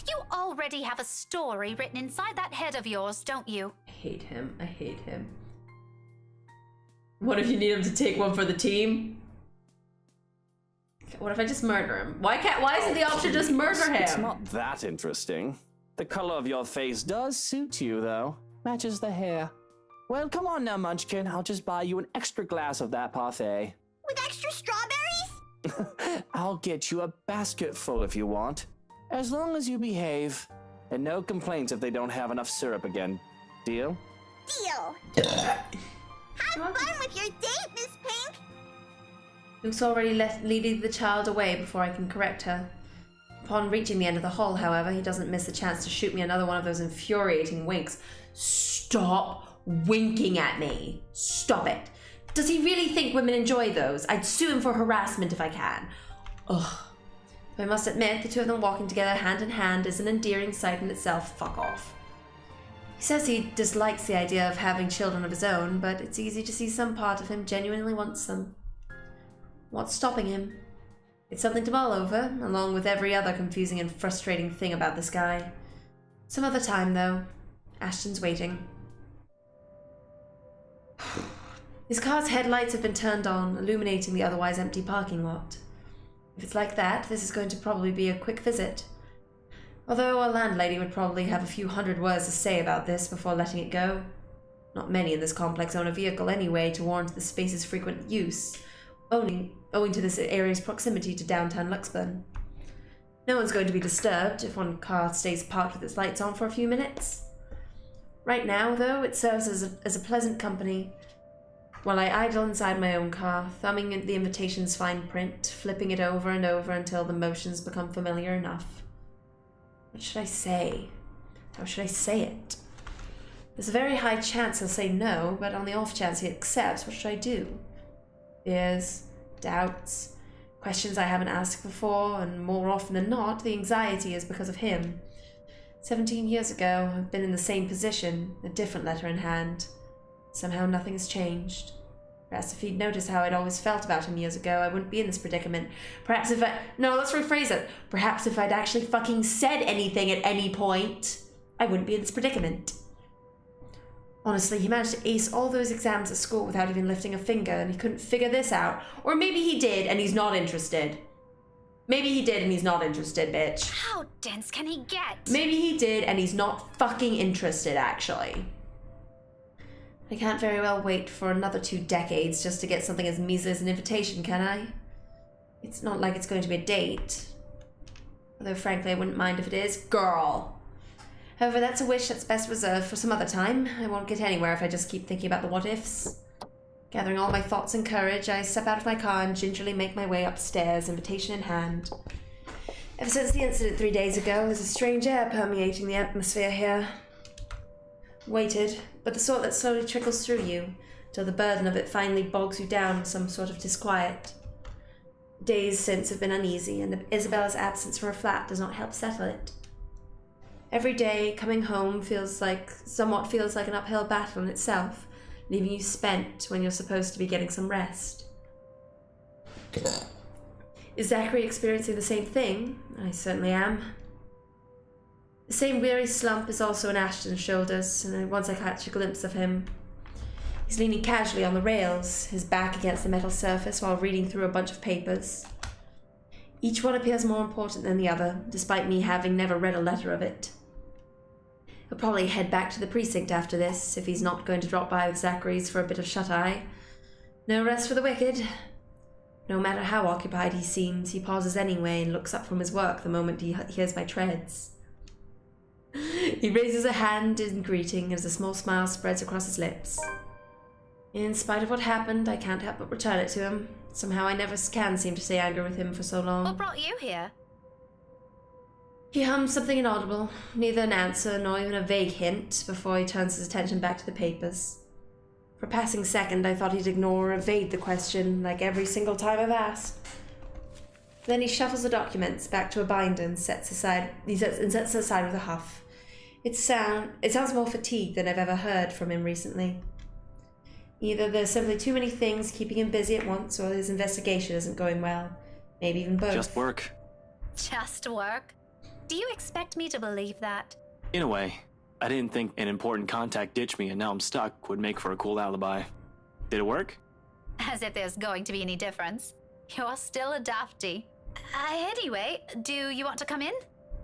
You already have a story written inside that head of yours, don't you? I hate him. I hate him. What if you need him to take one for the team? What if I just murder him? Why isn't the option just murder him? It's not that interesting. The color of your face does suit you, though. Matches the hair. Well, come on now, Munchkin. I'll just buy you an extra glass of that parfait. With extra strawberries? I'll get you a basket full if you want. As long as you behave. And no complaints if they don't have enough syrup again. Deal? Deal. Have fun with your date, Miss Pink. Luke's already leading the child away before I can correct her. Upon reaching the end of the hall, however, he doesn't miss the chance to shoot me another one of those infuriating winks. Stop winking at me. Stop it. Does he really think women enjoy those? I'd sue him for harassment if I can. Ugh. But I must admit, the two of them walking together hand in hand is an endearing sight in itself. Fuck off. He says he dislikes the idea of having children of his own, but it's easy to see some part of him genuinely wants them. What's stopping him? It's something to mull over, along with every other confusing and frustrating thing about this guy. Some other time, though. Ashton's waiting. His car's headlights have been turned on, illuminating the otherwise empty parking lot. If it's like that, this is going to probably be a quick visit. Although our landlady would probably have a few hundred words to say about this before letting it go. Not many in this complex own a vehicle anyway to warrant the space's frequent use, owing to this area's proximity to downtown Luxburn. No one's going to be disturbed if one car stays parked with its lights on for a few minutes. Right now, though, it serves as a pleasant company, while I idle inside my own car, thumbing the invitation's fine print, flipping it over and over until the motions become familiar enough. What should I say? How should I say it? There's a very high chance he'll say no, but on the off chance he accepts, what should I do? Fears, doubts, questions I haven't asked before, and more often than not, the anxiety is because of him. 17 years ago, I've been in the same position, a different letter in hand. Somehow nothing's changed. Perhaps if he'd noticed how I'd always felt about him years ago, I wouldn't be in this predicament. Perhaps if no, let's rephrase it. Perhaps if I'd actually fucking said anything at any point, I wouldn't be in this predicament. Honestly, he managed to ace all those exams at school without even lifting a finger, and he couldn't figure this out. Or maybe he did, and he's not interested. Maybe he did, and he's not interested, bitch. How dense can he get? Maybe he did, and he's not fucking interested, actually. I can't very well wait for another 2 decades just to get something as measly as an invitation, can I? It's not like it's going to be a date. Although, frankly, I wouldn't mind if it is. Girl! However, that's a wish that's best reserved for some other time. I won't get anywhere if I just keep thinking about the what-ifs. Gathering all my thoughts and courage, I step out of my car and gingerly make my way upstairs, invitation in hand. Ever since the incident 3 days ago, there's a strange air permeating the atmosphere here. Weighted, but the sort that slowly trickles through you, till the burden of it finally bogs you down in some sort of disquiet. Days since have been uneasy, and Isabella's absence from her flat does not help settle it. Every day, coming home somewhat feels like an uphill battle in itself, leaving you spent when you're supposed to be getting some rest. Is Zachary experiencing the same thing? I certainly am. The same weary slump is also on Ashton's shoulders, and once I catch a glimpse of him, he's leaning casually on the rails, his back against the metal surface while reading through a bunch of papers. Each one appears more important than the other, despite me having never read a letter of it. He'll probably head back to the precinct after this, if he's not going to drop by with Zachary's for a bit of shut-eye. No rest for the wicked. No matter how occupied he seems, he pauses anyway and looks up from his work the moment he hears my treads. He raises a hand in greeting as a small smile spreads across his lips. In spite of what happened, I can't help but return it to him. Somehow I never can seem to stay angry with him for so long. What brought you here? He hums something inaudible, neither an answer nor even a vague hint, before he turns his attention back to the papers. For a passing second, I thought he'd ignore or evade the question, like every single time I've asked. Then he shuffles the documents back to a binder and sets aside with a huff. It sounds more fatigued than I've ever heard from him recently. Either there's simply too many things keeping him busy at once, or his investigation isn't going well. Maybe even both. Just work. Just work? Do you expect me to believe that? In a way, I didn't think an important contact ditched me and now I'm stuck would make for a cool alibi. Did it work? As if there's going to be any difference. You're still a dafty. Anyway, do you want to come in?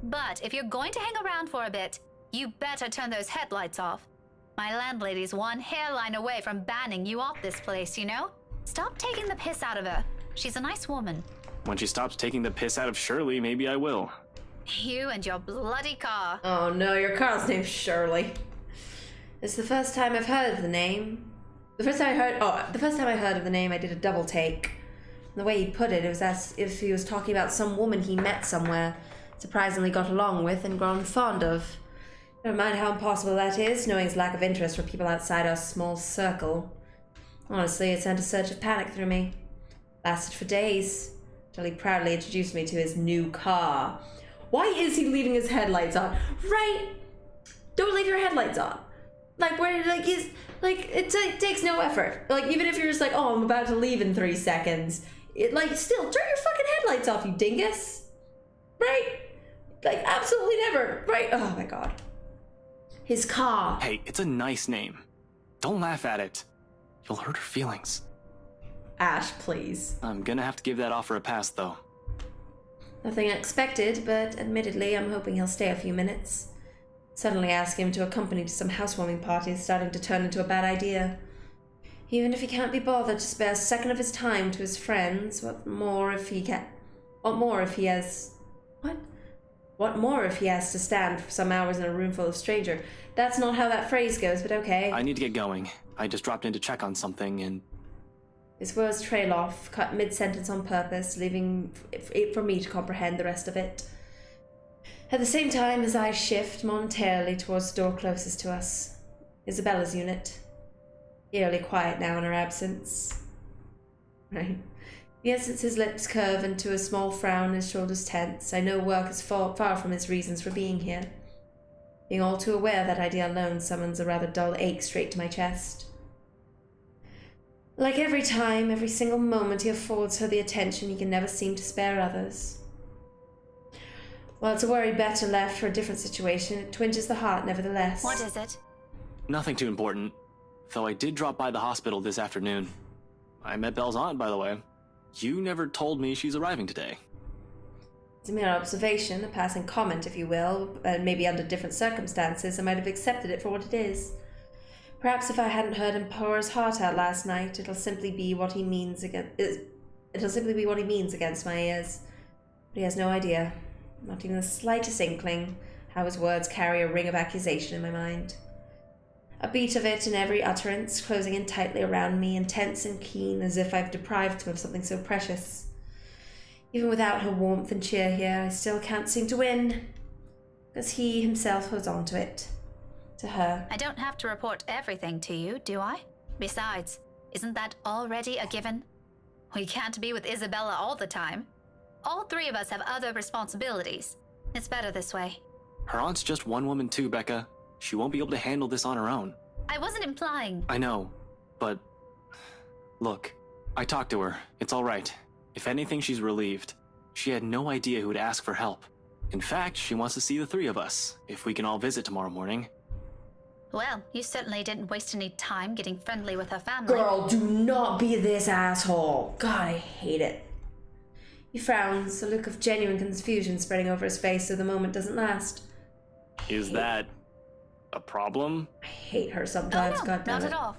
But if you're going to hang around for a bit, you better turn those headlights off. My landlady's one hairline away from banning you off this place, you know? Stop taking the piss out of her. She's a nice woman. When she stops taking the piss out of Shirley, maybe I will. You and your bloody car. Oh no, your car's name's Shirley. It's the first time I've heard of the name. The first time I heard of the name, I did a double take. The way he put it, it was as if he was talking about some woman he met somewhere, surprisingly got along with and grown fond of. Never mind how impossible that is, knowing his lack of interest for people outside our small circle. Honestly, it sent a surge of panic through me. Lasted for days, until he proudly introduced me to his new car. Why is he leaving his headlights on? Right? Don't leave your headlights on. Like, where, like, it takes no effort. Like, even if you're just like, oh, I'm about to leave in 3 seconds. Still, turn your fucking headlights off, you dingus. Right? Like, absolutely never. Right? Oh my god. His car. Hey, it's a nice name. Don't laugh at it. You'll hurt her feelings. Ash, please. I'm gonna have to give that offer a pass, though. Nothing unexpected, but admittedly, I'm hoping he'll stay a few minutes. Suddenly asking him to accompany to some housewarming party is starting to turn into a bad idea. Even if he can't be bothered to spare a second of his time to his friends, what more if he has to stand for some hours in a room full of strangers? That's not how that phrase goes, but okay. I need to get going. I just dropped in to check on something and... His words trail off, cut mid-sentence on purpose, leaving it for me to comprehend the rest of it. At the same time, his eyes shift momentarily towards the door closest to us. Isabella's unit. Eerily quiet now in her absence. Right. Yes, it's his lips curve into a small frown, his shoulders tense. I know work is far from his reasons for being here. Being all too aware of that idea alone summons a rather dull ache straight to my chest. Like every time, every single moment he affords her the attention he can never seem to spare others. While it's a worry better left for a different situation, it twinges the heart nevertheless. What is it? Nothing too important. Though I did drop by the hospital this afternoon. I met Belle's aunt, by the way. You never told me she's arriving today. It's a mere observation, a passing comment, if you will, and maybe under different circumstances I might have accepted it for what it is. Perhaps if I hadn't heard him pour his heart out last night, it'll simply be what he means against my ears. But he has no idea, not even the slightest inkling, how his words carry a ring of accusation in my mind. A beat of it in every utterance, closing in tightly around me, intense and keen, as if I've deprived him of something so precious. Even without her warmth and cheer here, I still can't seem to win, because he himself holds on to it. To her. I don't have to report everything to you, do I? Besides, isn't that already a given? We can't be with Isabella all the time. All 3 of us have other responsibilities. It's better this way. Her aunt's just one woman too, Becca. She won't be able to handle this on her own. I wasn't implying... I know, but... Look, I talked to her. It's all right. If anything, she's relieved. She had no idea who would ask for help. In fact, she wants to see the 3 of us, if we can all visit tomorrow morning. Well, you certainly didn't waste any time getting friendly with her family. Girl, do not be this asshole. God, I hate it. He frowns, a look of genuine confusion spreading over his face so the moment doesn't last. Is that a problem? I hate her sometimes, Oh, no, God damn not it. at all.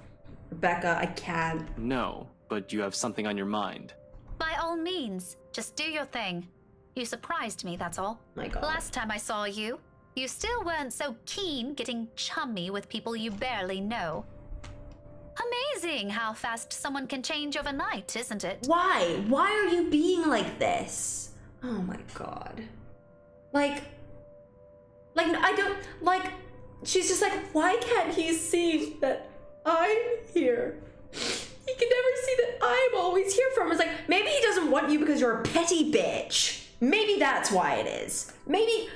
Rebecca, I can't. No, but you have something on your mind. By all means, just do your thing. You surprised me, that's all. My God. Last time I saw you, you still weren't so keen getting chummy with people you barely know. Amazing how fast someone can change overnight, isn't it? Why? Why are you being like this? Oh my God. Like, I don't, she's just like, why can't he see that I'm here? He can never see that I'm always here for him. It's like, maybe he doesn't want you because you're a petty bitch. Maybe that's why it is. Maybe,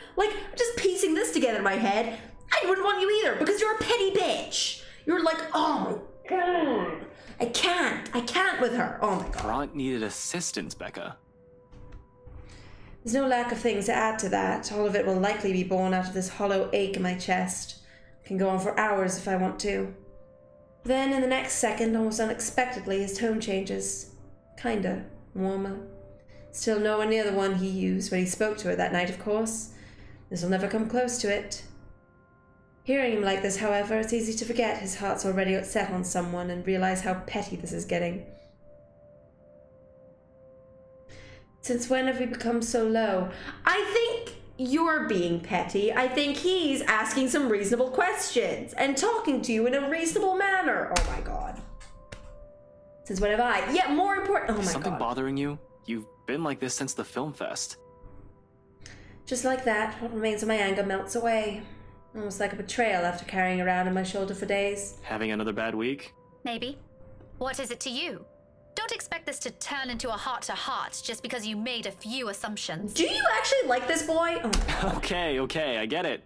just piecing this together in my head, I wouldn't want you either because you're a petty bitch. You're like, oh my God. I can't with her. Oh my God. Her aunt needed assistance, Becca. There's no lack of things to add to that. All of it will likely be born out of this hollow ache in my chest. Can go on for hours if I want to. Then, in the next second, almost unexpectedly, his tone changes. Kinda warmer. Still nowhere near the one he used when he spoke to her that night, of course. This will never come close to it. Hearing him like this, however, it's easy to forget his heart's already set on someone and realize how petty this is getting. Since when have we become so low? I think you're being petty. I think he's asking some reasonable questions and talking to you in a reasonable manner. Oh my god. Since when have I? Yeah, more important. Oh my god. Something bothering you? You've been like this since the film fest. Just like that, what remains of my anger melts away. Almost like a betrayal after carrying around on my shoulder for days. Having another bad week? Maybe. What is it to you? Don't expect this to turn into a heart-to-heart just because you made a few assumptions. Do you actually like this boy? Oh. Okay, I get it.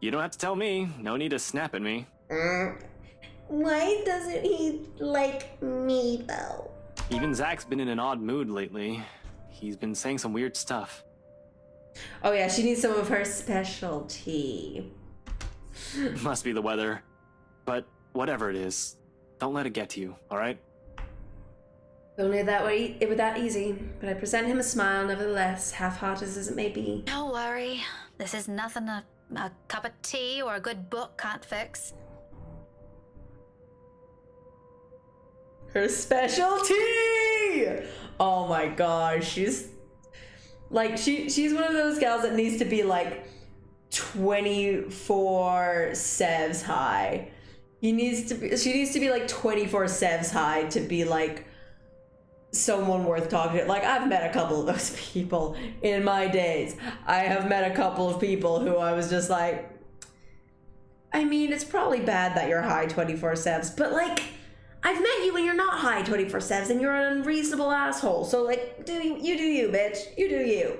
You don't have to tell me. No need to snap at me. Why doesn't he like me, though? Even Zach's been in an odd mood lately. He's been saying some weird stuff. Oh yeah, she needs some of her specialty. Must be the weather. But whatever it is, don't let it get to you, alright? Only that way it was that easy, but I present him a smile nevertheless, half-hearted as it may be. Don't worry. This is nothing a cup of tea or a good book can't fix. Her specialty! Oh my gosh, she's like she's one of those gals that needs to be like 24 sevs high. She needs to be like 24 sevs high to be like someone worth talking to. Like, I've met a couple of those people in my days. I have met a couple of people who I was just like, I mean, it's probably bad that you're high 24 sevs, but like, I've met you when you're not high 24 sevs and you're an unreasonable asshole. So like, you do you, bitch. You do you.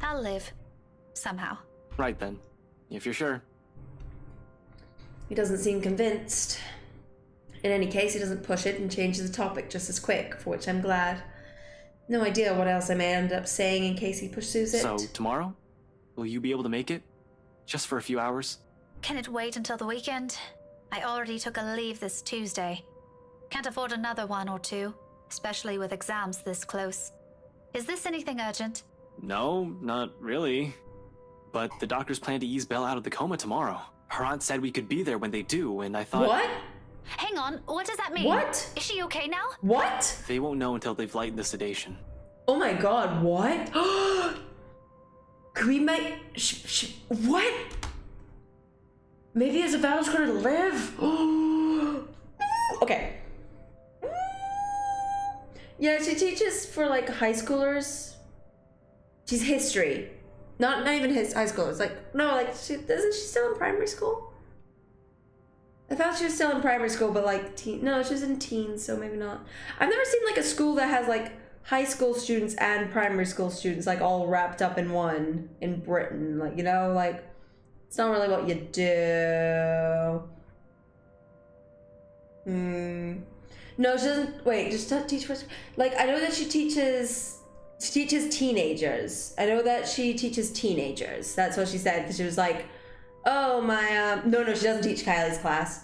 I'll live. Somehow. Right then. If you're sure. He doesn't seem convinced. In any case, he doesn't push it and changes the topic just as quick, for which I'm glad. No idea what else I may end up saying in case he pursues it. So, tomorrow? Will you be able to make it? Just for a few hours? Can it wait until the weekend? I already took a leave this Tuesday. Can't afford another one or two, especially with exams this close. Is this anything urgent? No, not really. But the doctors plan to ease Belle out of the coma tomorrow. Her aunt said we could be there when they do, and I thought... What? Hang on, what does that mean? What? Is she okay now? What? They won't know until they've lightened the sedation. Oh my god, what? Could we make... what? Maybe Isabella's gonna live? Okay. Yeah, she teaches for like high schoolers. She's history. Not even high schoolers. Like, no, like, isn't she still in primary school? I thought she was still in primary school, but like, no, she was in teens, so maybe not. I've never seen like a school that has like high school students and primary school students like all wrapped up in one in Britain. Like, you know, like, it's not really what you do. No, she doesn't. Wait, just teach first. Like, I know that she teaches teenagers. I know that she teaches teenagers. That's what she said, because she was like, oh my no, she doesn't teach Kylie's class.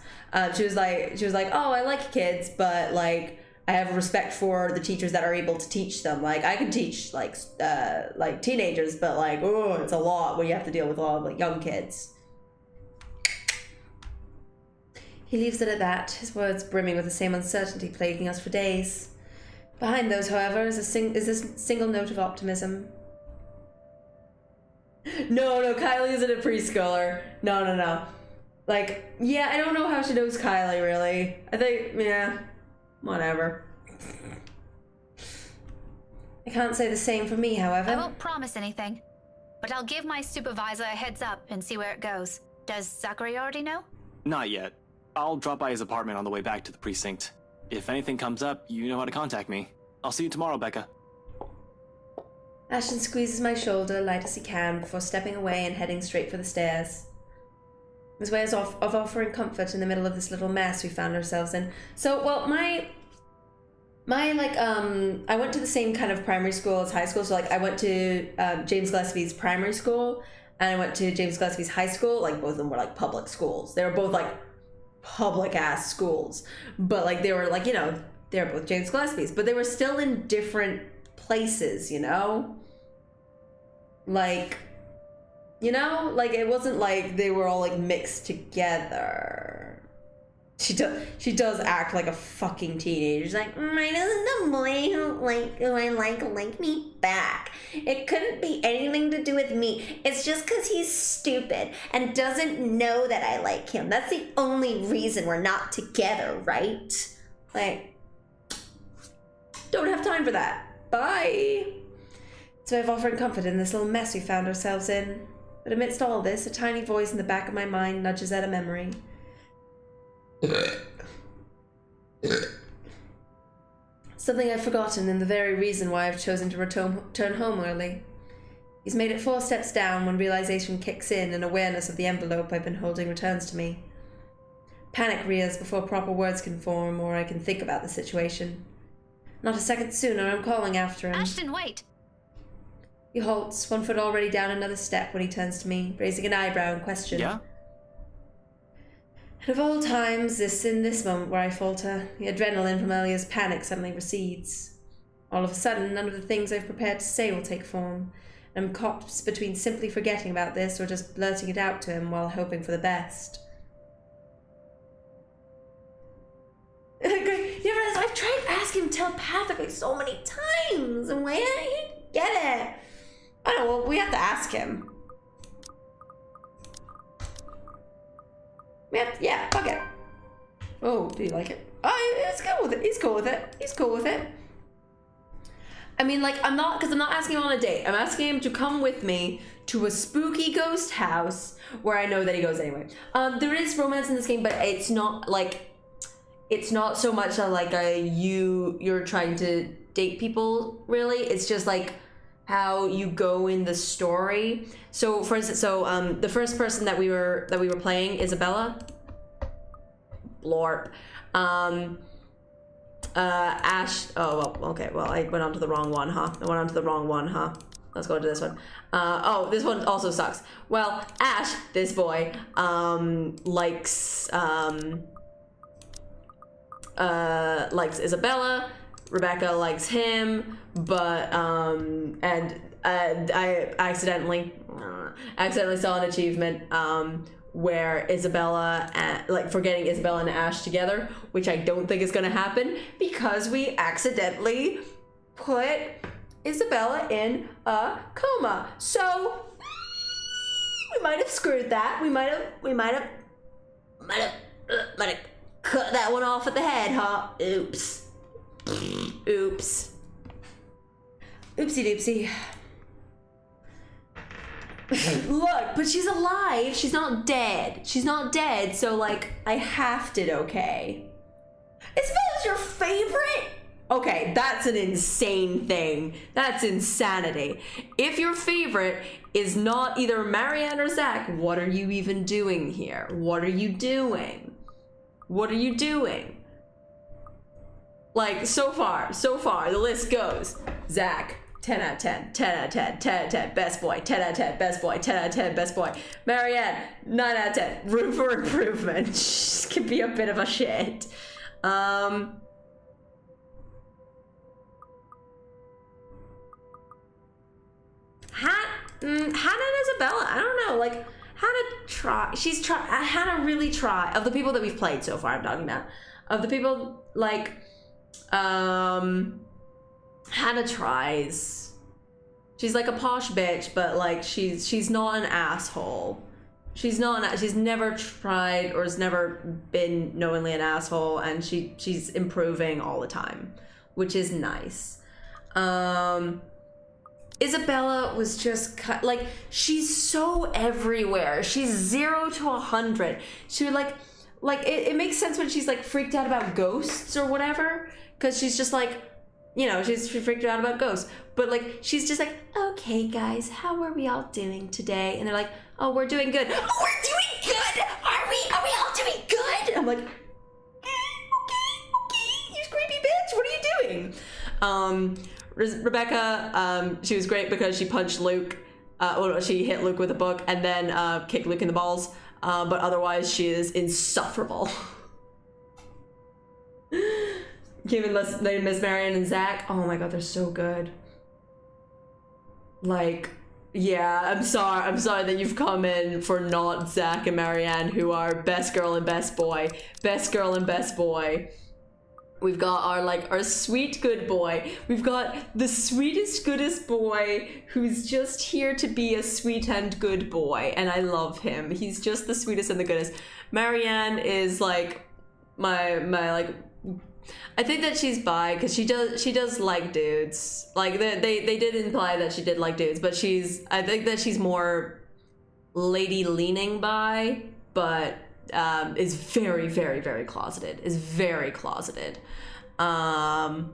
She was like, oh, I like kids, but like I have respect for the teachers that are able to teach them. Like, I can teach like teenagers, but like, oh, it's a lot when you have to deal with a lot of like young kids. He leaves it at that, his words brimming with the same uncertainty plaguing us for days. Behind those, however, is a single note of optimism. No, Kylie isn't a preschooler. No. Like, yeah, I don't know how she knows Kylie, really. I think, yeah, whatever. I can't say the same for me, however. I won't promise anything, but I'll give my supervisor a heads up and see where it goes. Does Zachary already know? Not yet. I'll drop by his apartment on the way back to the precinct. If anything comes up, you know how to contact me. I'll see you tomorrow, Becca. Ashton squeezes my shoulder light as he can before stepping away and heading straight for the stairs. His way of offering comfort in the middle of this little mess we found ourselves in. So, well, my My, like, I went to the same kind of primary school as high school. So, like, I went to James Gillespie's primary school, and I went to James Gillespie's high school. Like, both of them were, like, public schools. They were both, like, public-ass schools. But, like, they were, like, you know, they were both James Gillespie's. But they were still in different places, you know? Like, you know? Like, it wasn't like they were all, like, mixed together. She does act like a fucking teenager. She's like, mine isn't the boy who I like me back. It couldn't be anything to do with me. It's just because he's stupid and doesn't know that I like him. That's the only reason we're not together, right? Like, don't have time for that. Bye. So I've offered comfort in this little mess we found ourselves in. But amidst all this, a tiny voice in the back of my mind nudges at a memory. Something I've forgotten, and the very reason why I've chosen to return home early. He's made it 4 steps down when realization kicks in and awareness of the envelope I've been holding returns to me. Panic rears before proper words can form or I can think about the situation. Not a second sooner, I'm calling after him. Ashton, wait! He halts, 1 foot already down another step when he turns to me, raising an eyebrow in question. Yeah? And of all times, in this moment where I falter, the adrenaline from earlier's panic suddenly recedes. All of a sudden, none of the things I've prepared to say will take form, and I'm caught between simply forgetting about this or just blurting it out to him while hoping for the best. You realize I've tried asking him telepathically so many times, and he didn't get it. I don't know, well, we have to ask him. Yeah, fuck it. Oh, do you like it? Oh, he's cool with it. He's cool with it. He's cool with it. I mean, like, I'm not asking him on a date. I'm asking him to come with me to a spooky ghost house where I know that he goes anyway. There is romance in this game, but it's not so much you're trying to date people, really. It's just like how you go in the story. So for instance, the first person that we were playing, Isabella, blorp, Ash, oh well, okay, well I went on to the wrong one, huh? Let's go to this one. Oh, this one also sucks. Well, Ash, this boy, likes Isabella. Rebecca likes him, but and I accidentally saw an achievement where Isabella for getting Isabella and Ash together, which I don't think is going to happen because we accidentally put Isabella in a coma. So we might have screwed that. We might have cut that one off at the head, huh? Oops. Oopsie doopsie. Look, but she's alive. She's not dead. So, like, I halved it, okay? Isabella's your favorite? Okay, that's an insane thing. That's insanity. If your favorite is not either Marianne or Zach, what are you even doing here? What are you doing? Like, so far, the list goes. Zach, 10 out of 10, 10 out of 10, 10 out of 10, best boy, 10 out of 10, best boy, 10 out of 10, best boy. Marianne, 9 out of 10, room for improvement. She can be a bit of a shit. Hannah and Isabella, I don't know, like, Hannah really tried, of the people that we've played so far, I'm talking about, of the people, like, Hannah tries. She's like a posh bitch, but like she's not an asshole. She's never tried or has never been knowingly an asshole, and she's improving all the time, which is nice. Isabella was just like, she's so everywhere. She's 0 to 100. She would like it makes sense when she's like freaked out about ghosts or whatever, because she's just like, you know, she's freaked out about ghosts. But like, she's just like, okay guys, how are we all doing today? And they're like, oh, we're doing good. Oh, we're doing good. Are we all doing good? I'm like, okay, you creepy bitch, what are you doing? Rebecca, she was great because she punched Luke. She hit Luke with a book and then kicked Luke in the balls. But otherwise, she is insufferable. Given Miss Marianne and Zach, oh my god, they're so good. Like, yeah, I'm sorry that you've come in for not Zach and Marianne, who are best girl and best boy. Best girl and best boy. We've got our sweet good boy. We've got the sweetest, goodest boy who's just here to be a sweet and good boy, and I love him. He's just the sweetest and the goodest. Marianne is like my like. I think that she's bi because she does like dudes. Like they did imply that she did like dudes, but I think that she's more lady leaning bi, but is very, very, very closeted. Is very closeted. And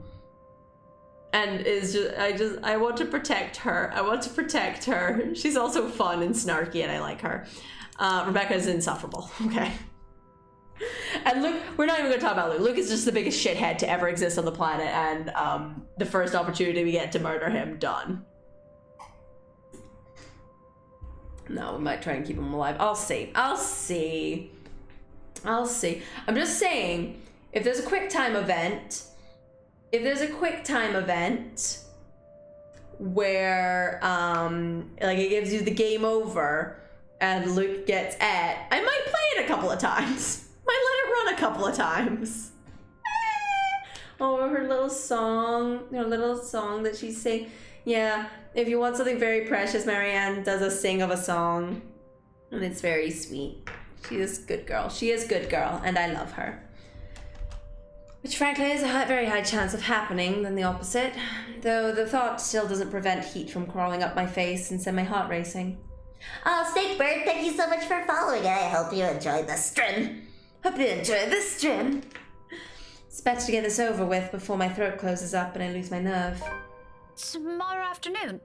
is just I want to protect her. I want to protect her. She's also fun and snarky, and I like her. Rebecca is insufferable. Okay. And Luke, we're not even going to talk about Luke. Luke is just the biggest shithead to ever exist on the planet, and the first opportunity we get to murder him, done. No, we might try and keep him alive. I'll see. I'm just saying, if there's a quick time event where like it gives you the game over and Luke gets et, I might play it a couple of times. Might let it run a couple of times. Oh, her little song that she sing. Yeah, if you want something very precious, Marianne does a sing of a song, and it's very sweet. She is good girl. She is good girl, and I love her. Which frankly is a very high chance of happening than the opposite, though the thought still doesn't prevent heat from crawling up my face and send my heart racing. Oh, Snakebird, thank you so much for following. I hope you enjoyed the stream. It's better to get this over with before my throat closes up and I lose my nerve. Tomorrow afternoon.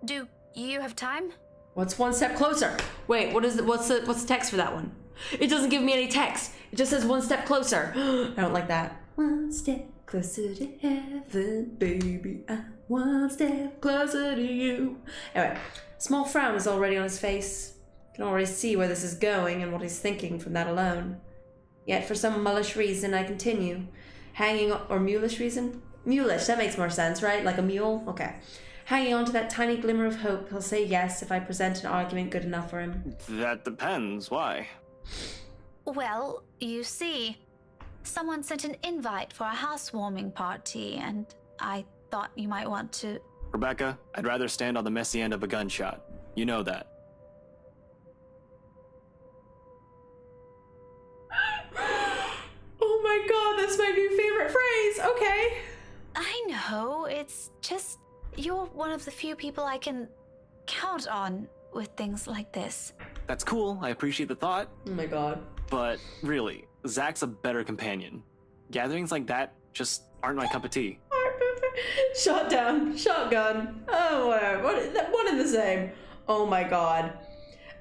Do you have time? What's one step closer? Wait, what's the text for that one? It doesn't give me any text. It just says one step closer. I don't like that. One step closer to heaven, baby. I'm one step closer to you. Anyway, small frown is already on his face. I can already see where this is going and what he's thinking from that alone. Yet for some mullish reason, I continue. Mulish reason? Mulish, that makes more sense, right? Like a mule? Okay. Hanging on to that tiny glimmer of hope, he'll say yes if I present an argument good enough for him. That depends. Why? Well, you see, someone sent an invite for a housewarming party, and I thought you might want to... Rebecca, I'd rather stand on the messy end of a gunshot. You know that. Oh my god, that's my new favorite phrase. Okay. I know, it's just... You're one of the few people I can count on with things like this. That's cool. I appreciate the thought. Oh my god. But really, Zach's a better companion. Gatherings like that just aren't my cup of tea. Shot down, shotgun. Oh, whatever. One and the same. Oh my god.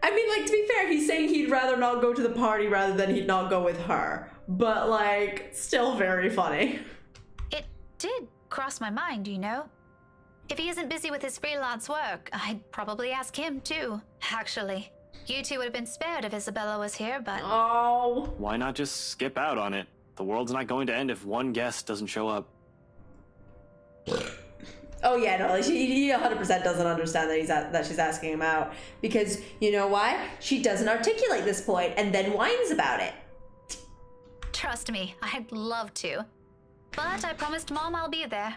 I mean, like, to be fair, he's saying he'd rather not go to the party rather than he'd not go with her. But, like, still very funny. It did cross my mind, you know. If he isn't busy with his freelance work, I'd probably ask him too, actually. You two would have been spared if Isabella was here, but... Oh. Why not just skip out on it? The world's not going to end if one guest doesn't show up. Oh yeah, no, like he 100% doesn't understand that she's asking him out. Because, you know why? She doesn't articulate this point and then whines about it. Trust me, I'd love to. But I promised Mom I'll be there.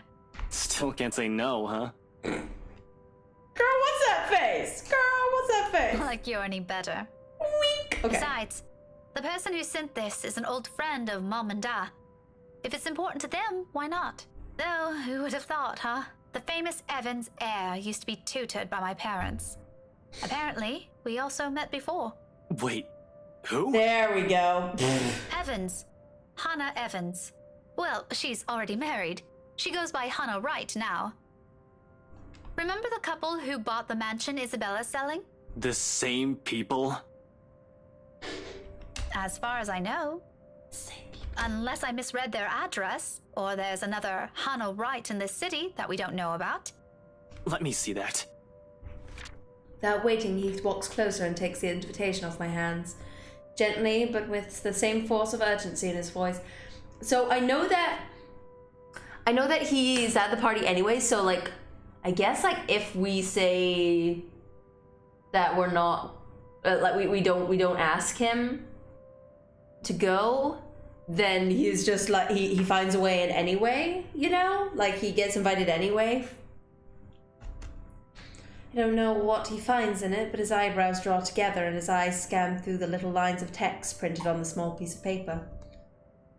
Still can't say no, huh? Girl, what's that face? Like you're any better. Wink. Okay. Besides, the person who sent this is an old friend of Mom and Dad. If it's important to them, why not? Though, who would have thought, huh? The famous Evans heir used to be tutored by my parents. Apparently, we also met before. Wait, who? There we go. Evans. Hannah Evans. Well, she's already married. She goes by Hannah Wright now. Remember the couple who bought the mansion Isabella's selling? The same people? As far as I know. Same people. Unless I misread their address, or there's another Hannah Wright in this city that we don't know about. Let me see that. Without waiting, he walks closer and takes the invitation off my hands. Gently, but with the same force of urgency in his voice. So I know that he's at the party anyway, so like, I guess like if we say that we're not, like we don't ask him to go, then he's just like, he finds a way in anyway, you know? Like he gets invited anyway. I don't know what he finds in it, but his eyebrows draw together and his eyes scan through the little lines of text printed on the small piece of paper.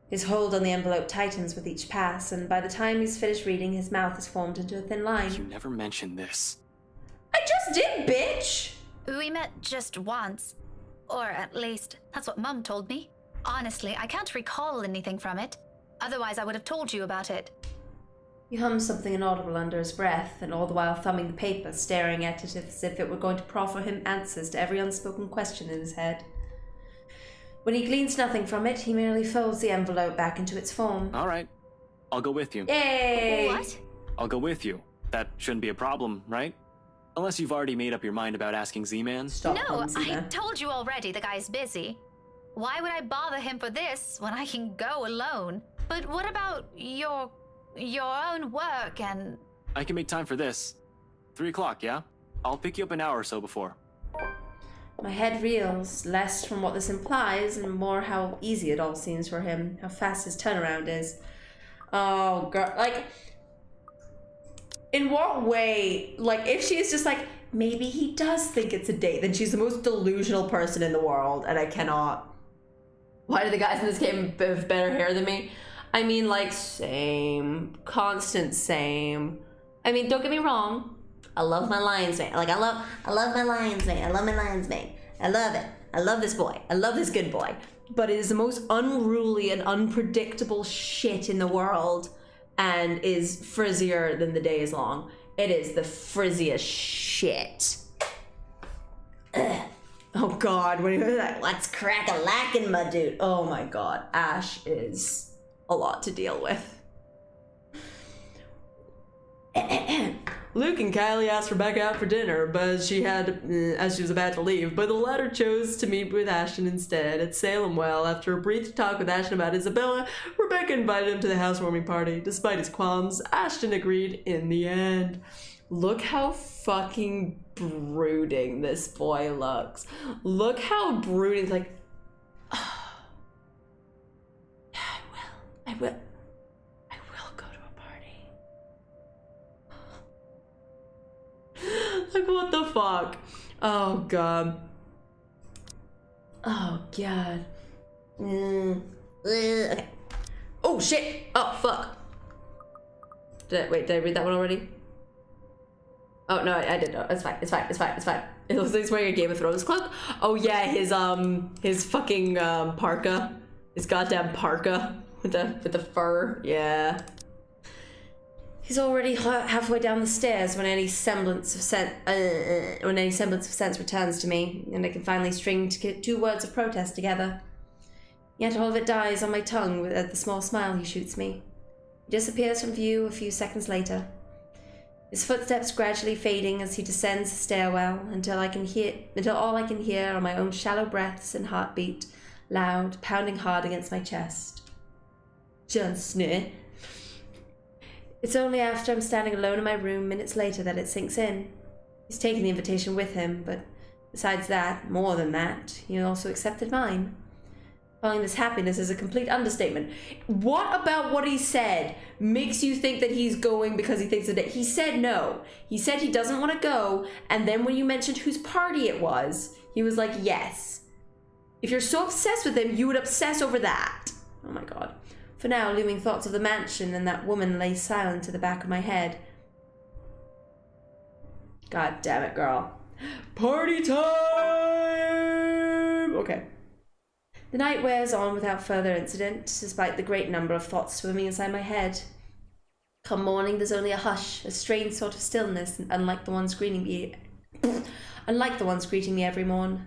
His hold on the envelope tightens with each pass, and by the time he's finished reading, his mouth is formed into a thin line. You never mentioned this. I just did, bitch! We met just once. Or at least, that's what Mum told me. Honestly, I can't recall anything from it. Otherwise, I would have told you about it. He hums something inaudible under his breath, and all the while thumbing the paper, staring at it as if it were going to proffer him answers to every unspoken question in his head. When he gleans nothing from it, he merely folds the envelope back into its form. All right. I'll go with you. Yay! What? I'll go with you. That shouldn't be a problem, right? Unless you've already made up your mind about asking Z-Man. Stop, No, I Z-Man. told you already the guy's busy. Why would I bother him for this when I can go alone? But what about your own work and... I can make time for this. 3 o'clock, yeah? I'll pick you up an hour or so before. My head reels, less from what this implies and more how easy it all seems for him, how fast his turnaround is. Oh, girl, like, in what way, like, if she's just like, maybe he does think it's a date, then she's the most delusional person in the world, and I cannot. Why do the guys in this game have better hair than me? I mean, like, same, constant same. I mean, don't get me wrong. I love my Lions mate. Like, I love my Lions mate. I love my Lions mate. I love it. I love this boy. I love this good boy. But it is the most unruly and unpredictable shit in the world and is frizzier than the day is long. It is the frizziest shit. Ugh. Oh God, when he was like, let's crack a lackin', my dude. Oh my God, Ash is a lot to deal with. Luke and Kylie asked Rebecca out for dinner, but as she was about to leave, but the latter chose to meet with Ashton instead at Salem Well. After a brief talk with Ashton about Isabella, Rebecca invited him to the housewarming party. Despite his qualms, Ashton agreed in the end. Look how fucking brooding this boy looks. Look how brooding, like, oh, yeah, I will go to a party. Like, what the fuck? Oh God. Oh God. Okay. Oh shit. Oh fuck. Did I read that one already? Oh no, I didn't know. It's fine. It looks like he's wearing a Game of Thrones cloak. Oh yeah, his fucking parka, his goddamn parka with the fur. Yeah. He's already halfway down the stairs when any semblance of sense returns to me, and I can finally string 2 words of protest together. Yet all of it dies on my tongue at the small smile he shoots me. He disappears from view a few seconds later. His footsteps gradually fading as he descends the stairwell until all I can hear are my own shallow breaths and heartbeat, loud, pounding hard against my chest. Just near. It's only after I'm standing alone in my room minutes later that it sinks in. He's taken the invitation with him, but besides that, more than that, he also accepted mine. Calling this happiness is a complete understatement. What about what he said makes you think that he's going because he thinks that he said no. He said he doesn't want to go, and then when you mentioned whose party it was, he was like, yes. If you're so obsessed with him, you would obsess over that. Oh my God. For now, looming thoughts of the mansion and that woman lay silent at the back of my head. God damn it, girl. Party time! Okay. The night wears on without further incident, despite the great number of thoughts swimming inside my head. Come morning, there's only a hush, a strange sort of stillness, unlike the ones greeting me every morn.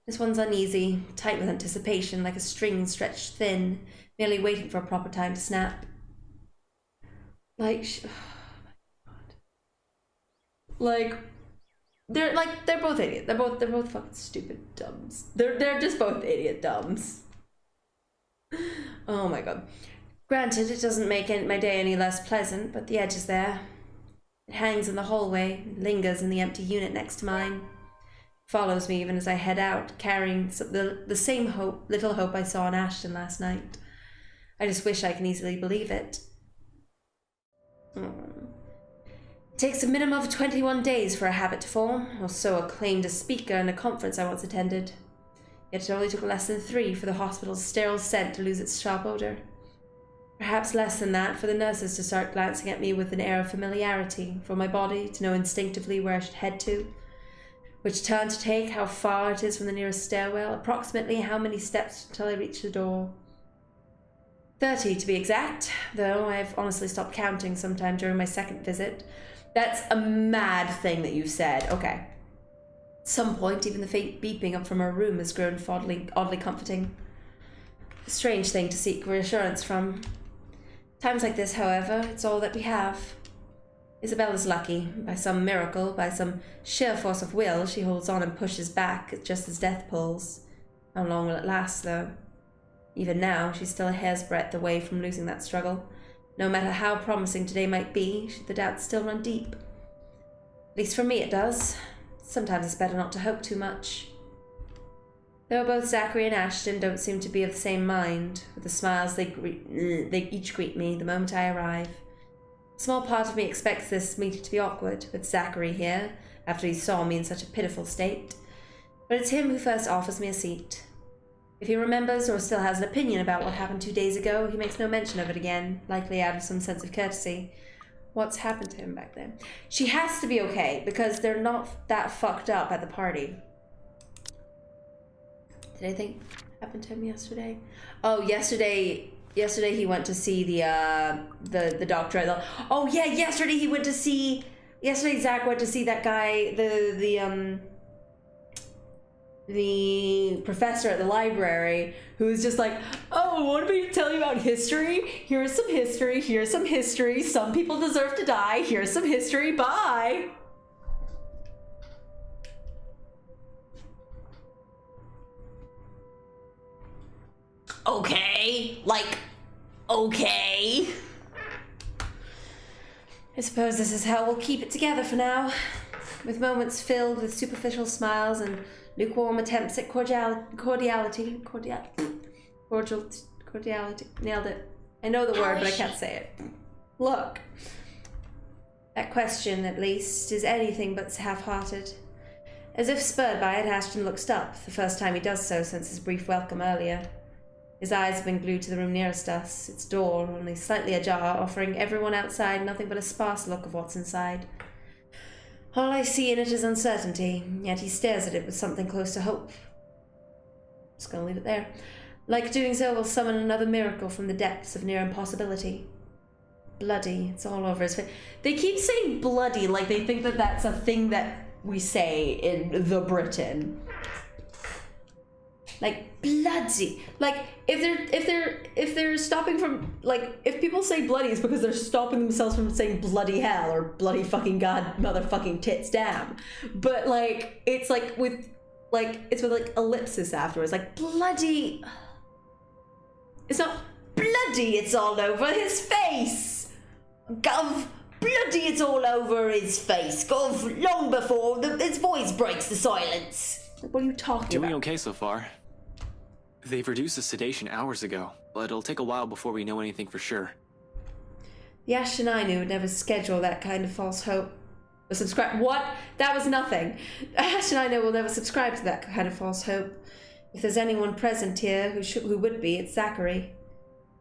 This one's uneasy, tight with anticipation, like a string stretched thin, merely waiting for a proper time to snap. Like, oh my god. They're both idiots. They're both fucking stupid dumbs. They're just both idiot dumbs. Oh my god. Granted, it doesn't make my day any less pleasant, but the edge is there. It hangs in the hallway, lingers in the empty unit next to mine. Follows me even as I head out, carrying the same little hope I saw in Ashton last night. I just wish I can easily believe it. It takes a minimum of 21 days for a habit to form, or so acclaimed a speaker in a conference I once attended. Yet it only took less than 3 for the hospital's sterile scent to lose its sharp odor. Perhaps less than that for the nurses to start glancing at me with an air of familiarity, for my body to know instinctively where I should head to, which turn to take, how far it is from the nearest stairwell, approximately how many steps until I reach the door. 30 to be exact, though I've honestly stopped counting sometime during my second visit. That's a mad thing that you've said. Okay. At some point, even the faint beeping up from her room has grown oddly comforting. A strange thing to seek reassurance from. Times like this, however, it's all that we have. Isabella's lucky. By some miracle, by some sheer force of will, she holds on and pushes back just as death pulls. How long will it last, though? Even now, she's still a hair's breadth away from losing that struggle. No matter how promising today might be, the doubts still run deep. At least for me it does. Sometimes it's better not to hope too much. Though both Zachary and Ashton don't seem to be of the same mind, with the smiles they each greet me the moment I arrive. A small part of me expects this meeting to be awkward, with Zachary here, after he saw me in such a pitiful state. But it's him who first offers me a seat. If he remembers or still has an opinion about what happened 2 days ago, he makes no mention of it again, likely out of some sense of courtesy. What's happened to him back then? She has to be okay, because they're not that fucked up at the party. Did anything happen to him yesterday? Oh, yesterday he went to see the doctor. Oh yeah, yesterday Zach went to see that guy, the professor at the library, who was just like, oh, want me to tell you about history? Here's some history, some people deserve to die, here's some history, bye! Okay, okay. I suppose this is how we'll keep it together for now, with moments filled with superficial smiles and lukewarm attempts at cordiality. Nailed it. I know the word, but I can't say it. Look. That question, at least, is anything but half-hearted. As if spurred by it, Ashton looks up, the first time he does so since his brief welcome earlier. His eyes have been glued to the room nearest us, its door only slightly ajar, offering everyone outside nothing but a sparse look of what's inside. All I see in it is uncertainty, yet he stares at it with something close to hope. Just gonna leave it there. Like doing so will summon another miracle from the depths of near impossibility. Bloody, it's all over his face. They keep saying bloody like they think that that's a thing that we say in the Britain. Like bloody, like if they're stopping from, like, if people say bloody, it's because they're stopping themselves from saying bloody hell or bloody fucking god motherfucking tits damn. But like it's like with ellipsis afterwards, like bloody. It's not bloody. It's all over his face. Gov. Bloody, it's all over his face. Gov. Long before his voice breaks the silence. What are you talking about? Doing okay so far. They've reduced the sedation hours ago, but it'll take a while before we know anything for sure. The Ashton I knew would never schedule that kind of false hope. Or subscribe. What? That was nothing. Ashton I know will never subscribe to that kind of false hope. If there's anyone present here who would be, it's Zachary.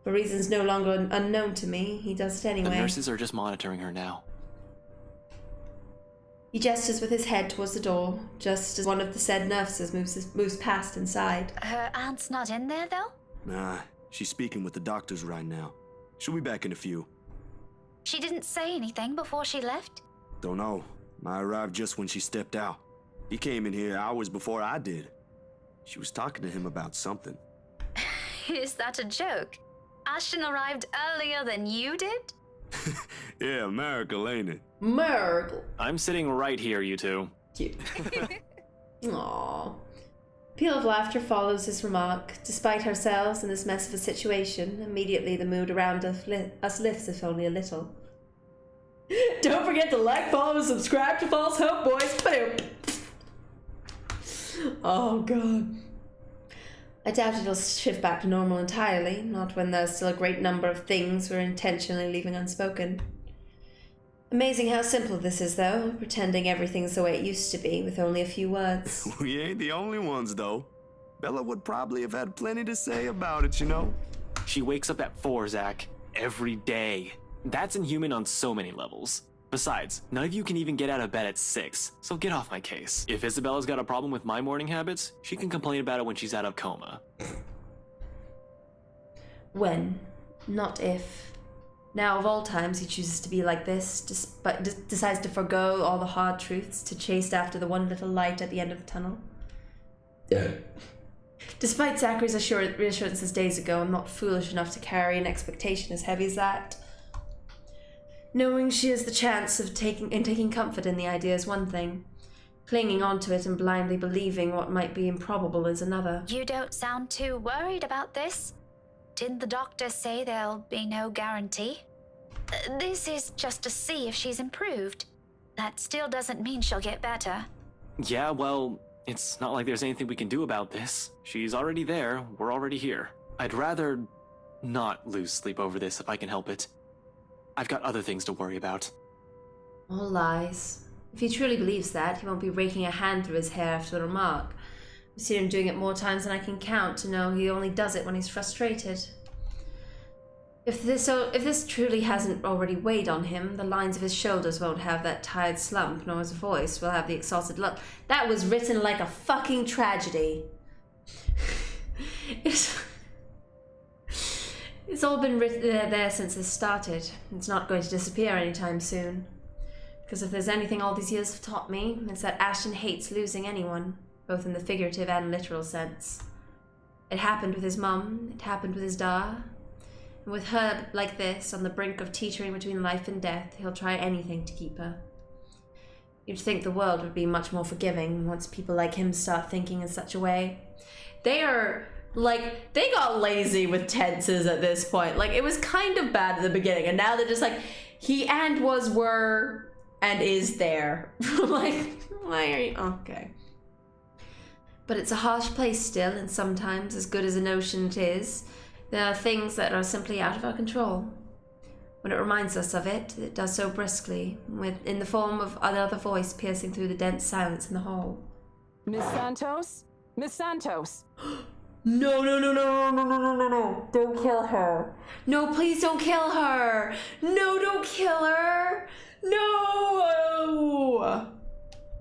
For reasons no longer unknown to me, he does it anyway. The nurses are just monitoring her now. He gestures with his head towards the door, just as one of the said nurses moves past inside. Her aunt's not in there, though? Nah, she's speaking with the doctors right now. She'll be back in a few. She didn't say anything before she left? Don't know. I arrived just when she stepped out. He came in here hours before I did. She was talking to him about something. Is that a joke? Ashton arrived earlier than you did? Yeah, miracle, ain't it? Miracle. I'm sitting right here, you two. Cute. Aww. Peal of laughter follows his remark. Despite ourselves in this mess of a situation, immediately the mood around us lifts, if only a little. Don't forget to like, follow, and subscribe to False Hope, boys. Oh, God. I doubt it'll shift back to normal entirely, not when there's still a great number of things we're intentionally leaving unspoken. Amazing how simple this is, though, pretending everything's the way it used to be, with only a few words. We ain't the only ones, though. Bella would probably have had plenty to say about it, you know? She wakes up at 4, Zach. Every day. That's inhuman on so many levels. Besides, none of you can even get out of bed at 6, so get off my case. If Isabella's got a problem with my morning habits, she can complain about it when she's out of coma. When, not if. Now, of all times, he chooses to be like this, but decides to forgo all the hard truths to chase after the one little light at the end of the tunnel. Despite Zachary's reassurances days ago, I'm not foolish enough to carry an expectation as heavy as that. Knowing she has the chance of taking comfort in the idea is one thing. Clinging onto it and blindly believing what might be improbable is another. You don't sound too worried about this. Didn't the doctor say there'll be no guarantee? This is just to see if she's improved. That still doesn't mean she'll get better. Yeah, well, it's not like there's anything we can do about this. She's already there, we're already here. I'd rather not lose sleep over this if I can help it. I've got other things to worry about. All lies. If he truly believes that, he won't be raking a hand through his hair after the remark. I've seen him doing it more times than I can count to know he only does it when he's frustrated. If this truly hasn't already weighed on him, the lines of his shoulders won't have that tired slump, nor his voice will have the exhausted look. That was written like a fucking tragedy. It's all been written there since this started. It's not going to disappear anytime soon. Because if there's anything all these years have taught me, it's that Ashton hates losing anyone, both in the figurative and literal sense. It happened with his mum, it happened with his da, and with her like this, on the brink of teetering between life and death, he'll try anything to keep her. You'd think the world would be much more forgiving once people like him start thinking in such a way. They got lazy with tenses at this point. Like, it was kind of bad at the beginning, and now they're just like, he and was, were, and is there. Like, why are you? Okay. But it's a harsh place still, and sometimes, as good as a notion it is, there are things that are simply out of our control. When it reminds us of it, it does so briskly, in the form of another voice piercing through the dense silence in the hall. Miss Santos? Miss Santos! No. Don't kill her. No, please don't kill her. No, don't kill her. No.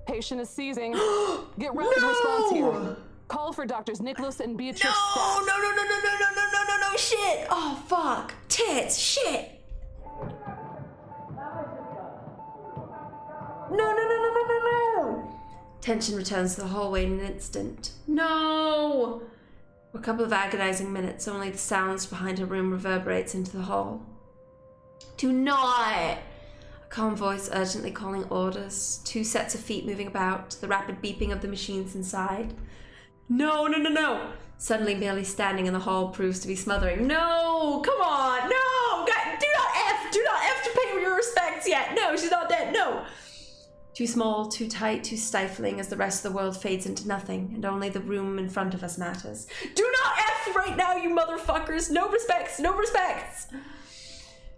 Patient is seizing. Get rapid response here. Call for doctors Nicholas and Beatrice. No. Shit. Oh, fuck. Tits. Shit. No. Tension returns to the hallway in an instant. No. For a couple of agonizing minutes, only the sounds behind her room reverberates into the hall. Do not! A calm voice urgently calling orders, 2 sets of feet moving about, the rapid beeping of the machines inside. No! Suddenly, merely standing in the hall proves to be smothering. No! Come on! No! God, do not F to pay your respects yet! No, she's not dead! No! Too small, too tight, too stifling as the rest of the world fades into nothing, and only the room in front of us matters. Do not F right now, you motherfuckers! No respects!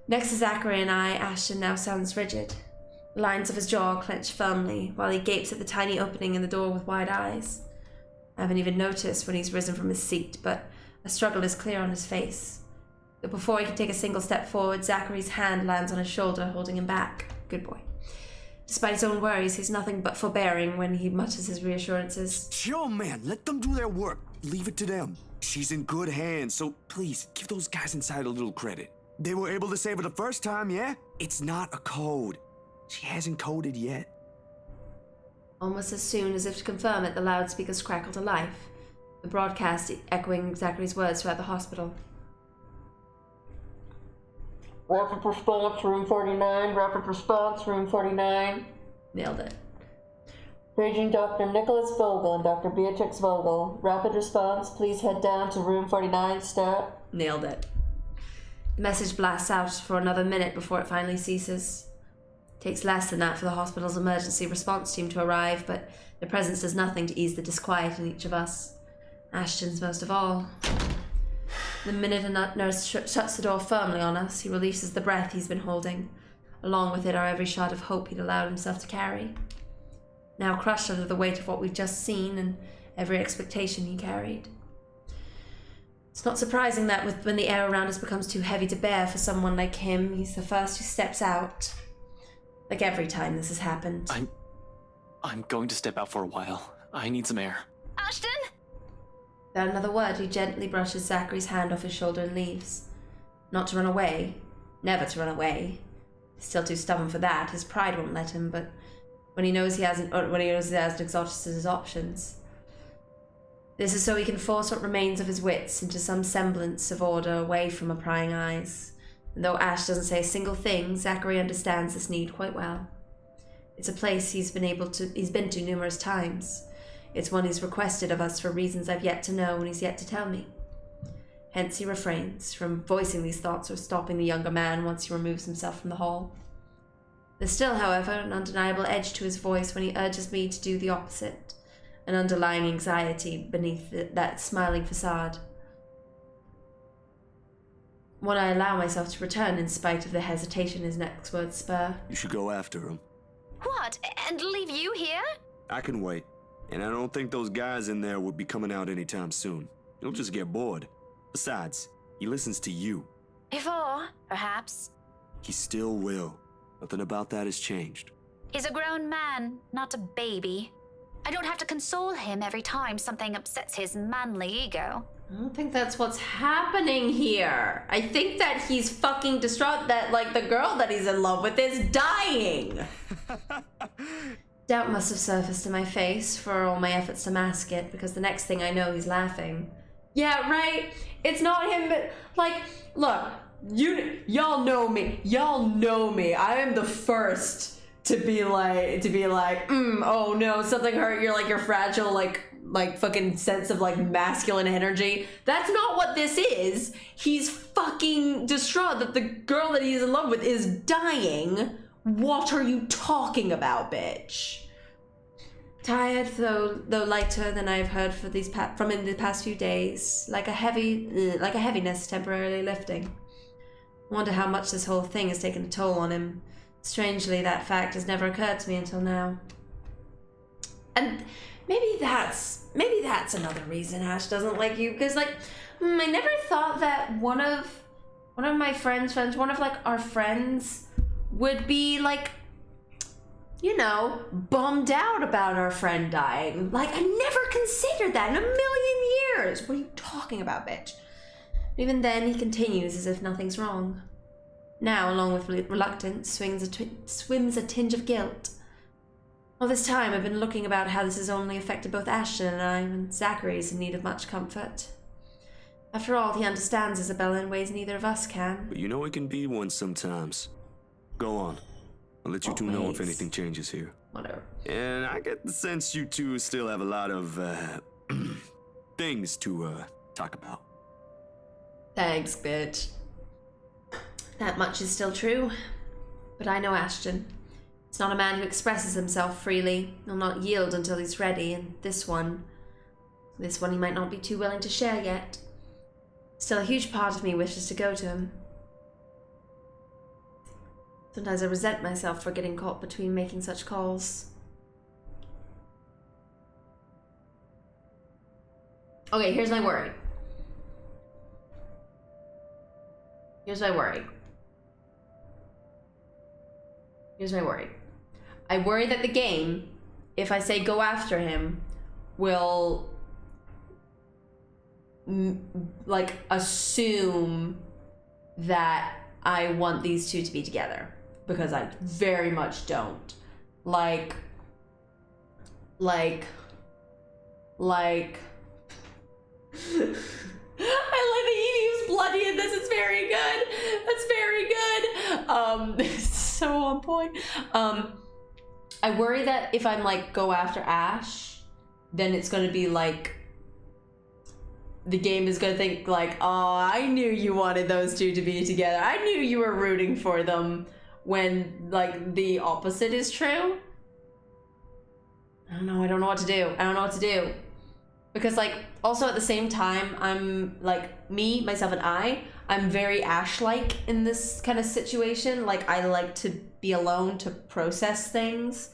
Next to Zachary and I, Ashton now sounds rigid. The lines of his jaw clench firmly, while he gapes at the tiny opening in the door with wide eyes. I haven't even noticed when he's risen from his seat, but a struggle is clear on his face. But before he can take a single step forward, Zachary's hand lands on his shoulder, holding him back. Good boy. Despite his own worries, he's nothing but forbearing when he mutters his reassurances. Chill, man. Let them do their work. Leave it to them. She's in good hands, so please, give those guys inside a little credit. They were able to save her the first time, yeah? It's not a code. She hasn't coded yet. Almost as soon as if to confirm it, the loudspeakers crackle to life. the broadcast echoing Zachary's words throughout the hospital. Rapid response, room 49. Rapid response, room 49. Nailed it. Paging Dr. Nicholas Vogel and Dr. Beatrix Vogel. Rapid response, please head down to room 49. Start. Nailed it. The message blasts out for another minute before it finally ceases. It takes less than that for the hospital's emergency response team to arrive, but their presence does nothing to ease the disquiet in each of us. Ashton's most of all. The minute a nurse shuts the door firmly on us, he releases the breath he's been holding. Along with it are every shot of hope he'd allowed himself to carry. Now crushed under the weight of what we've just seen and every expectation he carried. It's not surprising that when the air around us becomes too heavy to bear for someone like him, he's the first who steps out. Like every time this has happened. I'm going to step out for a while. I need some air. Ashton? Without another word, he gently brushes Zachary's hand off his shoulder and leaves. Not to run away. Never to run away. He's still too stubborn for that. His pride won't let him, but when he knows he hasn't exhausted his options. This is so he can force what remains of his wits into some semblance of order away from our prying eyes. And though Ash doesn't say a single thing, Zachary understands this need quite well. It's a place he's been to numerous times. It's one he's requested of us for reasons I've yet to know and he's yet to tell me. Hence he refrains from voicing these thoughts or stopping the younger man once he removes himself from the hall. There's still, however, an undeniable edge to his voice when he urges me to do the opposite, an underlying anxiety beneath that smiling facade. One I allow myself to return in spite of the hesitation his next words spur. You should go after him. What? And leave you here? I can wait. And I don't think those guys in there will be coming out anytime soon. You'll just get bored. Besides, he listens to you. If or, perhaps. He still will. Nothing about that has changed. He's a grown man, not a baby. I don't have to console him every time something upsets his manly ego. I don't think that's what's happening here. I think that he's fucking distraught that, like, the girl that he's in love with is dying. Doubt must have surfaced in my face for all my efforts to mask it, because the next thing I know, he's laughing. Yeah, right? It's not him, but, like, look, y'all know me. Y'all know me. I am the first to be like, oh no, something hurt your fragile, like fucking sense of like masculine energy. That's not what this is. He's fucking distraught that the girl that he's in love with is dying. What are you talking about, bitch? Tired, though lighter than I've heard from in the past few days, like a heaviness temporarily lifting. I wonder how much this whole thing has taken a toll on him. Strangely, that fact has never occurred to me until now. And maybe that's another reason Ash doesn't like you, because like I never thought that one of my friends, one of like our friends would be like, you know, bummed out about our friend dying. Like, I never considered that in a million years. What are you talking about, bitch? Even then, he continues as if nothing's wrong. Now, along with reluctance, swims a tinge of guilt. All this time, I've been looking about how this has only affected both Ashton and I, and Zachary is in need of much comfort. After all, he understands Isabella in ways neither of us can. But you know it can be one sometimes. Go on. I'll let you two know if anything changes here. Whatever. And I get the sense you two still have a lot of, things to, talk about. Thanks, bitch. That much is still true. But I know Ashton. He's not a man who expresses himself freely. He'll not yield until he's ready, and this one he might not be too willing to share yet. Still, a huge part of me wishes to go to him. Sometimes I resent myself for getting caught between making such calls. Okay, here's my worry. I worry that the game, if I say go after him, will like assume that I want these two to be together, because I very much don't. Like I like that he used bloody in this. It's very good. That's very good. It's so on point. I worry that if I'm like go after Ash, then it's gonna be like the game is gonna think like, oh, I knew you wanted those two to be together. I knew you were rooting for them, when like the opposite is true. I don't know what to do. Because like also at the same time, I'm like myself and I'm very Ash-like in this kind of situation. Like I like to be alone to process things.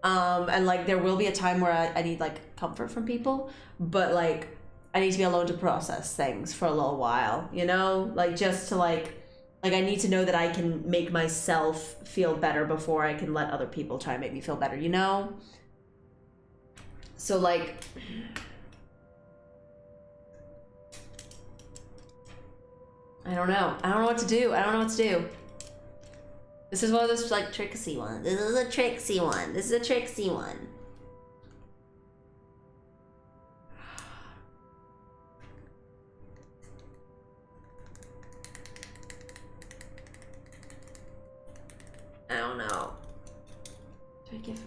And like there will be a time where I need like comfort from people, but like I need to be alone to process things for a little while, you know? Like just to like I need to know that I can make myself feel better before I can let other people try and make me feel better, you know? So like I don't know what to do. This is one of those like tricksy ones. This is a tricksy one. I don't know. Do I give?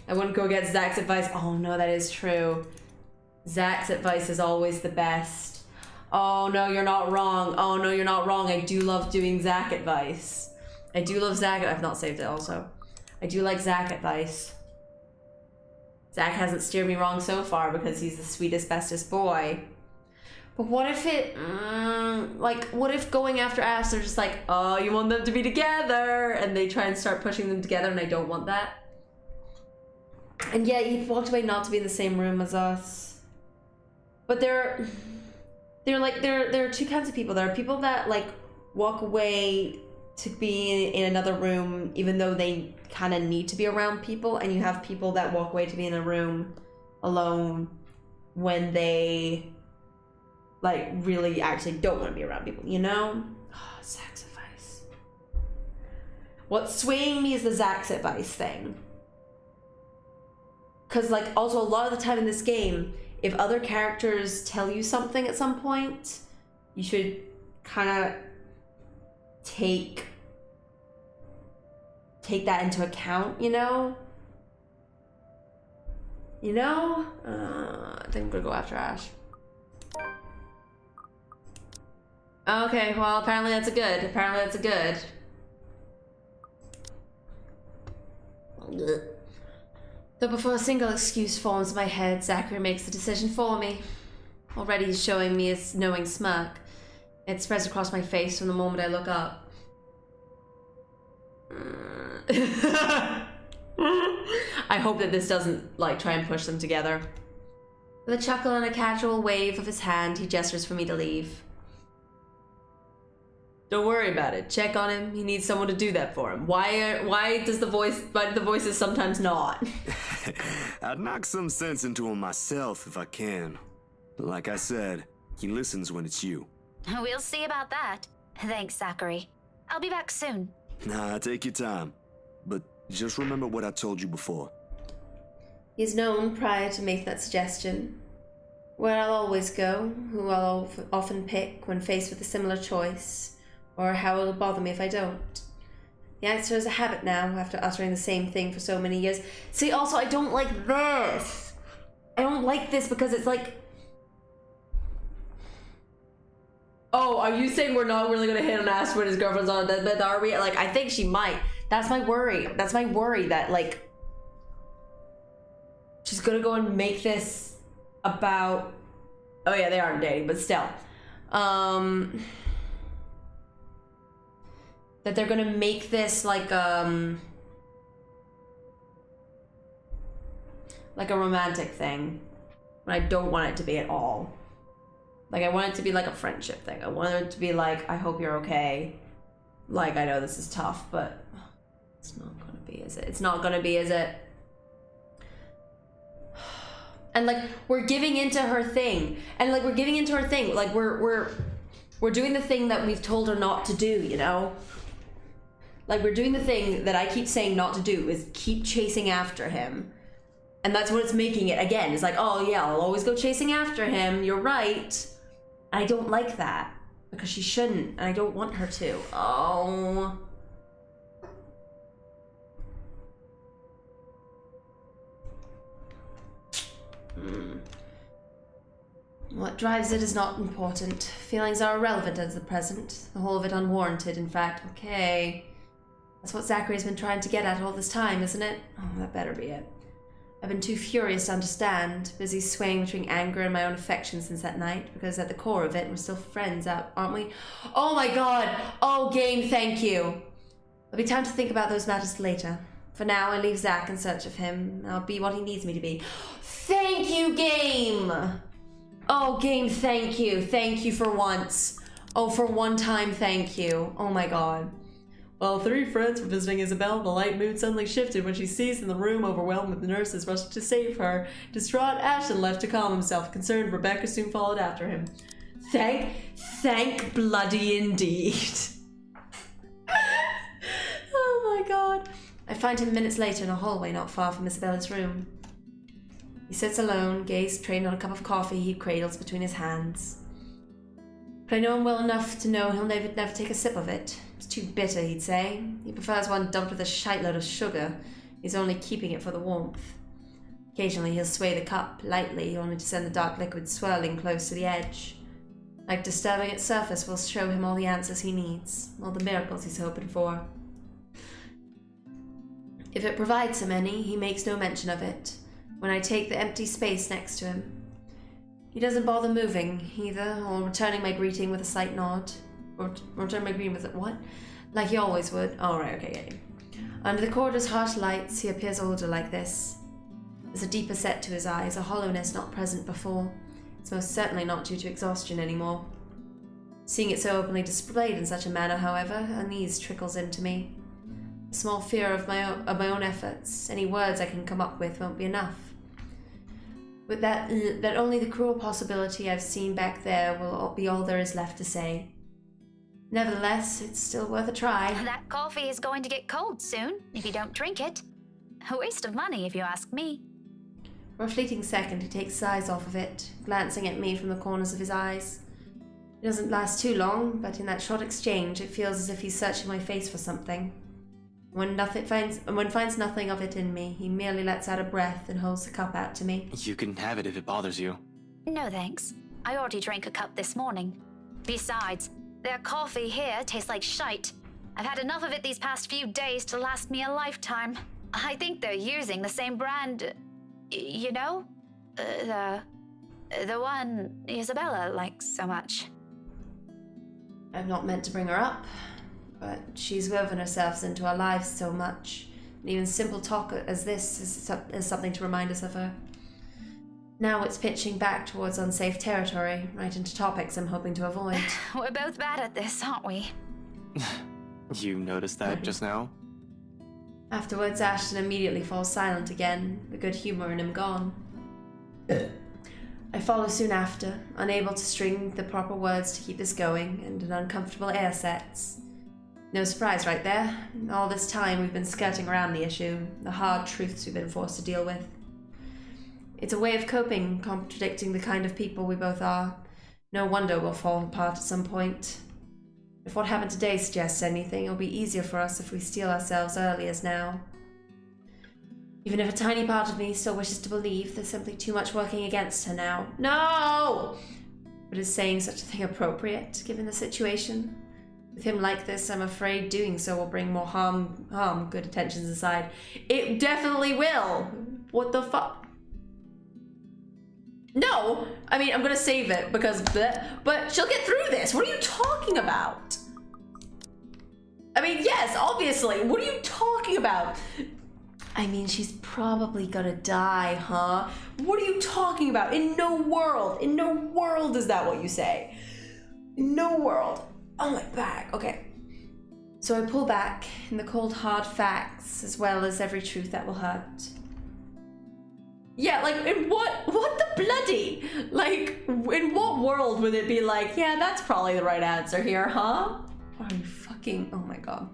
I wouldn't go against Zach's advice. Oh no, that is true. Zach's advice is always the best. Oh no, you're not wrong. I do love doing Zach advice. I've not saved it also. I do like Zach advice. Zach hasn't steered me wrong so far because he's the sweetest, bestest boy. But what if what if going after Ash, they're just like, oh, you want them to be together, and they try and start pushing them together, and I don't want that. And yeah, he walked away not to be in the same room as us. But there are two kinds of people. There are people that like walk away to be in another room even though they kind of need to be around people, and you have people that walk away to be in a room alone when they like really actually don't want to be around people, you know? Oh, Zach's advice. What's swaying me is the Zach's advice thing. Because like also a lot of the time in this game, if other characters tell you something at some point, you should kind of take that into account, you know? I think I'm gonna go after Ash. Okay, well, apparently that's a good. Though before a single excuse forms in my head, Zachary makes the decision for me. Already he's showing me his knowing smirk. It spreads across my face from the moment I look up. I hope that this doesn't, like, try and push them together. With a chuckle and a casual wave of his hand, he gestures for me to leave. Don't worry about it. Check on him. He needs someone to do that for him. Why do the voices sometimes not? I'd knock some sense into him myself if I can. Like I said, he listens when it's you. We'll see about that. Thanks, Zachary. I'll be back soon. Nah, take your time. But just remember what I told you before. He's known prior to making that suggestion where I'll always go, who I'll often pick when faced with a similar choice, or how it'll bother me if I don't. The answer is a habit now, after uttering the same thing for so many years. See, also, I don't like this. I don't like this because it's like... Oh, are you saying we're not really gonna hit on Ash when his girlfriend's on a deathbed, are we? Like, I think she might. That's my worry. That's my worry that, like... She's gonna go and make this about... Oh yeah, they aren't dating, but still. That they're gonna make this like a romantic thing, when I don't want it to be at all. Like, I want it to be like a friendship thing. I want it to be like, I hope you're okay. Like, I know this is tough, but it's not gonna be, is it? It's not gonna be, is it? And like, we're giving into her thing. And like, we're giving into her thing. Like, we're doing the thing that we've told her not to do, you know? Like, we're doing the thing that I keep saying not to do, is keep chasing after him. And that's what it's making it again. It's like, oh yeah, I'll always go chasing after him. You're right. I don't like that because she shouldn't, and I don't want her to. Oh. What drives it is not important. Feelings are irrelevant at the present. The whole of it unwarranted, in fact. Okay. That's what Zachary's been trying to get at all this time, isn't it? Oh, that better be it. I've been too furious to understand, busy swaying between anger and my own affection since that night, because at the core of it, we're still friends, aren't we? Oh my god! Oh, game, thank you! There'll be time to think about those matters later. For now, I leave Zach in search of him. I'll be what he needs me to be. Thank you, game! Oh, game, thank you. Thank you for once. Oh, for one time, thank you. Oh my god. While 3 friends were visiting Isabel, the light mood suddenly shifted when she seized in the room, overwhelmed with the nurses, rushed to save her. Distraught, Ashton left to calm himself. Concerned, Rebecca soon followed after him. Thank bloody indeed. Oh my god. I find him minutes later in a hallway not far from Isabella's room. He sits alone, gaze trained on a cup of coffee he cradles between his hands. But I know him well enough to know he'll never take a sip of it. It's too bitter, he'd say. He prefers one dumped with a shiteload of sugar. He's only keeping it for the warmth. Occasionally he'll sway the cup, lightly, only to send the dark liquid swirling close to the edge. Like disturbing its surface will show him all the answers he needs, all the miracles he's hoping for. If it provides him any, he makes no mention of it. When I take the empty space next to him, he doesn't bother moving, either, or returning my greeting with a slight nod. Or return my greeting with a what? Like he always would. Oh, right, okay, getting. Under the corridor's harsh lights, he appears older like this. There's a deeper set to his eyes, a hollowness not present before. It's most certainly not due to exhaustion anymore. Seeing it so openly displayed in such a manner, however, unease trickles into me. A small fear of my own efforts. Any words I can come up with won't be enough. With that only the cruel possibility I've seen back there will be all there is left to say. Nevertheless, it's still worth a try. That coffee is going to get cold soon, if you don't drink it. A waste of money, if you ask me. For a fleeting second, he takes his eyes off of it, glancing at me from the corners of his eyes. It doesn't last too long, but in that short exchange, it feels as if he's searching my face for something. When finds nothing of it in me, he merely lets out a breath and holds the cup out to me. You can have it if it bothers you. No thanks. I already drank a cup this morning. Besides, their coffee here tastes like shite. I've had enough of it these past few days to last me a lifetime. I think they're using the same brand, you know? The one Isabella likes so much. I'm not meant to bring her up, but she's woven herself into our lives so much. And even simple talk as this is something to remind us of her. Now it's pitching back towards unsafe territory, right into topics I'm hoping to avoid. We're both bad at this, aren't we? You noticed that just now? Afterwards, Ashton immediately falls silent again, the good humor in him gone. I follow soon after, unable to string the proper words to keep this going, and an uncomfortable air sets. No surprise right there. All this time we've been skirting around the issue, the hard truths we've been forced to deal with. It's a way of coping, contradicting the kind of people we both are. No wonder we'll fall apart at some point. If what happened today suggests anything, it'll be easier for us if we steel ourselves early as now. Even if a tiny part of me still wishes to believe there's simply too much working against her now. No! But is saying such a thing appropriate, given the situation? With him like this, I'm afraid doing so will bring more harm, good intentions aside. It definitely will! What the fuck? No! I mean, I'm gonna save it because but she'll get through this. What are you talking about? I mean, yes, obviously. What are you talking about? I mean, she's probably gonna die, huh? What are you talking about? In no world is that what you say. In no world. Oh, my back. Okay. So I pull back in the cold, hard facts, as well as every truth that will hurt. Yeah, like, in what the bloody? Like, in what world would it be like, yeah, that's probably the right answer here, huh? Are you fucking, oh my god.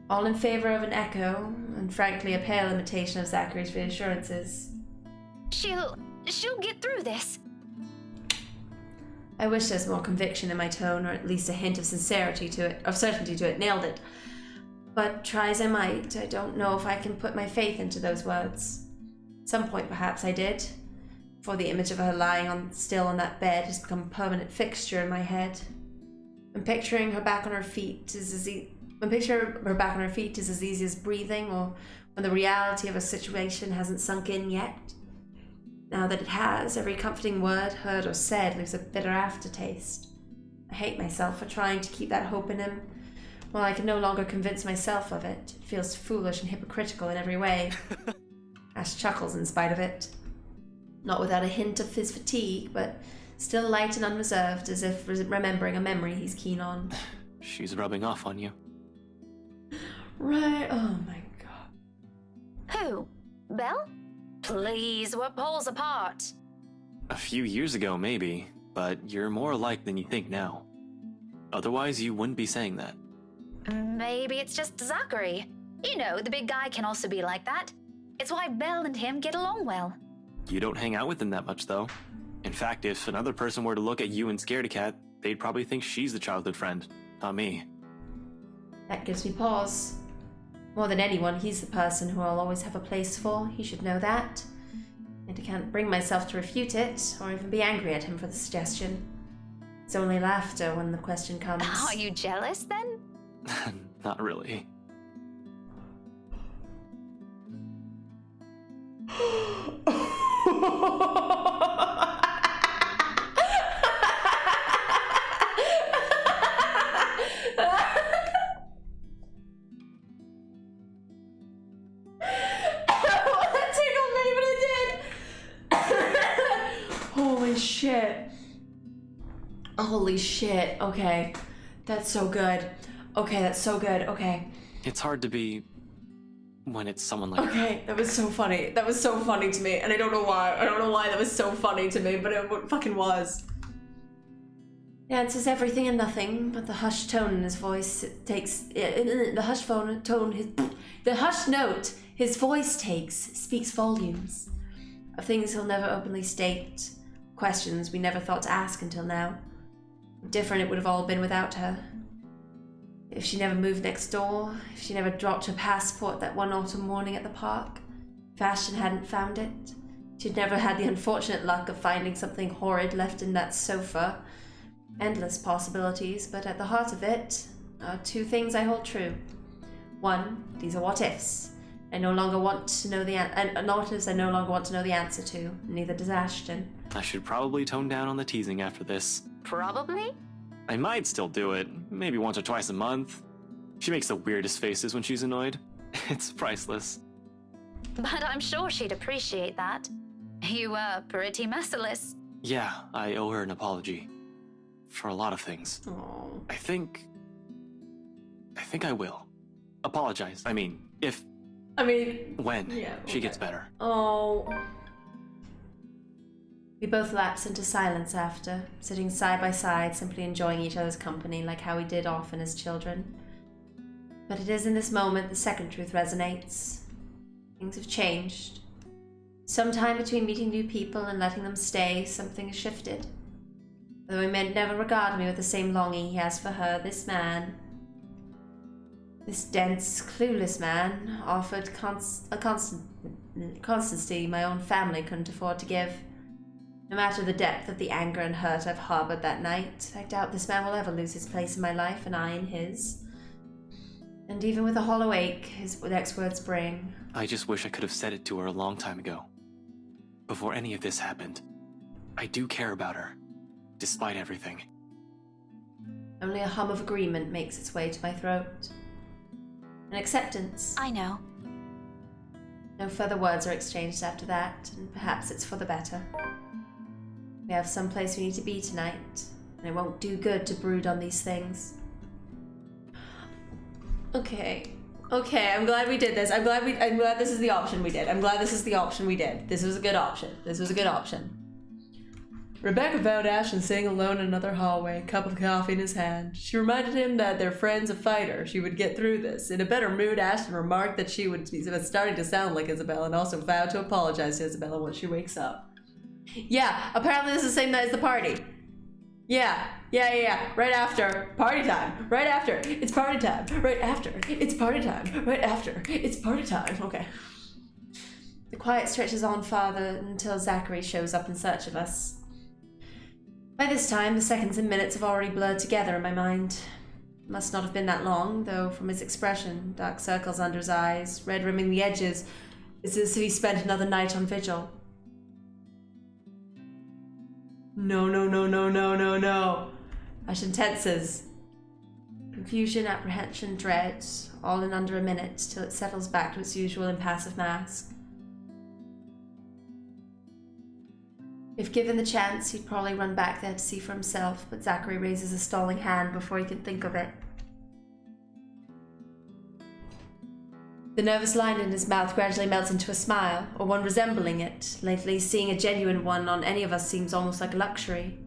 All in favor of an echo, and frankly a pale imitation of Zachary's reassurances. She'll get through this. I wish there's more conviction in my tone, or at least a hint of sincerity to it, of certainty to it. Nailed it. But try as I might, I don't know if I can put my faith into those words. At some point, perhaps I did, before the image of her lying still on that bed has become a permanent fixture in my head. When picturing her back on her feet is as easy as breathing, or when the reality of a situation hasn't sunk in yet. Now that it has, every comforting word heard or said leaves a bitter aftertaste. I hate myself for trying to keep that hope in him. While I can no longer convince myself of it, it feels foolish and hypocritical in every way. Ash chuckles in spite of it. Not without a hint of his fatigue, but still light and unreserved, as if remembering a memory he's keen on. She's rubbing off on you. Right, oh my god. Who? Belle? Please, we're poles apart. A few years ago, maybe, but you're more alike than you think now. Otherwise, you wouldn't be saying that. Maybe it's just Zachary. You know, the big guy can also be like that. It's why Belle and him get along well. You don't hang out with him that much, though. In fact, if another person were to look at you and Scaredy-Cat, they'd probably think she's the childhood friend, not me. That gives me pause. More than anyone, he's the person who I'll always have a place for. He should know that. And I can't bring myself to refute it, or even be angry at him for the suggestion. It's only laughter when the question comes. Are you jealous, then? Not really. Holy shit. Okay. That's so good. Okay, that's so good. Okay. It's hard to be when it's someone like Okay, that was so funny. That was so funny to me, and I don't know why. I don't know why that was so funny to me, but it fucking was. He answers everything and nothing, but the hushed tone in his voice the hushed note his voice takes speaks volumes of things he'll never openly state, questions we never thought to ask until now. Different it would have all been without her. If she never moved next door, if she never dropped her passport that one autumn morning at the park, if Ashton hadn't found it, she'd never had the unfortunate luck of finding something horrid left in that sofa. Endless possibilities, but at the heart of it are two things I hold true. One, these are what ifs. I no longer want to know the answer to. Neither does Ashton. I should probably tone down on the teasing after this. Probably? I might still do it, maybe once or twice a month. She makes the weirdest faces when she's annoyed. It's priceless. But I'm sure she'd appreciate that. You were pretty merciless. Yeah, I owe her an apology. For a lot of things. Aww. I think I will. Apologize. When she gets better. Oh. We both lapse into silence after, sitting side by side, simply enjoying each other's company like how we did often as children. But it is in this moment the second truth resonates. Things have changed. Sometime between meeting new people and letting them stay, something has shifted. Though he may never regard me with the same longing he has for her, this man, this dense, clueless man, offered a constancy my own family couldn't afford to give. No matter the depth of the anger and hurt I've harbored that night, I doubt this man will ever lose his place in my life and I in his. And even with a hollow ache his next words bring. I just wish I could have said it to her a long time ago. Before any of this happened. I do care about her. Despite everything. Only a hum of agreement makes its way to my throat. An acceptance. I know. No further words are exchanged after that, and perhaps it's for the better. We have some place we need to be tonight, and it won't do good to brood on these things. Okay, I'm glad we did this. I'm glad this is the option we did. This was a good option. Rebecca found Ashton sitting alone in another hallway, cup of coffee in his hand. She reminded him that their friend's a fighter. She would get through this. In a better mood, Ashton remarked that she was starting to sound like Isabella and also vowed to apologize to Isabella once she wakes up. Yeah, apparently this is the same night as the party. Yeah. Right after. Party time. Right after. It's party time. Right after. It's party time. Right after. It's party time. Okay. The quiet stretches on farther until Zachary shows up in search of us. By this time, the seconds and minutes have already blurred together in my mind. Must not have been that long, though from his expression, dark circles under his eyes, red rimming the edges, it's as if he spent another night on vigil. No. Ashton tenses. Confusion, apprehension, dread, all in under a minute, till it settles back to its usual impassive mask. If given the chance, he'd probably run back there to see for himself, but Zachary raises a stalling hand before he can think of it. The nervous line in his mouth gradually melts into a smile, or one resembling it. Lately, seeing a genuine one on any of us seems almost like a luxury.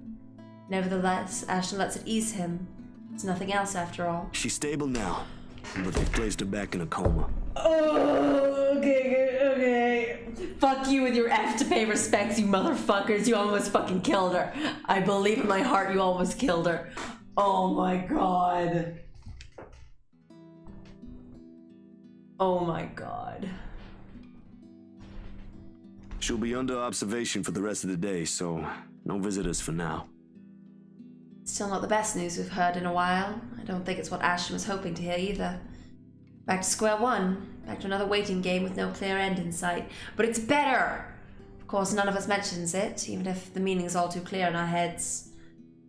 Nevertheless, Ashton lets it ease him. It's nothing else after all. She's stable now, but they've placed her back in a coma. Oh, okay. Fuck you with your F to pay respects, you motherfuckers. You almost fucking killed her. I believe in my heart you almost killed her. Oh my god. Oh my god. She'll be under observation for the rest of the day, so no visitors for now. Still not the best news we've heard in a while. I don't think it's what Ashton was hoping to hear either. Back to square one. Back to another waiting game with no clear end in sight. But it's better! Of course, none of us mentions it, even if the meaning's all too clear in our heads.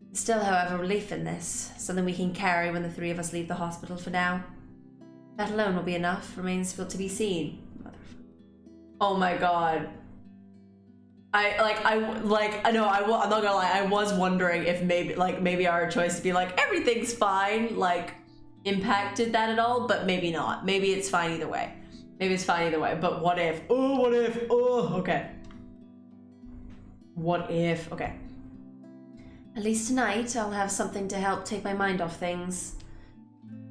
There's still, however, relief in this. Something we can carry when the three of us leave the hospital for now. That alone will be enough. Remains still to be seen. Oh my god. I'm not gonna lie, I was wondering if maybe our choice to be like, everything's fine, impacted that at all, but maybe not. Maybe it's fine either way. But what if? Okay. What if? Okay. At least tonight, I'll have something to help take my mind off things.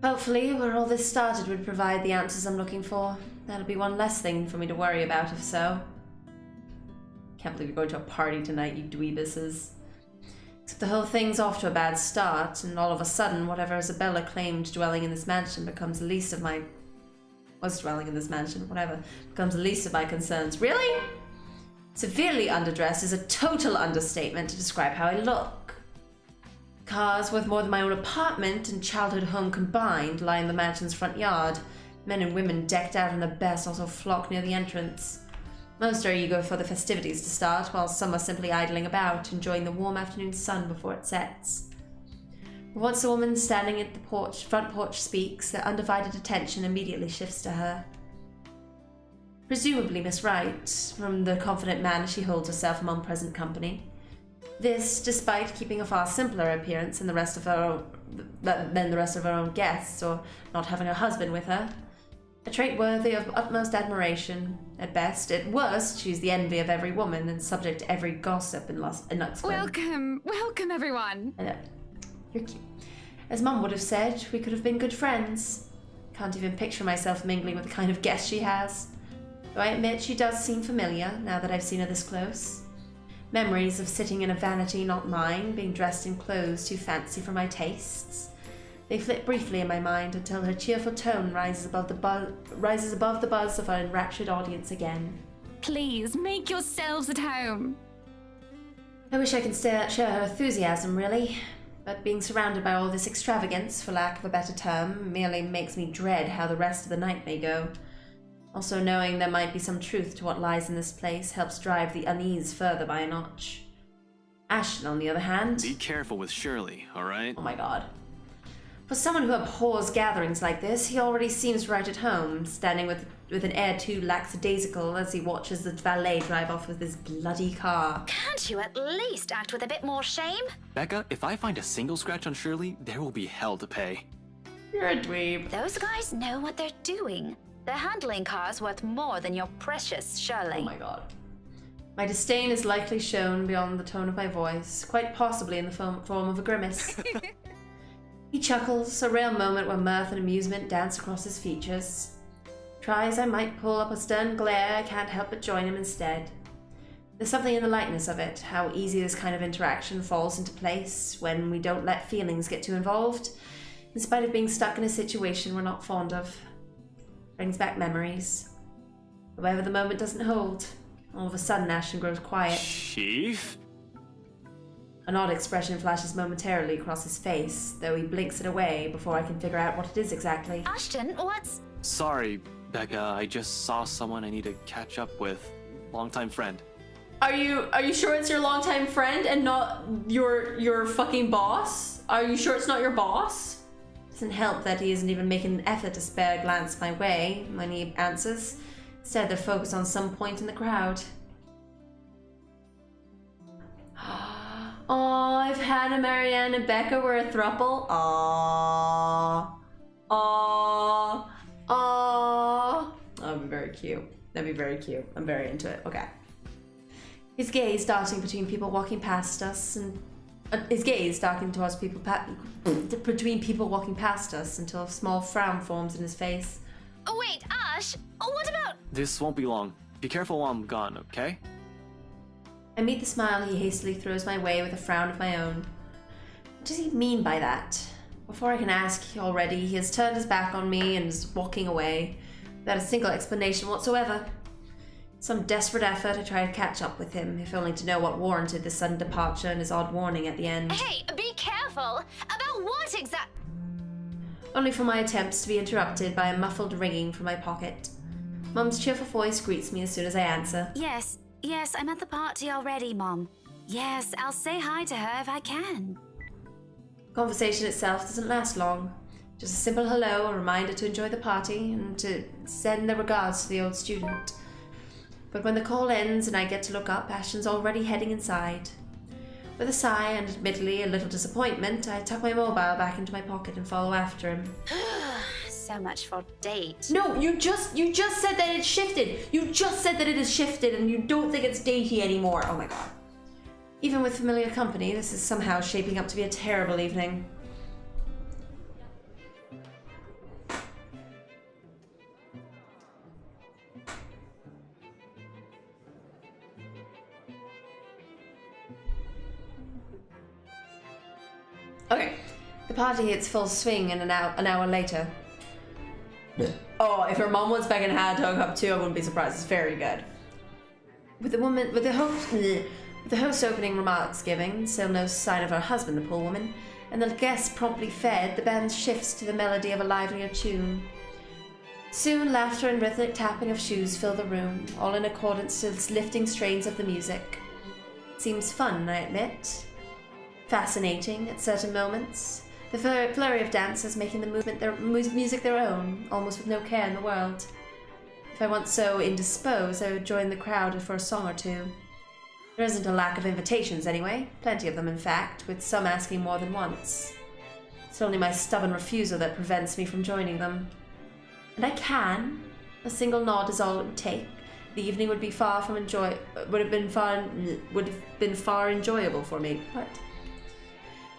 Hopefully, where all this started would provide the answers I'm looking for. That'll be one less thing for me to worry about, if so. Can't believe you're going to a party tonight, you dweebuses. Except the whole thing's off to a bad start, and all of a sudden, whatever Isabella claimed dwelling in this mansion becomes the least of my... becomes the least of my concerns. Really? Severely underdressed is a total understatement to describe how I look. Cars worth more than my own apartment and childhood home combined lie in the mansion's front yard. Men and women decked out in their best also flock near the entrance. Most are eager for the festivities to start, while some are simply idling about, enjoying the warm afternoon sun before it sets. Once a woman standing at the front porch speaks, their undivided attention immediately shifts to her. Presumably Miss Wright, from the confident manner she holds herself among present company. This, despite keeping a far simpler appearance than the rest of her own guests, or not having a husband with her. A trait worthy of utmost admiration. At best, at worst, she's the envy of every woman and subject to every gossip in Luxford. Welcome everyone. I know. You're cute. As Mum would have said, we could have been good friends. Can't even picture myself mingling with the kind of guest she has. Though I admit she does seem familiar, now that I've seen her this close. Memories of sitting in a vanity not mine, being dressed in clothes too fancy for my tastes. They flit briefly in my mind until her cheerful tone rises above the buzz of our enraptured audience again. Please, make yourselves at home. I wish I could share her enthusiasm, really. But being surrounded by all this extravagance, for lack of a better term, merely makes me dread how the rest of the night may go. Also knowing there might be some truth to what lies in this place helps drive the unease further by a notch. Ashton, on the other hand... Be careful with Shirley, alright? Oh my god. For someone who abhors gatherings like this, he already seems right at home, standing with an air too lackadaisical as he watches the valet drive off with his bloody car. Can't you at least act with a bit more shame? Becca, if I find a single scratch on Shirley, there will be hell to pay. You're a dweeb. Those guys know what they're doing. They're handling cars worth more than your precious Shirley. Oh my god. My disdain is likely shown beyond the tone of my voice, quite possibly in the form of a grimace. He chuckles, a rare moment where mirth and amusement dance across his features. Try as I might pull up a stern glare, I can't help but join him instead. There's something in the lightness of it, how easy this kind of interaction falls into place when we don't let feelings get too involved, in spite of being stuck in a situation we're not fond of. Brings back memories. However, the moment doesn't hold. All of a sudden, Ashton grows quiet. Chief? An odd expression flashes momentarily across his face, though he blinks it away before I can figure out what it is exactly. Ashton, what's... Sorry, Becca. I just saw someone I need to catch up with. Longtime friend. Are you sure it's your longtime friend and not your fucking boss? Are you sure it's not your boss? Doesn't help that he isn't even making an effort to spare a glance my way when he answers. Instead, they're focused on some point in the crowd. Oh, if Hannah, Marianne, and Becca were a throuple. Aww. Aww. Aww. That would be very cute. That'd be very cute. I'm very into it. Okay. His gaze darting between people walking past us and... his gaze darting towards people between people walking past us until a small frown forms in his face. Oh, wait, Ash, what about... This won't be long. Be careful while I'm gone, okay? I meet the smile he hastily throws my way with a frown of my own. What does he mean by that? Before I can ask already, he has turned his back on me and is walking away, without a single explanation whatsoever. Some desperate effort I try to catch up with him, if only to know what warranted this sudden departure and his odd warning at the end. Hey, be careful! About what exact... Only for my attempts to be interrupted by a muffled ringing from my pocket. Mum's cheerful voice greets me as soon as I answer. Yes, I'm at the party already, Mom. Yes, I'll say hi to her if I can. Conversation itself doesn't last long. Just a simple hello, a reminder to enjoy the party, and to send their regards to the old student. But when the call ends and I get to look up, Ashton's already heading inside. With a sigh and admittedly a little disappointment, I tuck my mobile back into my pocket and follow after him. So much for date. No, you just said that it shifted. You just said that it has shifted and you don't think it's dainty anymore. Oh my god. Even with familiar company, this is somehow shaping up to be a terrible evening. Okay, the party hits full swing in an hour later. Oh, if her mom wants Becca and Hannah to hook up too, I wouldn't be surprised. It's very good. With the host opening remarks giving, still no sign of her husband, the poor woman, and the guests promptly fed, the band shifts to the melody of a livelier tune. Soon, laughter and rhythmic tapping of shoes fill the room, all in accordance to the lifting strains of the music. Seems fun, I admit. Fascinating at certain moments. The flurry of dancers making the music their own, almost with no care in the world. If I weren't so indisposed, I would join the crowd for a song or two. There isn't a lack of invitations anyway, plenty of them in fact, with some asking more than once. It's only my stubborn refusal that prevents me from joining them. And I can. A single nod is all it would take. The evening would have been far enjoyable for me. What?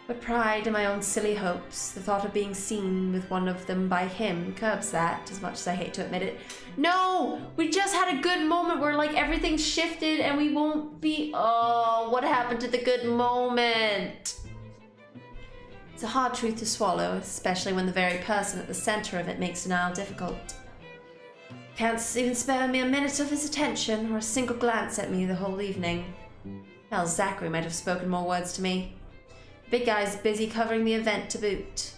But pride in my own silly hopes, the thought of being seen with one of them by him curbs that, as much as I hate to admit it. No! We just had a good moment where, like, everything shifted and we won't be... Oh, what happened to the good moment? It's a hard truth to swallow, especially when the very person at the center of it makes denial difficult. Can't even spare me a minute of his attention or a single glance at me the whole evening. Hell, Zachary might have spoken more words to me. Big guy's busy covering the event to boot.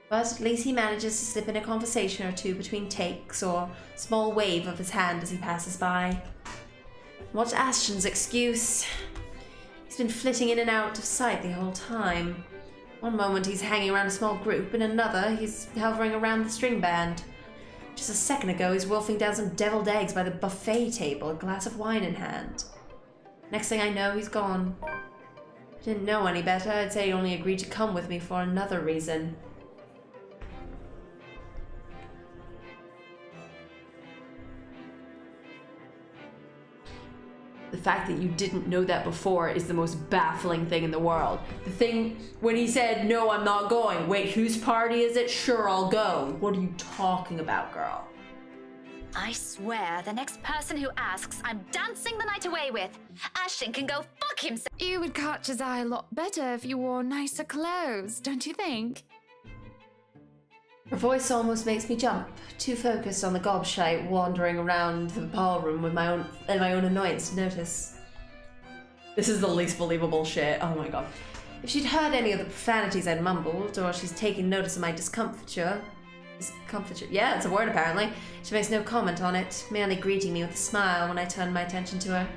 But at least he manages to slip in a conversation or two between takes, or a small wave of his hand as he passes by. What's Ashton's excuse? He's been flitting in and out of sight the whole time. One moment he's hanging around a small group, and another he's hovering around the string band. Just a second ago he's wolfing down some deviled eggs by the buffet table, a glass of wine in hand. Next thing I know, he's gone. Didn't know any better, I'd say he only agreed to come with me for another reason. The fact that you didn't know that before is the most baffling thing in the world. The thing when he said, no, I'm not going. Wait, whose party is it? Sure, I'll go. What are you talking about, girl? I swear, the next person who asks, I'm dancing the night away with. Ashton can go fuck himself. You would catch his eye a lot better if you wore nicer clothes, don't you think? Her voice almost makes me jump, too focused on the gobshite wandering around the ballroom with my own annoyance to notice. This is the least believable shit. Oh my god. If she'd heard any of the profanities I'd mumbled, or she's taking notice of my discomfiture, yeah, it's a word apparently, she makes no comment on it, merely greeting me with a smile when I turn my attention to her.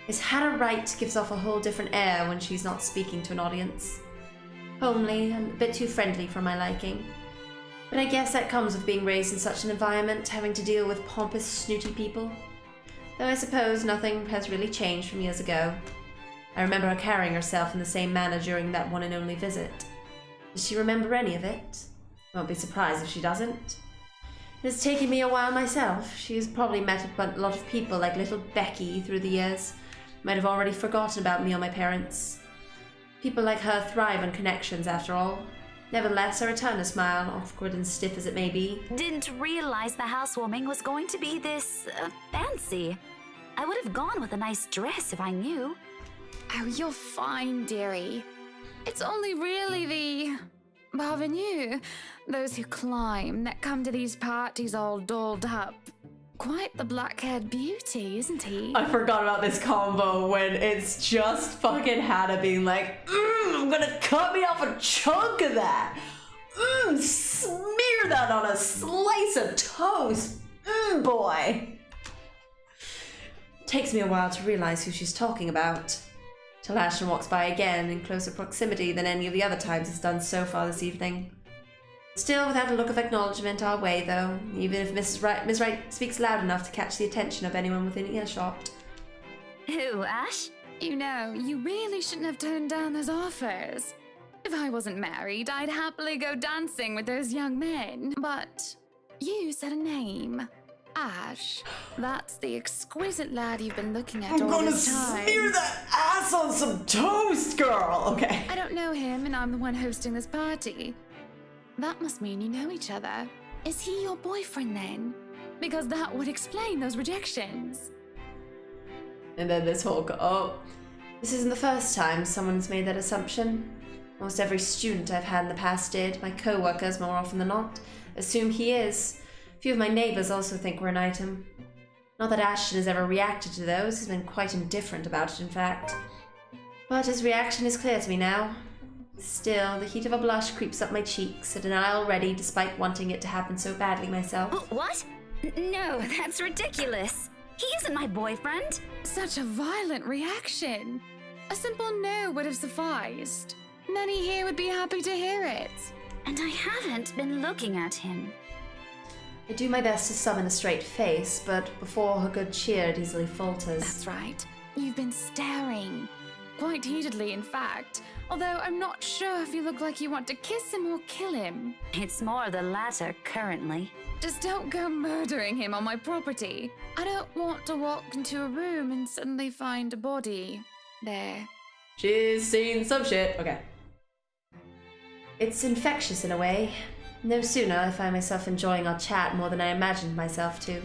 Miss Hannah Wright gives off a whole different air when she's not speaking to an audience. Homely and a bit too friendly for my liking. But I guess that comes with being raised in such an environment, having to deal with pompous, snooty people. Though I suppose nothing has really changed from years ago. I remember her carrying herself in the same manner during that one and only visit. Does she remember any of it? Won't be surprised if she doesn't. It's taken me a while myself. She's probably met a lot of people like little Becky through the years. Might have already forgotten about me or my parents. People like her thrive on connections, after all. Nevertheless, I return a smile, awkward and stiff as it may be. Didn't realize the housewarming was going to be this fancy. I would have gone with a nice dress if I knew. Oh, you're fine, dearie. It's only really the parvenu, those who climb, that come to these parties all dolled up. Quite the black-haired beauty, isn't he? I forgot about this combo when it's just fucking Hannah being like, I'm gonna cut me off a chunk of that. Smear that on a slice of toast. Boy. Takes me a while to realize who she's talking about. Till Ashton walks by again in closer proximity than any of the other times he's done so far this evening. Still without a look of acknowledgement our way, though, even if Miss Wright speaks loud enough to catch the attention of anyone within earshot. Who, Ash? You know, you really shouldn't have turned down those offers. If I wasn't married, I'd happily go dancing with those young men. But you said a name. Ash. That's the exquisite lad you've been looking at all this time. I'm gonna smear that ass on some toast, girl! Okay. I don't know him, and I'm the one hosting this party. That must mean you know each other. Is he your boyfriend then? Because that would explain those rejections. And then this whole this isn't the first time someone's made that assumption. Almost every student I've had in the past did. My co-workers, more often than not, assume he is. A few of my neighbours also think we're an item. Not that Ashton has ever reacted to those. He's been quite indifferent about it, in fact. But his reaction is clear to me now. Still, the heat of a blush creeps up my cheeks, a denial ready despite wanting it to happen so badly myself. What? No, that's ridiculous. He isn't my boyfriend. Such a violent reaction. A simple no would have sufficed. Many here would be happy to hear it. And I haven't been looking at him. I do my best to summon a straight face, but before her good cheer it easily falters. That's right. You've been staring. Quite heatedly, in fact. Although I'm not sure if you look like you want to kiss him or kill him. It's more the latter currently. Just don't go murdering him on my property. I don't want to walk into a room and suddenly find a body there. She's seen some shit. Okay. It's infectious in a way. No sooner I find myself enjoying our chat more than I imagined myself to.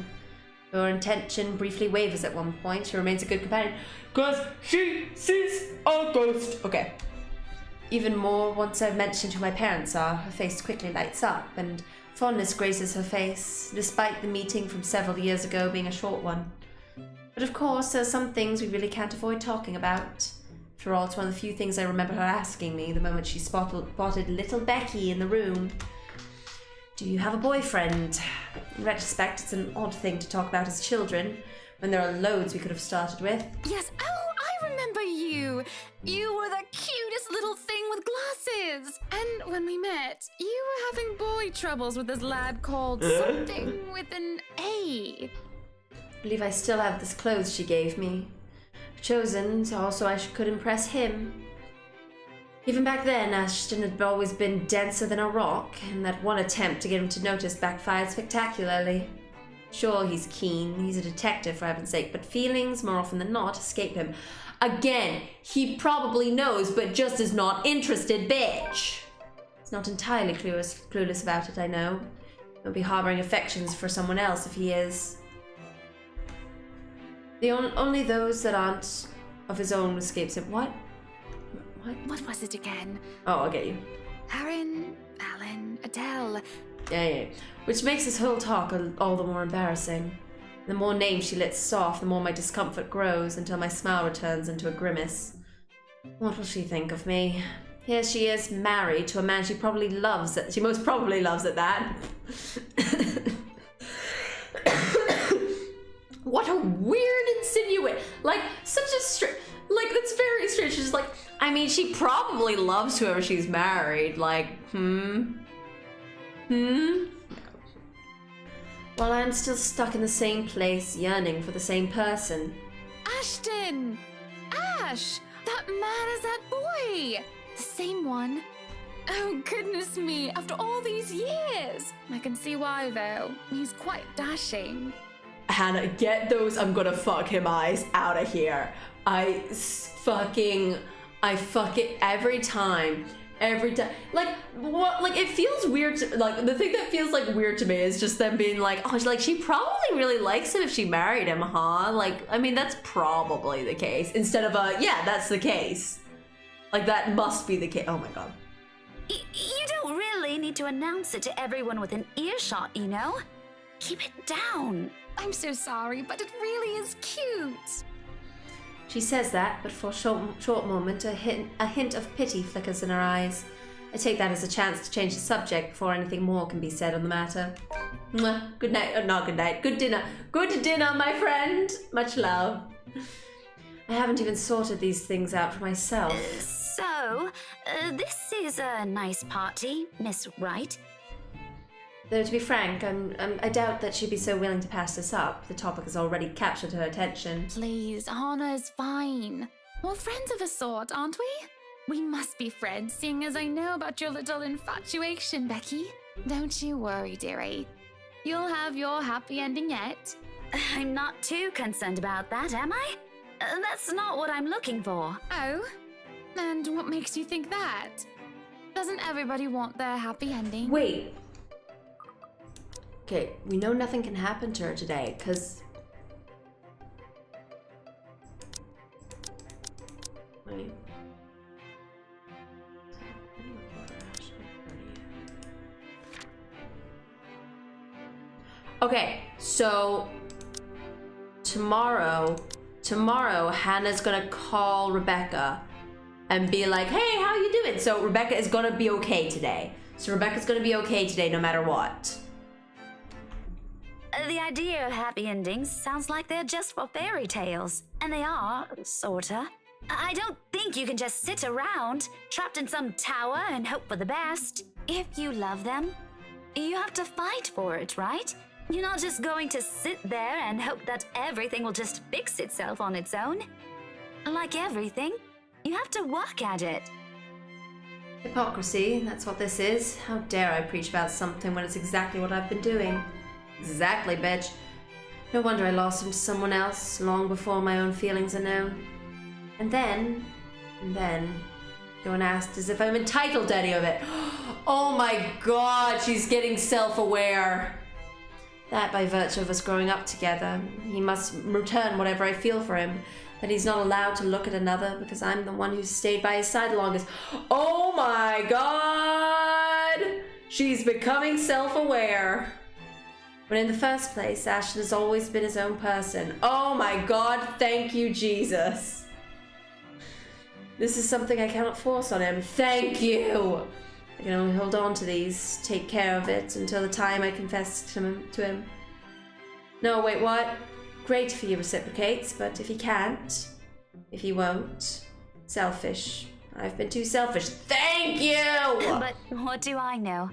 Her intention briefly wavers at one point. She remains a good companion, 'cause she sees a ghost. Okay. Even more, once I've mentioned who my parents are, her face quickly lights up, and fondness graces her face, despite the meeting from several years ago being a short one. But of course, there are some things we really can't avoid talking about. After all, it's one of the few things I remember her asking me the moment she spotted little Becky in the room. Do you have a boyfriend? In retrospect, it's an odd thing to talk about as children, when there are loads we could have started with. Yes, oh, I remember you! You were the cutest little thing with glasses! And when we met, you were having boy troubles with this lad called something with an A. I believe I still have this clothes she gave me. Chosen also I could impress him. Even back then, Ashton had always been denser than a rock, and that one attempt to get him to notice backfired spectacularly. Sure, he's keen, he's a detective for heaven's sake, but feelings, more often than not, escape him. Again, he probably knows, but just is not interested, bitch. He's not entirely clueless about it, I know. He'll be harboring affections for someone else if he is. Only those that aren't of his own escapes him. What? What was it again? Oh, I'll get you. Aaron, Alan, Adele. Yeah. Which makes this whole talk all the more embarrassing. The more names she lets off, the more my discomfort grows until my smile returns into a grimace. What will she think of me? Here she is, married to a man she most probably loves at that. What a weird insinuate. Like, such a like, that's very strange. She's like, I mean, she probably loves whoever she's married. Like, While I'm still stuck in the same place, yearning for the same person. Ashton! Ash! That man is that boy! The same one. Oh, goodness me, after all these years! I can see why, though. He's quite dashing. Hannah, get those I'm gonna fuck him eyes out of here. I fuck it every time. Like, what? Like, it feels weird to, like, the thing that feels, like, weird to me is just them being like, oh, like, she probably really likes him if she married him, huh? Like, I mean, that's probably the case. Instead of yeah, that's the case. Like, that must be the case. Oh my god. You don't really need to announce it to everyone within earshot, you know? Keep it down. I'm so sorry, but it really is cute. She says that, but for a short moment, a hint of pity flickers in her eyes. I take that as a chance to change the subject before anything more can be said on the matter. Mwah. Good night, not good night, good dinner. Good dinner, my friend. Much love. I haven't even sorted these things out for myself. So, this is a nice party, Miss Wright. Though to be frank, I doubt that she'd be so willing to pass this up. The topic has already captured her attention. Please, Anna's fine. We're friends of a sort, aren't we? We must be friends, seeing as I know about your little infatuation, Becky. Don't you worry, dearie. You'll have your happy ending yet. I'm not too concerned about that, am I? That's not what I'm looking for. Oh? And what makes you think that? Doesn't everybody want their happy ending? Wait. Okay, we know nothing can happen to her today, because... Wait. Okay, so... Tomorrow, Hannah's gonna call Rebecca and be like, hey, how you doing? So Rebecca is gonna be okay today. No matter what. The idea of happy endings sounds like they're just for fairy tales. And they are, sorta. I don't think you can just sit around, trapped in some tower and hope for the best. If you love them, you have to fight for it, right? You're not just going to sit there and hope that everything will just fix itself on its own. Like everything, you have to work at it. Hypocrisy, that's what this is. How dare I preach about something when it's exactly what I've been doing. Exactly, bitch. No wonder I lost him to someone else long before my own feelings are known. And then, go and ask as if I'm entitled to any of it. Oh my god, she's getting self-aware. That by virtue of us growing up together, he must return whatever I feel for him. That he's not allowed to look at another because I'm the one who's stayed by his side the longest. Oh my god! She's becoming self-aware. When in the first place, Ashton has always been his own person. Oh my god, thank you, Jesus. This is something I cannot force on him. Thank you! I can only hold on to these, take care of it, until the time I confess to him. No, wait, what? Great if he reciprocates, but if he can't, if he won't, selfish. I've been too selfish. Thank you! But what do I know?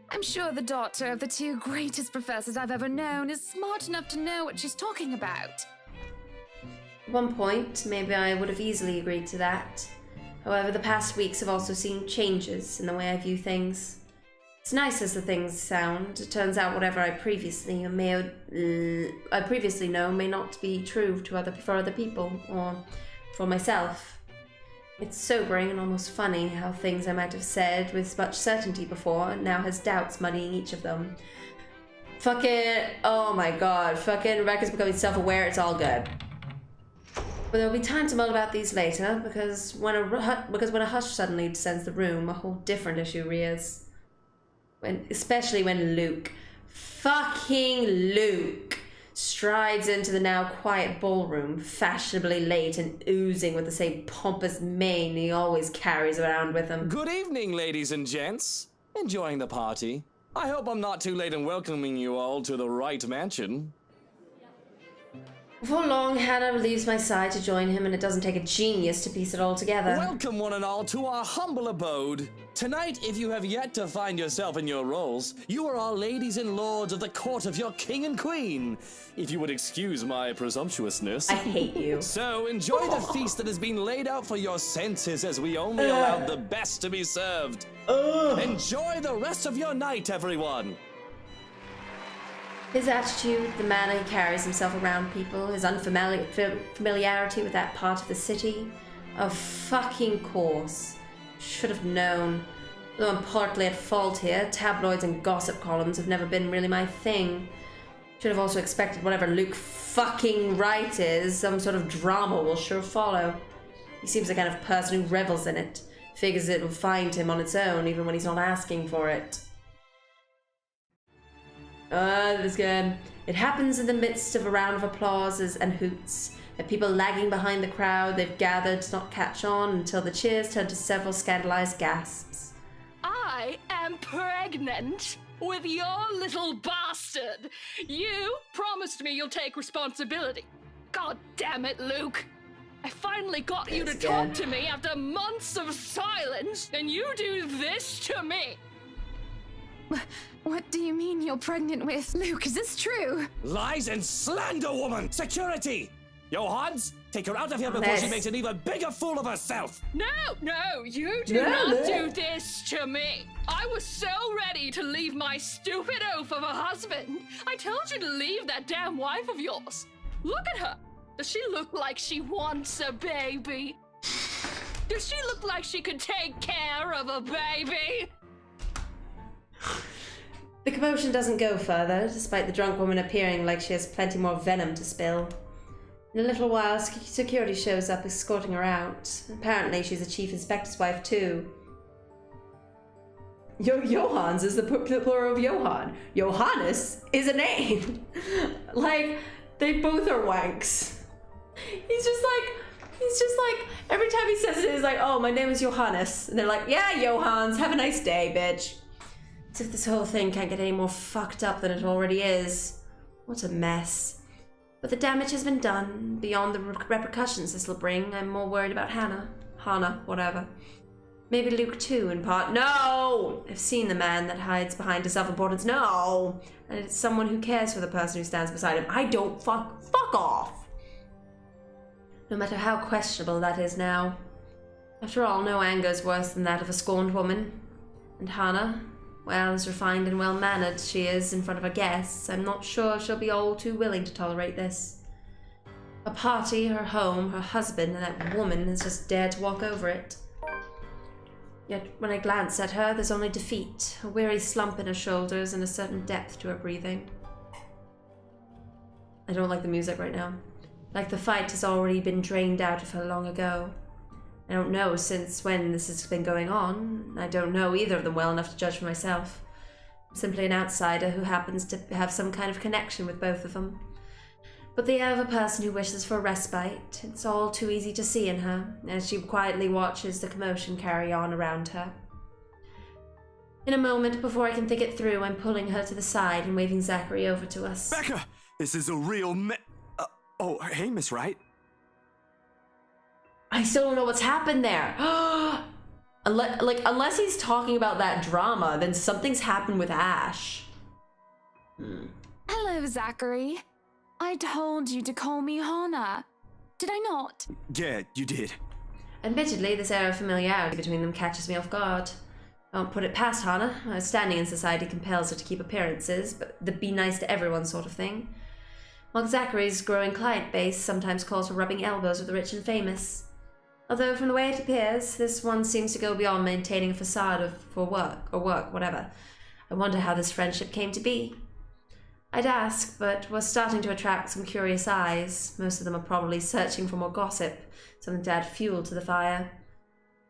I'm sure the daughter of the two greatest professors I've ever known is smart enough to know what she's talking about. At one point, maybe I would have easily agreed to that. However, the past weeks have also seen changes in the way I view things. As nice as the things sound, it turns out whatever I previously know may not be true for other people, or for myself. It's sobering and almost funny how things I might have said with much certainty before now has doubts muddying each of them. Oh my god, Rebecca's becoming self-aware, it's all good. But there'll be time to mull about these later, because when a hush suddenly descends the room, a whole different issue rears. Especially when fucking Luke, strides into the now quiet ballroom, fashionably late and oozing with the same pompous mane he always carries around with him. Good evening, ladies and gents. Enjoying the party? I hope I'm not too late in welcoming you all to the right mansion. Before long, Hannah leaves my side to join him, and it doesn't take a genius to piece it all together. Welcome, one and all, to our humble abode. Tonight, if you have yet to find yourself in your roles, you are our ladies and lords of the court of your king and queen. If you would excuse my presumptuousness. I hate you. So enjoy the feast that has been laid out for your senses, as we only allowed the best to be served. Enjoy the rest of your night, everyone. His attitude, the manner he carries himself around people, his unfamiliarity with that part of the city. Of fucking course. Should have known. Though I'm partly at fault here, tabloids and gossip columns have never been really my thing. Should have also expected whatever Luke fucking Wright is, some sort of drama will sure follow. He seems the kind of person who revels in it. Figures it will find him on its own, even when he's not asking for it. This good. It happens in the midst of a round of applauses and hoots. The people lagging behind the crowd they've gathered to not catch on until the cheers turn to several scandalized gasps. I am pregnant with your little bastard. You promised me you'll take responsibility. God damn it, Luke. I finally got you to talk to me after months of silence, and you do this to me. What do you mean you're pregnant with Luke? Is this true? Lies and slander, woman! Security! Johans, take her out of here before she makes an even bigger fool of herself! No, you do not do this to me! I was so ready to leave my stupid oaf of a husband. I told you to leave that damn wife of yours. Look at her. Does she look like she wants a baby? Does she look like she could take care of a baby? The commotion doesn't go further, despite the drunk woman appearing like she has plenty more venom to spill. In a little while, security shows up, escorting her out. Apparently, she's a chief inspector's wife, too. Johans is the plural of Johann. Johannes is a name. Like, they both are wanks. He's just like, every time he says it, he's like, oh, my name is Johannes. And they're like, yeah, Johans, have a nice day, bitch. As if this whole thing can't get any more fucked up than it already is. What a mess. But the damage has been done. Beyond the repercussions this will bring, I'm more worried about Hannah, whatever. Maybe Luke too, in part. No! I've seen the man that hides behind his self-importance. No! And it's someone who cares for the person who stands beside him. I don't fuck off! No matter how questionable that is now. After all, no anger is worse than that of a scorned woman. And Hannah, well, as refined and well-mannered she is in front of her guests, I'm not sure she'll be all too willing to tolerate this. A party, her home, her husband, and that woman has just dared to walk over it. Yet when I glance at her, there's only defeat, a weary slump in her shoulders, and a certain depth to her breathing. I don't like the music right now. Like the fight has already been drained out of her long ago. I don't know since when this has been going on. I don't know either of them well enough to judge for myself. I'm simply an outsider who happens to have some kind of connection with both of them. But the air of a person who wishes for a respite, it's all too easy to see in her, as she quietly watches the commotion carry on around her. In a moment, before I can think it through, I'm pulling her to the side and waving Zachary over to us. Becca! This is a real oh, hey, Miss Wright. I still don't know what's happened there. Unless he's talking about that drama, then something's happened with Ash. Hello, Zachary. I told you to call me Hannah. Did I not? Yeah, you did. Admittedly, this air of familiarity between them catches me off guard. I won't put it past Hannah. Her standing in society compels her to keep appearances, but the be nice to everyone sort of thing. While Zachary's growing client base sometimes calls for rubbing elbows with the rich and famous. Although from the way it appears, this one seems to go beyond maintaining a facade for work, whatever. I wonder how this friendship came to be. I'd ask, but was starting to attract some curious eyes. Most of them are probably searching for more gossip, something to add fuel to the fire.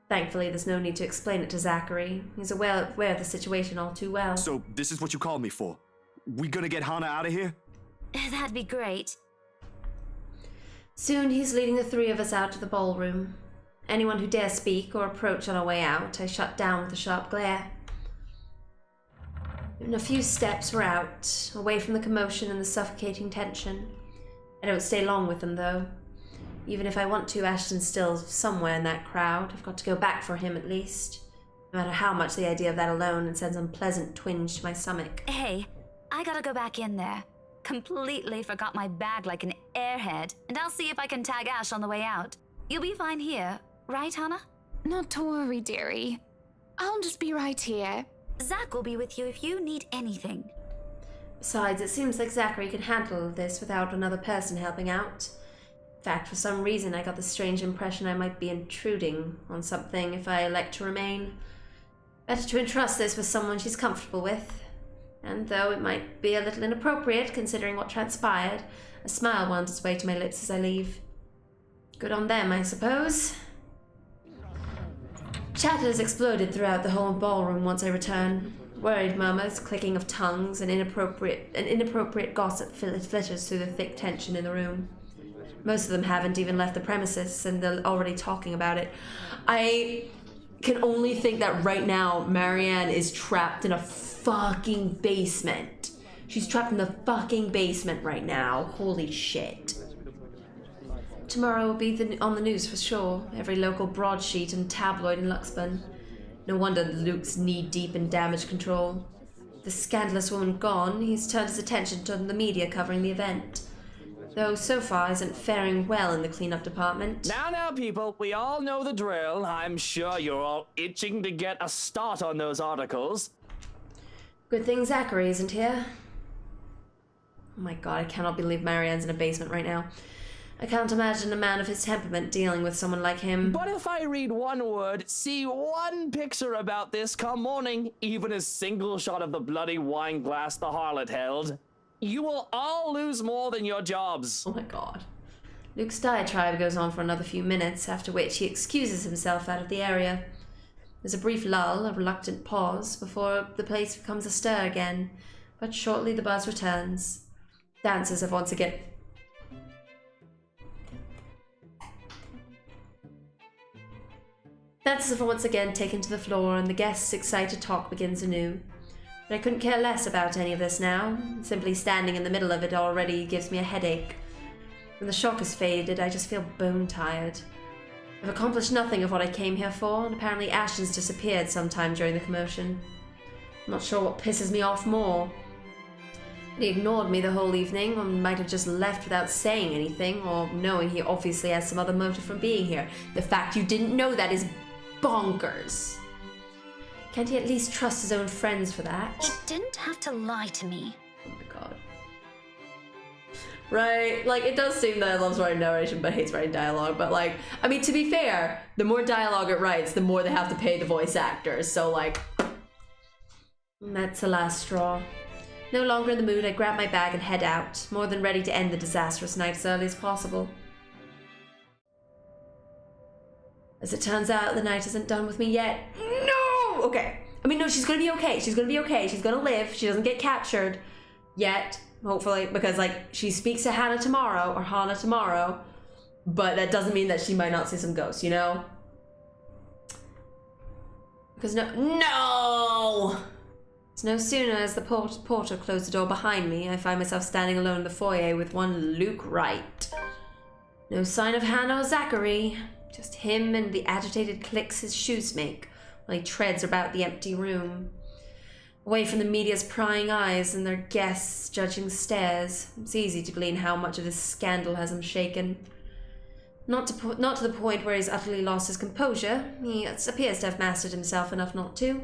Thankfully, there's no need to explain it to Zachary. He's aware of the situation all too well. So, this is what you called me for? We gonna get Hannah out of here? That'd be great. Soon he's leading the three of us out to the ballroom. Anyone who dare speak or approach on our way out, I shut down with a sharp glare. In a few steps we're out, away from the commotion and the suffocating tension. I don't stay long with them, though. Even if I want to, Ashton's still somewhere in that crowd. I've got to go back for him, at least. No matter how much the idea of that alone sends an unpleasant twinge to my stomach. Hey, I gotta go back in there. Completely forgot my bag like an airhead, and I'll see if I can tag Ash on the way out. You'll be fine here, right, Hannah? Not to worry, dearie. I'll just be right here. Zach will be with you if you need anything. Besides, it seems like Zachary can handle this without another person helping out. In fact, for some reason, I got the strange impression I might be intruding on something if I elect to remain. Better to entrust this with someone she's comfortable with. And though it might be a little inappropriate considering what transpired, a smile wound its way to my lips as I leave. Good on them, I suppose. Chatter has exploded throughout the whole ballroom once I return. Worried murmurs, clicking of tongues, and inappropriate gossip flitters through the thick tension in the room. Most of them haven't even left the premises, and they're already talking about it. I can only think that right now, Marianne is trapped in a fucking basement. She's trapped in the fucking basement right now. Holy shit. Tomorrow will be on the news for sure. Every local broadsheet and tabloid in Luxburn. No wonder Luke's knee-deep in damage control. The scandalous woman gone, he's turned his attention to the media covering the event. Though so far isn't faring well in the cleanup department. Now, people, we all know the drill. I'm sure you're all itching to get a start on those articles. Good thing Zachary isn't here. Oh my god, I cannot believe Marianne's in a basement right now. I can't imagine a man of his temperament dealing with someone like him. But if I read one word, see one picture about this come morning, even a single shot of the bloody wine glass the harlot held, you will all lose more than your jobs. Oh my god. Luke's diatribe goes on for another few minutes, after which he excuses himself out of the area. There's a brief lull, a reluctant pause, before the place becomes astir again, but shortly the buzz returns. Dancers have once again... Dancers are once again taken to the floor, and the guests' excited talk begins anew. But I couldn't care less about any of this now. Simply standing in the middle of it already gives me a headache. When the shock has faded, I just feel bone-tired. I've accomplished nothing of what I came here for, and apparently Ashton's disappeared sometime during the commotion. I'm not sure what pisses me off more. He ignored me the whole evening, or might have just left without saying anything, or knowing he obviously has some other motive for being here. The fact you didn't know that is bonkers. Can't he at least trust his own friends for that? He didn't have to lie to me. Oh my god. Right, like, it does seem that it loves writing narration but hates writing dialogue, but like, I mean, to be fair, the more dialogue it writes, the more they have to pay the voice actors, so like, that's the last straw. No longer in the mood, I grab my bag and head out, more than ready to end the disastrous night as early as possible. As it turns out, the night isn't done with me yet. No! Okay. I mean, no, she's gonna be okay. She's gonna be okay. She's gonna live. She doesn't get captured. Yet. Hopefully. Because, like, she speaks to Hannah tomorrow, but that doesn't mean that she might not see some ghosts, you know? Because no! So no sooner as the porter closed the door behind me, I find myself standing alone in the foyer with one Luke Wright. No sign of Hannah or Zachary. Just him and the agitated clicks his shoes make while he treads about the empty room. Away from the media's prying eyes and their guests' judging stares, it's easy to glean how much of this scandal has him shaken. Not to the point where he's utterly lost his composure. He appears to have mastered himself enough not to.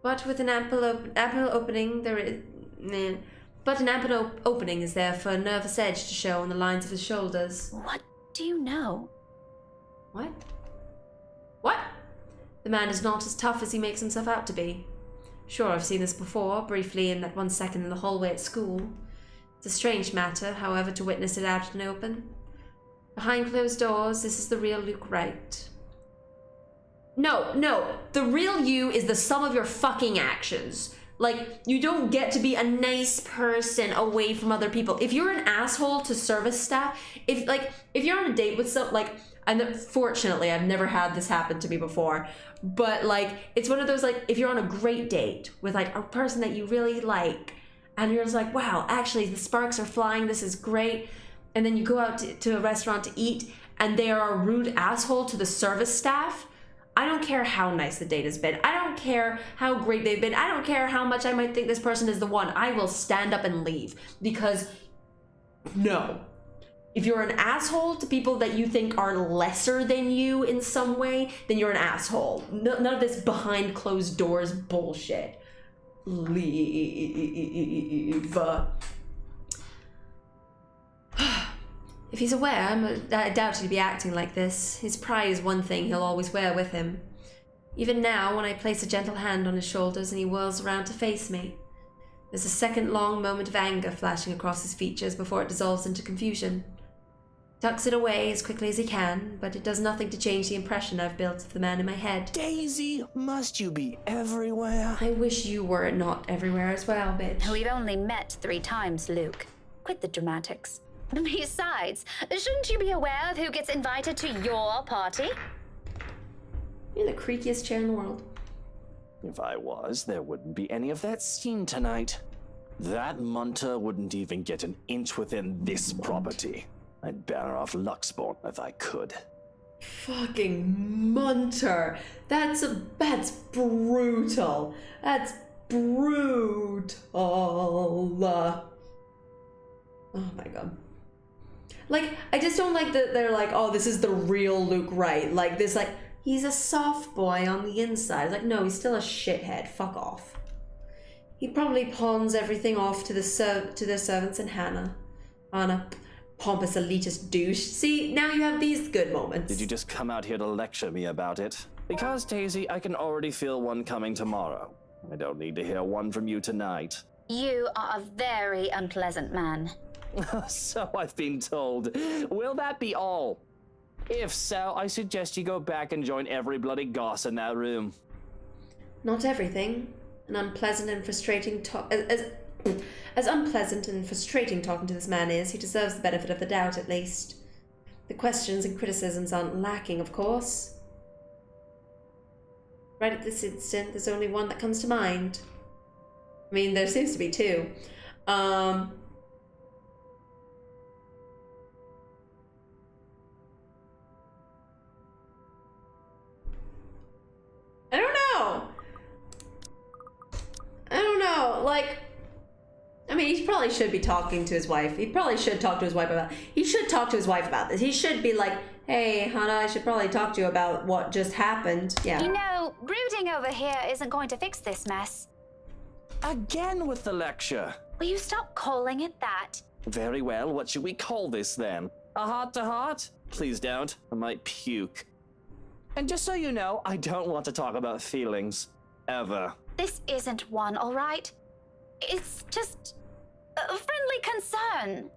But with an ample opening, there is... But an ample opening is there for a nervous edge to show on the lines of his shoulders. What do you know? What? What? The man is not as tough as he makes himself out to be. Sure, I've seen this before, briefly in that 1 second in the hallway at school. It's a strange matter, however, to witness it out in the open. Behind closed doors, this is the real Luke Wright. No. The real you is the sum of your fucking actions. Like, you don't get to be a nice person away from other people. If you're an asshole to service staff, if you're on a date with and fortunately, I've never had this happen to me before, but like, it's one of those, like, if you're on a great date with like a person that you really like, and you're just like, wow, actually the sparks are flying, this is great, and then you go out to a restaurant to eat, and they are a rude asshole to the service staff, I don't care how nice the date has been. I don't care how great they've been. I don't care how much I might think this person is the one. I will stand up and leave, because no. If you're an asshole to people that you think are lesser than you in some way, then you're an asshole. None of this behind closed doors bullshit. Leave. If he's aware, I doubt he'd be acting like this. His pride is one thing he'll always wear with him. Even now, when I place a gentle hand on his shoulders and he whirls around to face me, there's a second-long moment of anger flashing across his features before it dissolves into confusion. Tucks it away as quickly as he can, but it does nothing to change the impression I've built of the man in my head. Daisy, must you be everywhere? I wish you were not everywhere as well, bitch. We've only met 3 times, Luke. Quit the dramatics. Besides, shouldn't you be aware of who gets invited to your party? You're the creakiest chair in the world. If I was, there wouldn't be any of that scene tonight. That Munter wouldn't even get an inch within this property. I'd ban her off Luxport if I could. Fucking Munter. That's brutal. That's brutal. Oh my god. Like, I just don't like that they're like, oh, this is the real Luke Wright. Like, this, like, he's a soft boy on the inside. It's like, no, he's still a shithead. Fuck off. He probably pawns everything off to their servants and Hannah. Anna, pompous elitist douche. See, now you have these good moments. Did you just come out here to lecture me about it? Because, Daisy, I can already feel one coming tomorrow. I don't need to hear one from you tonight. You are a very unpleasant man. So I've been told. Will that be all? If so, I suggest you go back and join every bloody goss in that room. Not everything. An unpleasant and frustrating as unpleasant and frustrating talking to this man is, he deserves the benefit of the doubt at least. The questions and criticisms aren't lacking, of course. Right at this instant, there's only one that comes to mind. I mean, there seems to be 2. I don't know, like, I mean, he probably should be talking to his wife. He probably should talk to his wife about, he should talk to his wife about this. He should be like, hey, Hannah, I should probably talk to you about what just happened. Yeah. You know, brooding over here isn't going to fix this mess. Again with the lecture. Will you stop calling it that? Very well, what should we call this then? A heart-to-heart? Please don't, I might puke. And just so you know, I don't want to talk about feelings. Ever. This isn't one, all right? It's just a friendly concern.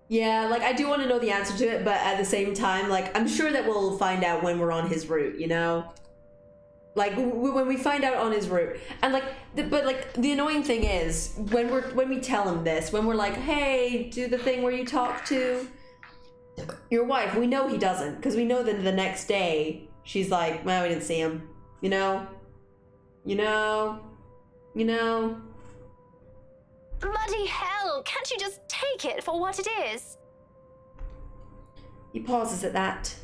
Yeah, like, I do want to know the answer to it, but at the same time, like, I'm sure that we'll find out when we're on his route, you know? Like, when we find out on his route. And, like, but, like, the annoying thing is, when we tell him this, when we're like, hey, do the thing where you talk to your wife, we know he doesn't, because we know that the next day, she's like, well, we didn't see him, you know? You know? Bloody hell, can't you just take it for what it is? He pauses at that.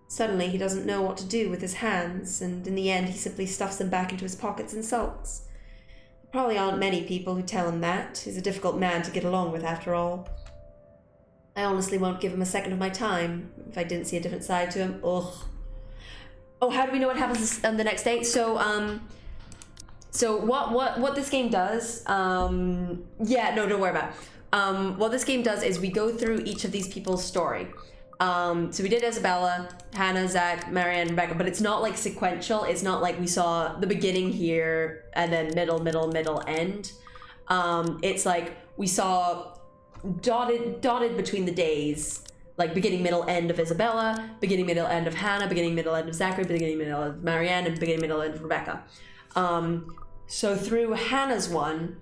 Suddenly, he doesn't know what to do with his hands, and in the end, he simply stuffs them back into his pockets and sulks. There probably aren't many people who tell him that. He's a difficult man to get along with, after all. I honestly won't give him a second of my time if I didn't see a different side to him. Ugh. Oh, how do we know what happens on the next day? So So what this game does, yeah, no, don't worry about it. What this game does is we go through each of these people's story. So we did Isabella, Hannah, Zach, Marianne, Rebecca, but it's not like sequential. It's not like we saw the beginning here and then middle, end. It's like we saw dotted between the days, like beginning, middle, end of Isabella, beginning, middle, end of Hannah, beginning, middle, end of Zachary, beginning, middle, end of Marianne, and beginning, middle, end of Rebecca. So through Hannah's one,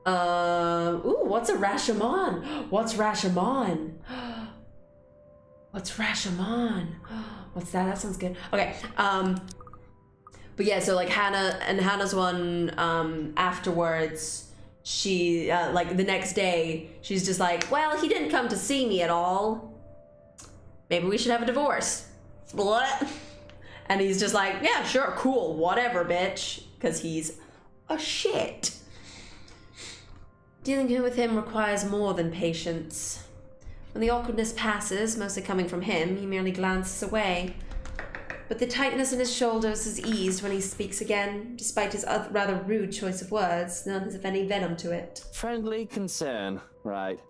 ooh, what's a Rashomon? What's Rashomon? What's Rashomon? What's that? That sounds good. Okay. But yeah, so like Hannah's one, afterwards, she, like the next day, she's just like, well, he didn't come to see me at all. Maybe we should have a divorce. What? And he's just like, yeah, sure, cool, whatever, bitch. Because he's a shit. Dealing with him requires more than patience. When the awkwardness passes, mostly coming from him, he merely glances away. But the tightness in his shoulders is eased when he speaks again, despite his rather rude choice of words, none of any venom to it. Friendly concern, right?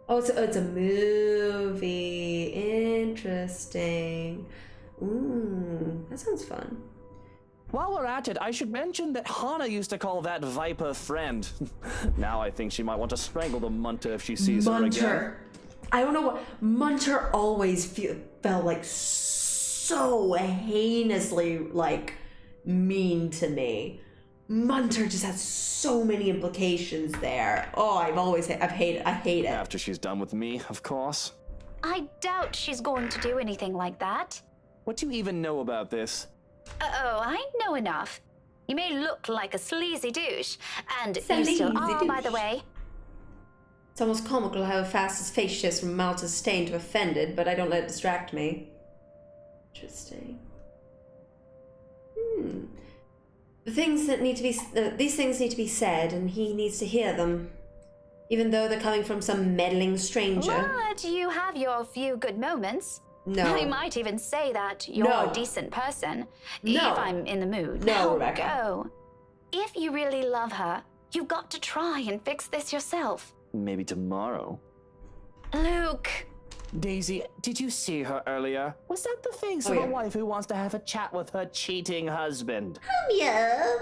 Oh, it's a movie. Interesting. Ooh, that sounds fun. While we're at it, I should mention that Hana used to call that Viper friend. Now I think she might want to strangle the Munter if she sees her again. I don't know what... Munter always felt like so heinously, like, mean to me. Munter just has so many implications there. Oh, I hate it. After she's done with me, of course. I doubt she's going to do anything like that. What do you even know about this? Oh, I know enough. You may look like a sleazy douche, and you still are, by the way. It's almost comical how fast his face shifts from mild to disdain to offended, but I don't let it distract me. Interesting. These things need to be said, and he needs to hear them. Even though they're coming from some meddling stranger. But you have your few good moments. No. I might even say that you're a decent person. No. If I'm in the mood. No, Rebecca. Go. If you really love her, you've got to try and fix this yourself. Maybe tomorrow. Luke. Daisy, did you see her earlier? Was that the face of a wife who wants to have a chat with her cheating husband? Meow.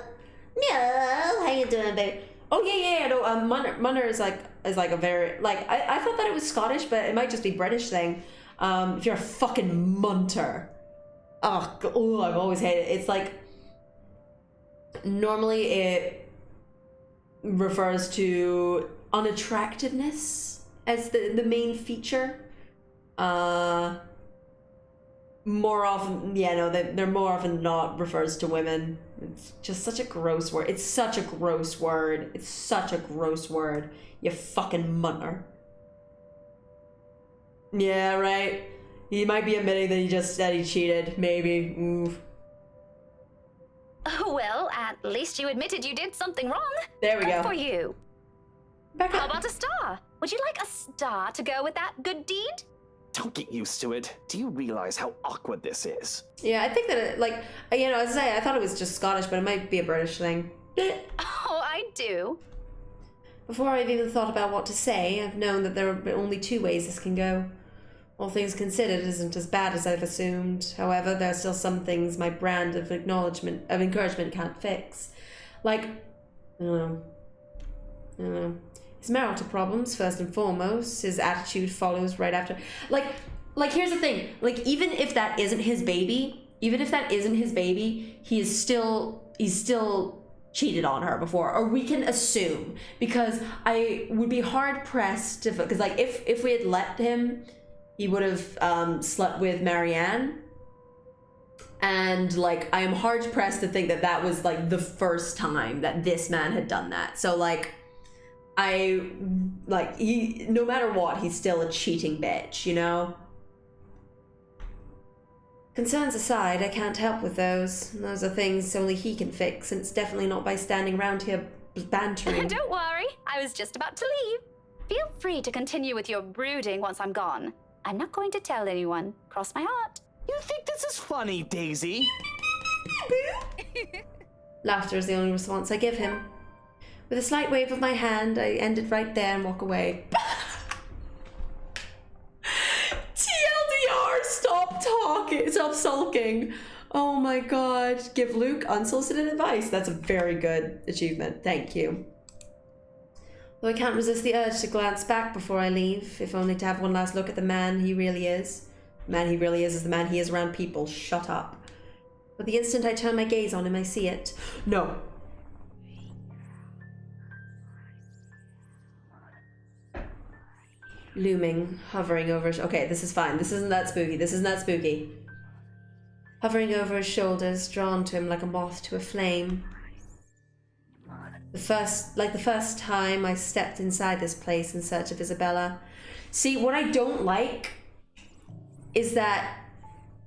Meow. How you doing, babe? Oh, yeah. No, Munter is like a very, like, I thought that it was Scottish, but it might just be British thing. If you're a fucking Munter. I've always hated it. It's like, normally it refers to unattractiveness as the main feature. More often, they're more often not refers to women. It's just such a gross word. It's such a gross word. You fucking Munter. Yeah, right. He might be admitting that he cheated. Maybe. Oof. Well, at least you admitted you did something wrong. There we go. Good for you. Becca. How about a star? Would you like a star to go with that good deed? Don't get used to it. Do you realize how awkward this is? Yeah, I think that as I say, I thought it was just Scottish, but it might be a British thing. Oh, I do. Before I've even thought about what to say, I've known that there are only two ways this can go. All things considered, it isn't as bad as I've assumed. However, there are still some things my brand of encouragement can't fix. Like, I don't know. His marital problems, first and foremost. His attitude follows right after. Like, here's the thing. Like, even if that isn't his baby, he's still cheated on her before, or we can assume, because I would be hard pressed to, because like if we had let him, he would have slept with Marianne, and like I am hard pressed to think that was like the first time that this man had done that. So like he, no matter what, he's still a cheating bitch, you know? Concerns aside, I can't help with those. Those are things only he can fix, and it's definitely not by standing around here bantering. Don't worry, I was just about to leave. Feel free to continue with your brooding once I'm gone. I'm not going to tell anyone. Cross my heart. You think this is funny, Daisy? Laughter is the only response I give him. With a slight wave of my hand, I end it right there and walk away. TLDR, stop talking, stop sulking. Oh my god. Give Luke unsolicited advice. That's a very good achievement. Thank you. Though I can't resist the urge to glance back before I leave, if only to have one last look at the man he really is. The man he really is the man he is around people. Shut up. But the instant I turn my gaze on him, I see it. No. Looming, hovering over his... Okay, this is fine. This isn't that spooky. This isn't that spooky. Hovering over his shoulders, drawn to him like a moth to a flame. The first time I stepped inside this place in search of Isabella. See, what I don't like is that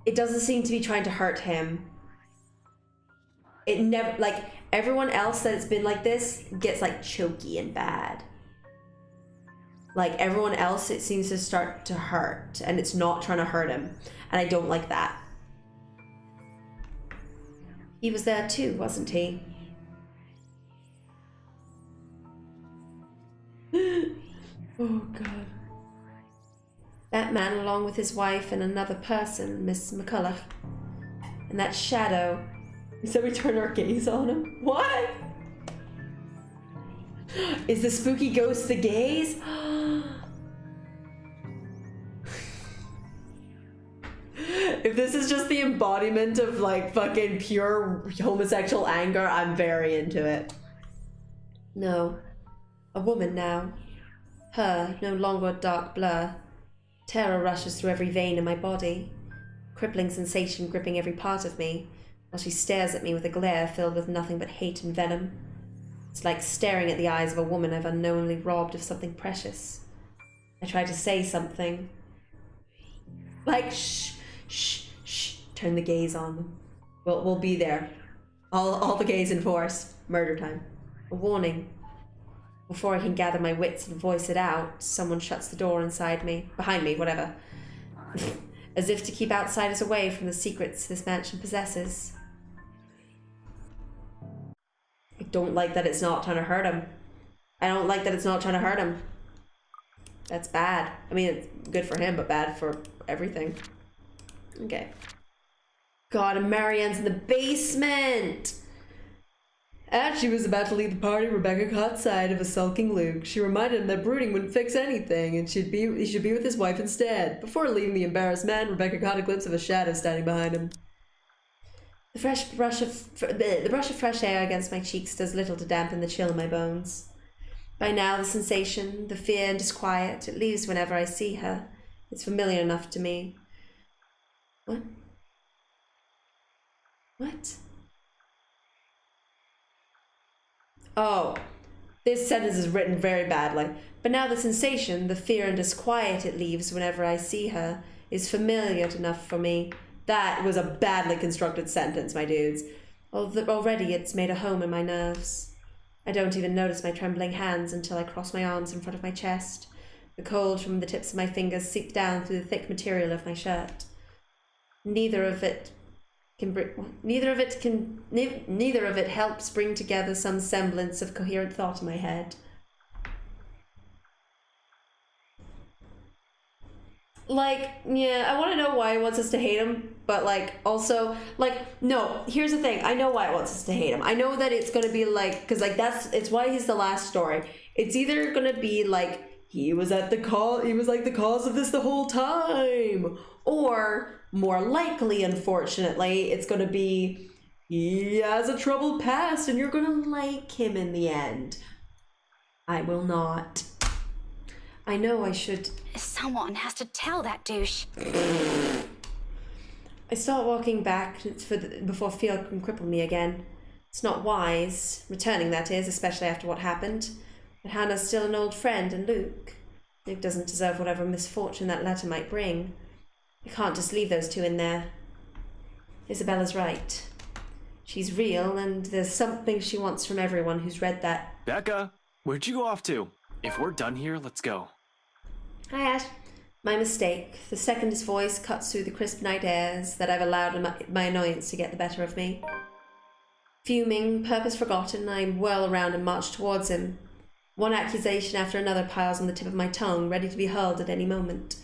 it doesn't seem to be trying to hurt him. It never, like, everyone else that's been like this gets like choky and bad. Like everyone else, it seems to start to hurt and it's not trying to hurt him. And I don't like that. He was there too, wasn't he? Oh god. That man along with his wife and another person, Miss McCullough. And that shadow. So we turn our gaze on him? What? Is the spooky ghost the gaze? If this is just the embodiment of like fucking pure homosexual anger, I'm very into it. No. A woman now. Her, no longer a dark blur. Terror rushes through every vein in my body. Crippling sensation gripping every part of me, while she stares at me with a glare filled with nothing but hate and venom. It's like staring at the eyes of a woman I've unknowingly robbed of something precious. I try to say something. Like, shh, shh, shh. Turn the gaze on them. We'll be there. All the gaze enforced. Murder time. A warning. Before I can gather my wits and voice it out, someone shuts the door inside me. Behind me, whatever. As if to keep outsiders away from the secrets this mansion possesses. I don't like that it's not trying to hurt him. I don't like that it's not trying to hurt him. That's bad. I mean, it's good for him, but bad for everything. Okay. God, and Marianne's in the basement! As she was about to leave the party, Rebecca caught sight of a sulking Luke. She reminded him that brooding wouldn't fix anything, and he should be with his wife instead. Before leaving the embarrassed man, Rebecca caught a glimpse of a shadow standing behind him. The brush of fresh air against my cheeks does little to dampen the chill in my bones. By now, the sensation, the fear and disquiet, it leaves whenever I see her. It's familiar enough to me. What? What? Oh, this sentence is written very badly. But now the sensation, the fear and disquiet it leaves whenever I see her, is familiar enough for me. That was a badly constructed sentence, my dudes. Already it's made a home in my nerves. I don't even notice my trembling hands until I cross my arms in front of my chest. The cold from the tips of my fingers seep down through the thick material of my shirt. Neither of it helps bring together some semblance of coherent thought in my head. Like, yeah, I want to know why it wants us to hate him, but like, also, like, no, here's the thing. I know why it wants us to hate him. I know that it's going to be like, because like it's why he's the last story. It's either going to be like, he was like the cause of this the whole time, or more likely, unfortunately, it's going to be, he has a troubled past and you're going to like him in the end. I will not. I know I should. Someone has to tell that douche. I start walking back before fear can cripple me again. It's not wise, returning that is, especially after what happened. But Hannah's still an old friend, and Luke doesn't deserve whatever misfortune that letter might bring. I can't just leave those two in there. Isabella's right. She's real, and there's something she wants from everyone who's read that. Becca, where'd you go off to? If we're done here, let's go. Hi, Ash. My mistake. The second his voice cuts through the crisp night airs that I've allowed my annoyance to get the better of me. Fuming, purpose forgotten, I whirl around and march towards him. One accusation after another piles on the tip of my tongue, ready to be hurled at any moment.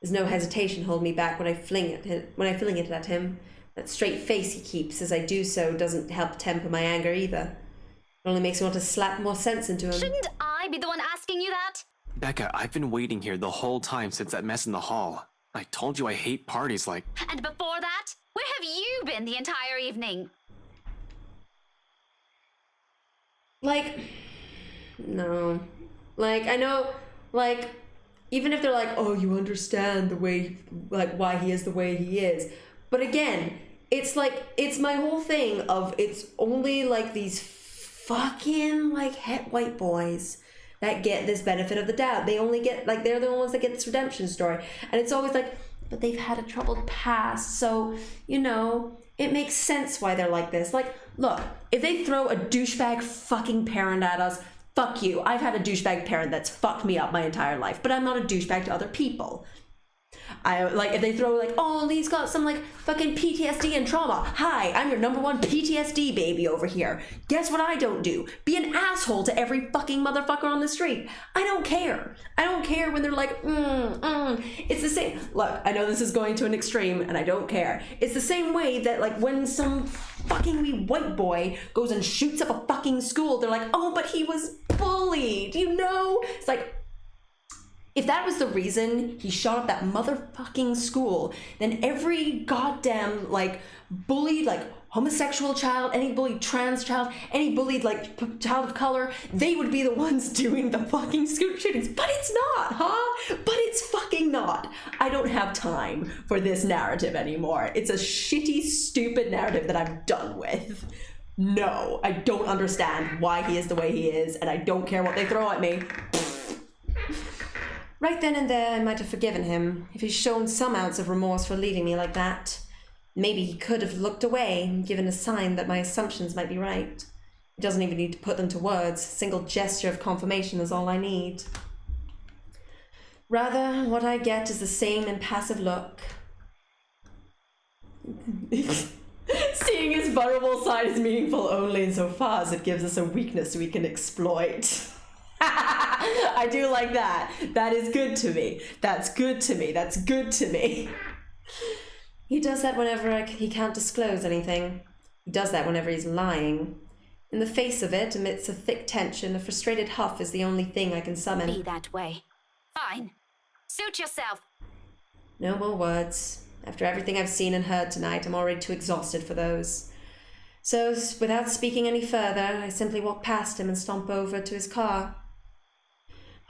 There's no hesitation hold me back when I fling it at him. That straight face he keeps as I do so doesn't help temper my anger either. It only makes me want to slap more sense into him. Shouldn't I be the one asking you that? Becca, I've been waiting here the whole time since that mess in the hall. I told you I hate parties like... And before that, where have you been the entire evening? Like, no. Like, I know, like, even if they're like, oh, you understand the way, like, why he is the way he is. But again, it's like, it's my whole thing of it's only like these fucking, like, het white boys that get this benefit of the doubt. They only get, like, they're the ones that get this redemption story. And it's always like, but they've had a troubled past, so, you know, it makes sense why they're like this. Like, look, if they throw a douchebag fucking parent at us, fuck you. I've had a douchebag parent that's fucked me up my entire life, but I'm not a douchebag to other people. Like, if they throw, like, oh, Lee's got some, like, fucking PTSD and trauma. Hi, I'm your #1 PTSD baby over here. Guess what I don't do? Be an asshole to every fucking motherfucker on the street. I don't care. I don't care when they're like, It's the same. Look, I know this is going to an extreme, and I don't care. It's the same way that, like, when some fucking wee white boy goes and shoots up a fucking school, they're like, oh, but he was bullied, you know? It's like, if that was the reason he shot up that motherfucking school, then every goddamn, like, bullied, like, homosexual child, any bullied trans child, any bullied, like, child of color, they would be the ones doing the fucking school shootings. But it's not, huh? But it's fucking not. I don't have time for this narrative anymore. It's a shitty, stupid narrative that I'm done with. No, I don't understand why he is the way he is, and I don't care what they throw at me. Right then and there, I might have forgiven him, if he's shown some ounce of remorse for leaving me like that. Maybe he could have looked away and given a sign that my assumptions might be right. He doesn't even need to put them to words. A single gesture of confirmation is all I need. Rather, what I get is the same impassive look. Seeing his vulnerable side is meaningful only insofar as it gives us a weakness we can exploit. I do like that. That is good to me. That's good to me. That's good to me. He does that whenever he can't disclose anything. He does that whenever he's lying. In the face of it, amidst a thick tension, a frustrated huff is the only thing I can summon. Be that way. Fine. Suit yourself. No more words. After everything I've seen and heard tonight, I'm already too exhausted for those. So, without speaking any further, I simply walk past him and stomp over to his car.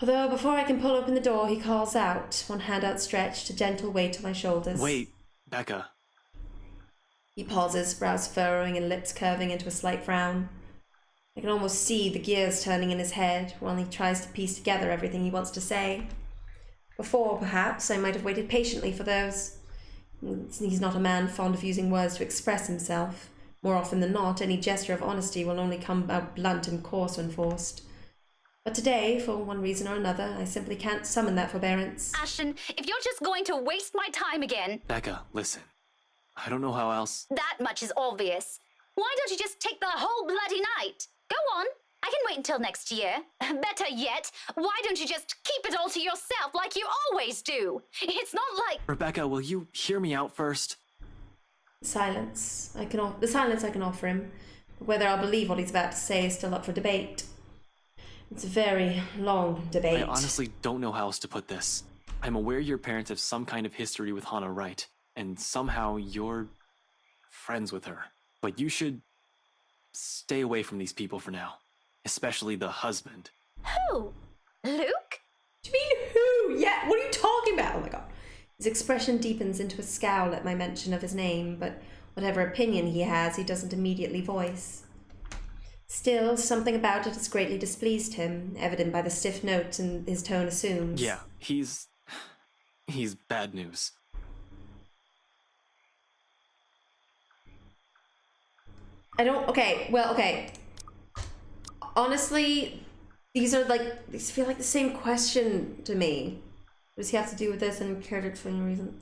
Although before I can pull open the door, he calls out, one hand outstretched, a gentle weight on my shoulders. Wait, Becca. He pauses, brows furrowing and lips curving into a slight frown. I can almost see the gears turning in his head while he tries to piece together everything he wants to say. Before, perhaps, I might have waited patiently for those. He's not a man fond of using words to express himself. More often than not, any gesture of honesty will only come out blunt and coarse when forced. But today, for one reason or another, I simply can't summon that forbearance. Ashton, if you're just going to waste my time again... Becca, listen. I don't know how else... That much is obvious. Why don't you just take the whole bloody night? Go on. I can wait until next year. Better yet, why don't you just keep it all to yourself like you always do? It's not like... Rebecca, will you hear me out first? The silence I can offer him. But whether I'll believe what he's about to say is still up for debate. It's a very long debate. I honestly don't know how else to put this. I'm aware your parents have some kind of history with Hannah Wright, and somehow you're friends with her. But you should stay away from these people for now. Especially the husband. Who? Luke? Do you mean who? Yeah, what are you talking about? Oh my god. His expression deepens into a scowl at my mention of his name, but whatever opinion he has, he doesn't immediately voice. Still, something about it has greatly displeased him, evident by the stiff note and his tone assumes. Yeah, he's bad news. Okay. Honestly, these feel like the same question to me. What does he have to do with this and cared it for any reason?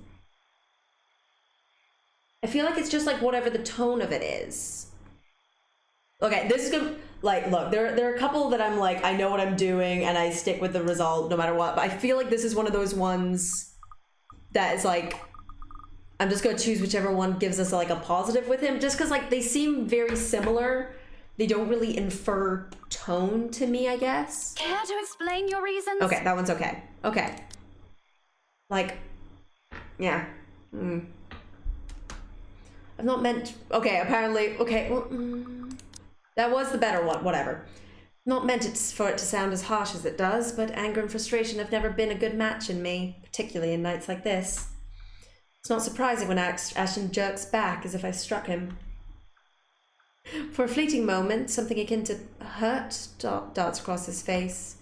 I feel like it's just like whatever the tone of it is. Okay, this is good. Like, look, there are a couple that I'm like, I know what I'm doing and I stick with the result no matter what. But I feel like this is one of those ones that is like, I'm just gonna choose whichever one gives us like a positive with him, just because like they seem very similar. They don't really infer tone to me, I guess. Care to explain your reasons? Okay, that one's okay. Okay. Like, yeah. I've not meant... Okay, apparently... Okay, well, that was the better one, whatever. Not meant for it to sound as harsh as it does, but anger and frustration have never been a good match in me, particularly in nights like this. It's not surprising when Ashton jerks back as if I struck him. For a fleeting moment, something akin to hurt darts across his face,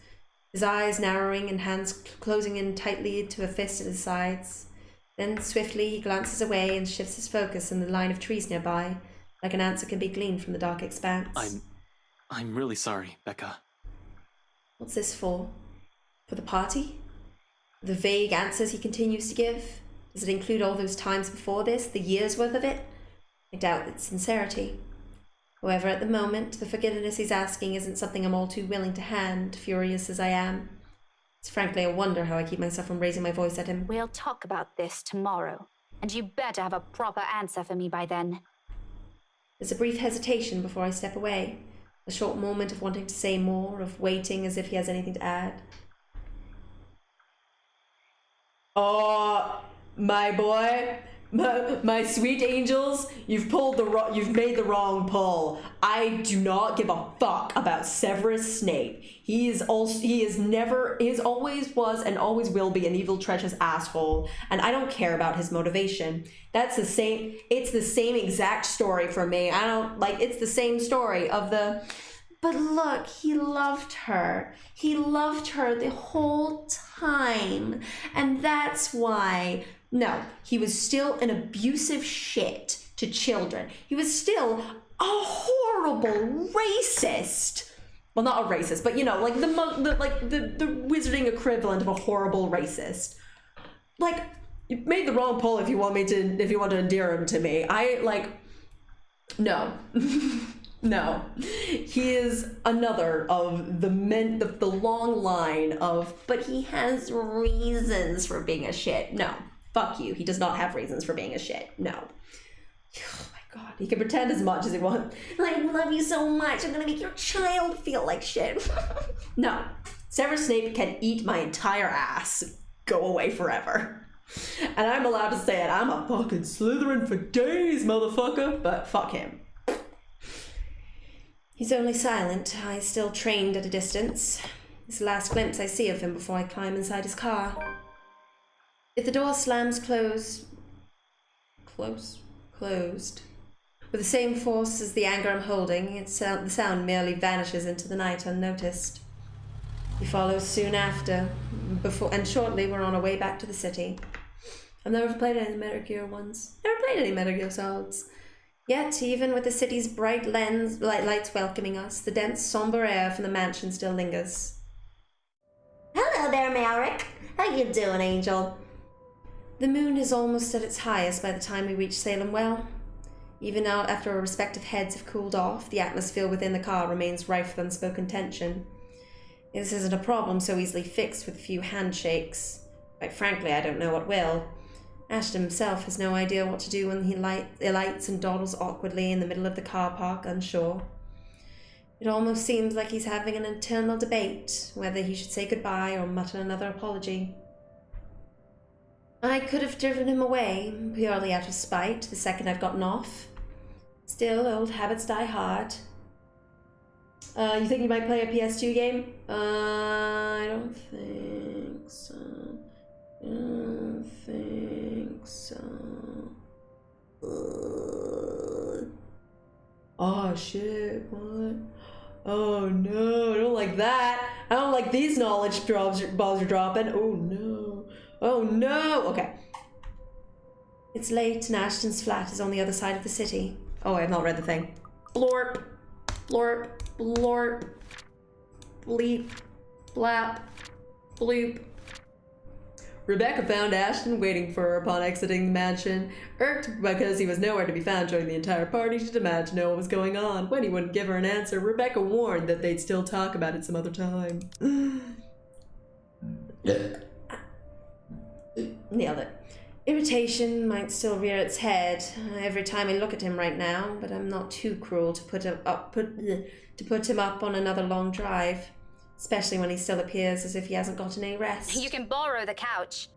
his eyes narrowing and hands closing in tightly to a fist at his sides. Then swiftly he glances away and shifts his focus on the line of trees nearby, like an answer can be gleaned from the dark expanse. I'm really sorry, Becca. What's this for? For the party? The vague answers he continues to give? Does it include all those times before this, the years worth of it? I doubt its sincerity. However, at the moment, the forgiveness he's asking isn't something I'm all too willing to hand, furious as I am. It's frankly a wonder how I keep myself from raising my voice at him. We'll talk about this tomorrow, and you better have a proper answer for me by then. There's a brief hesitation before I step away, a short moment of wanting to say more, of waiting as if he has anything to add. Oh, my boy, my sweet angels, you've made the wrong pull. I do not give a fuck about Severus Snape. He always was and always will be an evil, treacherous asshole, and I don't care about his motivation. It's the same exact story for me. It's the same story of the, but look, he loved her. He loved her the whole time, and that's why. No, he was still an abusive shit to children. He was still a horrible racist. Well, not a racist, but you know, like the wizarding equivalent of a horrible racist. Like, you made the wrong pull if you want to endear him to me. No. No. He is another of the long line of, but he has reasons for being a shit. No. Fuck you. He does not have reasons for being a shit. No. Oh my god. He can pretend as much as he wants. I love you so much. I'm gonna make your child feel like shit. No. Severus Snape can eat my entire ass. Go away forever. And I'm allowed to say it. I'm a fucking Slytherin for days, motherfucker. But fuck him. He's only silent, eyes still trained at a distance. It's the last glimpse I see of him before I climb inside his car. If the door slams closed, with the same force as the anger I'm holding, the sound merely vanishes into the night unnoticed. He follows soon after, and shortly we're on our way back to the city. I've never played any Metal Gear ones. Never played any Metal Gear Solids. Yet, even with the city's bright lights welcoming us, the dense, somber air from the mansion still lingers. Hello there, Malric. How you doing, Angel? The moon is almost at its highest by the time we reach Salem Well. Even now, after our respective heads have cooled off, the atmosphere within the car remains rife with unspoken tension. This isn't a problem so easily fixed with a few handshakes. Quite frankly, I don't know what will. Ashton himself has no idea what to do when he alights and dawdles awkwardly in the middle of the car park, unsure. It almost seems like he's having an internal debate, whether he should say goodbye or mutter another apology. I could have driven him away, purely out of spite, the second I'd gotten off. Still, old habits die hard. You think you might play a PS2 game? I don't think so. Oh shit, what? Oh no, I don't like that. I don't like these knowledge balls you're dropping. Oh no. Oh no! Okay. It's late and Ashton's flat is on the other side of the city. Oh, I have not read the thing. Blorp. Blorp. Blorp. Bleep. Blap. Bloop. Rebecca found Ashton waiting for her upon exiting the mansion, irked because he was nowhere to be found during the entire party. She'd imagine know what was going on. When he wouldn't give her an answer, Rebecca warned that they'd still talk about it some other time. Nailed it. Irritation might still rear its head every time I look at him right now, but I'm not too cruel to put him up on another long drive, especially when he still appears as if he hasn't gotten any rest. You can borrow the couch.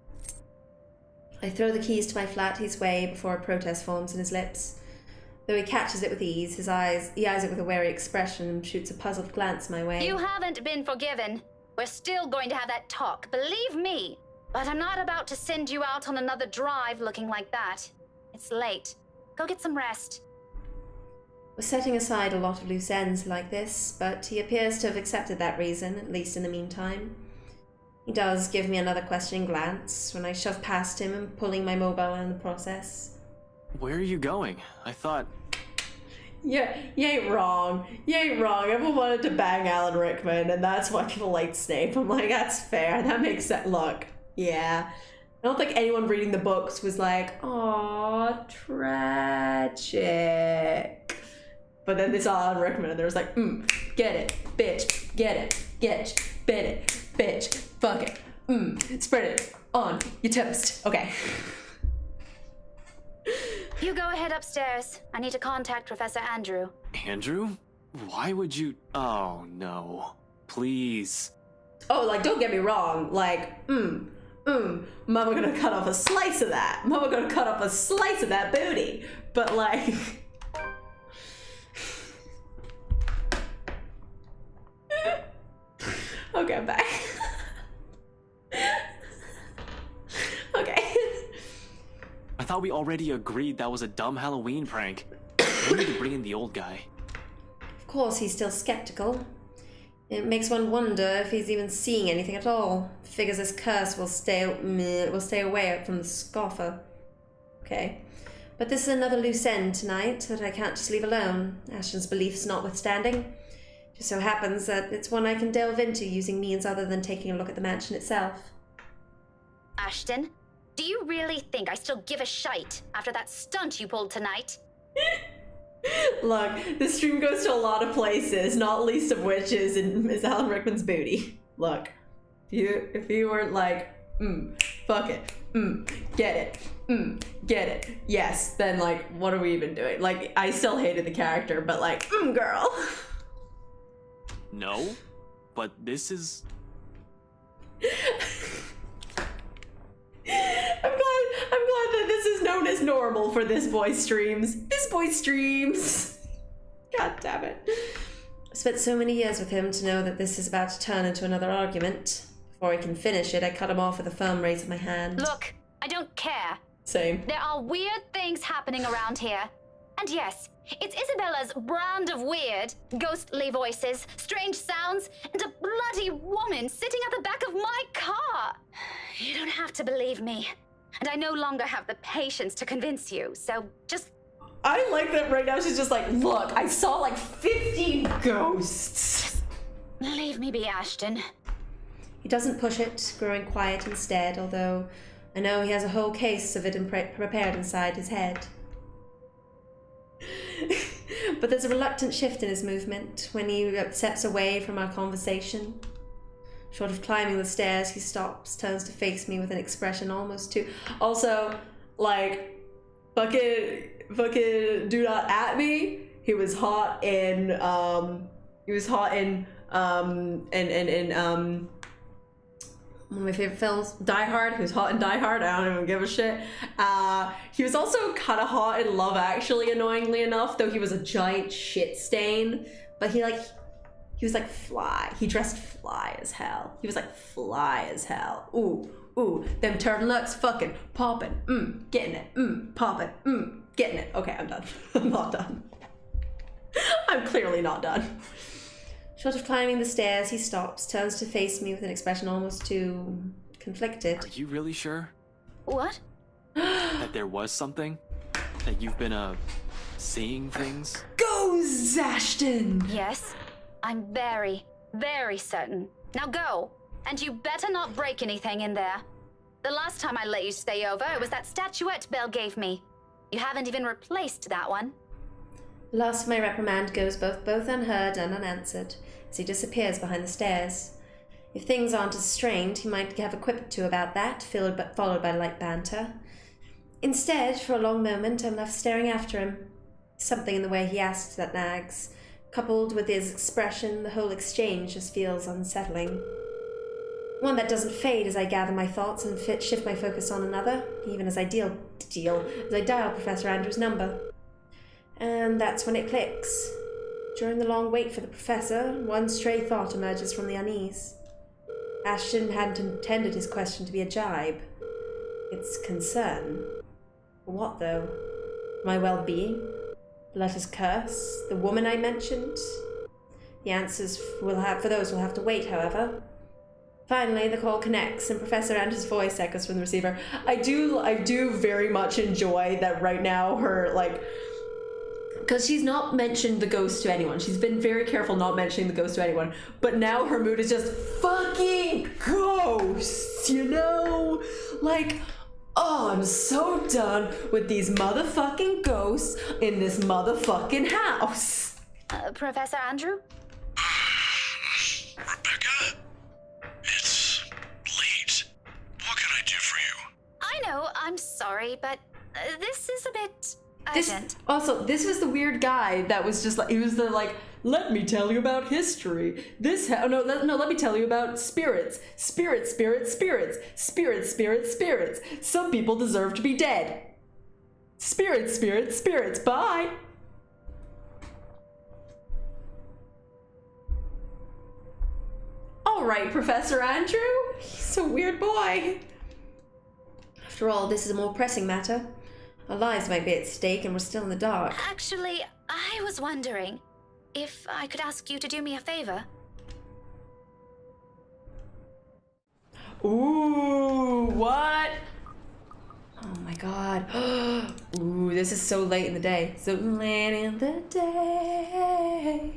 I throw the keys to my flat his way before a protest forms in his lips. Though he catches it with ease, he eyes it with a wary expression and shoots a puzzled glance my way. You haven't been forgiven. We're still going to have that talk, believe me. But I'm not about to send you out on another drive looking like that. It's late. Go get some rest. We're setting aside a lot of loose ends like this, but he appears to have accepted that reason, at least in the meantime. He does give me another questioning glance when I shove past him and pulling my mobile in the process. Where are you going? I thought... Yeah, you ain't wrong. You ain't wrong. Everyone wanted to bang Alan Rickman, and that's why people like Snape. I'm like, that's fair. That makes sense. Look, yeah. I don't think anyone reading the books was like, aw, tragic. But then they saw Alan Rickman, and they was like, get it, bitch, get it, bit it, bitch, fuck it, spread it on your toast. Okay. You go ahead upstairs. I need to contact Professor Andrew. Andrew? Why would you... Oh, no. Please. Oh, like, don't get me wrong. Like, Mama gonna cut off a slice of that. Mama gonna cut off a slice of that booty. But, like... Okay, I'm back. Okay. I thought we already agreed that was a dumb Halloween prank. We need to bring in the old guy. Of course, he's still skeptical. It makes one wonder if he's even seeing anything at all. Figures his curse will stay away from the scoffer. Okay. But this is another loose end tonight that I can't just leave alone, Ashton's beliefs notwithstanding. Just so happens that it's one I can delve into using means other than taking a look at the mansion itself. Ashton, do you really think I still give a shite after that stunt you pulled tonight? Look, this stream goes to a lot of places, not least of which is in Miss Alan Rickman's booty. Look, if you weren't like, fuck it, get it, get it, yes, then like, what are we even doing? Like, I still hated the character, but like, girl. No, but this is... I'm glad that this is known as normal for this boy streams. This boy streams. God damn it. I spent so many years with him to know that this is about to turn into another argument. Before I can finish it, I cut him off with a firm raise of my hand. Look, I don't care. Same. There are weird things happening around here. And yes, it's Isabella's brand of weird. Ghostly voices, strange sounds, and a bloody woman sitting at the back of my car. You don't have to believe me. And I no longer have the patience to convince you, so just... I like that right now she's just like, look, I saw like 50 ghosts. Leave me be, Ashton. He doesn't push it, growing quiet instead, although I know he has a whole case of it prepared inside his head. But there's a reluctant shift in his movement when he steps away from our conversation. Short of climbing the stairs, he stops, turns to face me with an expression almost too... Also, like, fucking do not at me. He was hot in, one of my favorite films, Die Hard. He was hot in Die Hard. I don't even give a shit. He was also kind of hot in Love Actually, annoyingly enough, though he was a giant shit stain. But he was like fly. He dressed fly as hell. He was like fly as hell. Ooh, them turtlenecks fucking popping. Getting it. Popping. Getting it. Okay, I'm done. I'm not done. I'm clearly not done. Short of climbing the stairs, he stops, turns to face me with an expression almost too conflicted. Are you really sure? What? That there was something? That you've been, seeing things? Go, Ashton! Yes, I'm very, very certain. Now go, and you better not break anything in there. The last time I let you stay over, it was that statuette Belle gave me. You haven't even replaced that one. The last of my reprimand goes both unheard and unanswered as he disappears behind the stairs. If things aren't as strained, he might have a quip or two about that, followed by light banter. Instead, for a long moment, I'm left staring after him. Something in the way he asks that nags. Coupled with his expression, the whole exchange just feels unsettling. One that doesn't fade as I gather my thoughts and shift my focus on another, even as I dial Professor Andrews' number. And that's when it clicks. During the long wait for the professor, one stray thought emerges from the unease. Ashton hadn't intended his question to be a jibe. It's concern. For what, though? My well-being? Letter's curse? The woman I mentioned? The answers for those will have to wait, however. Finally, the call connects, and Professor Andrews' voice echoes from the receiver. I do very much enjoy that right now her, like... Because she's not mentioned the ghost to anyone. She's been very careful not mentioning the ghost to anyone. But now her mood is just fucking ghosts, you know? Like, oh, I'm so done with these motherfucking ghosts in this motherfucking house. Professor Andrew? Rebecca? It's late. What can I do for you? I know, I'm sorry, but this is a bit... This was the weird guy that was just like, he was the like, let me tell you about history. Let me tell you about spirits. Spirits. Some people deserve to be dead. Spirits. Bye. All right, Professor Andrew. He's a weird boy. After all, this is a more pressing matter. Our lives might be at stake and we're still in the dark. Actually, I was wondering if I could ask you to do me a favor. Ooh, what? Oh my god. Ooh, this is so late in the day. So late in the day.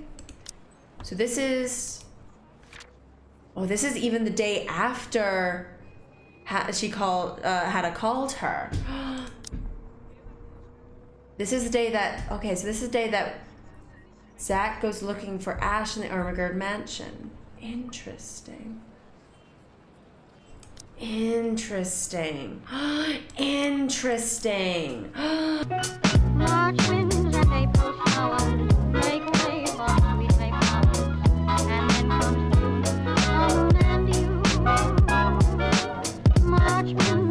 So this is... Oh, this is even the day after Hannah called her. This is the day that, okay, so this is the day that Zach goes looking for Ash in the Ermagerd mansion. Interesting. Interesting. March winds and April showers make way for sweet May flowers, and then comes June and you. March winds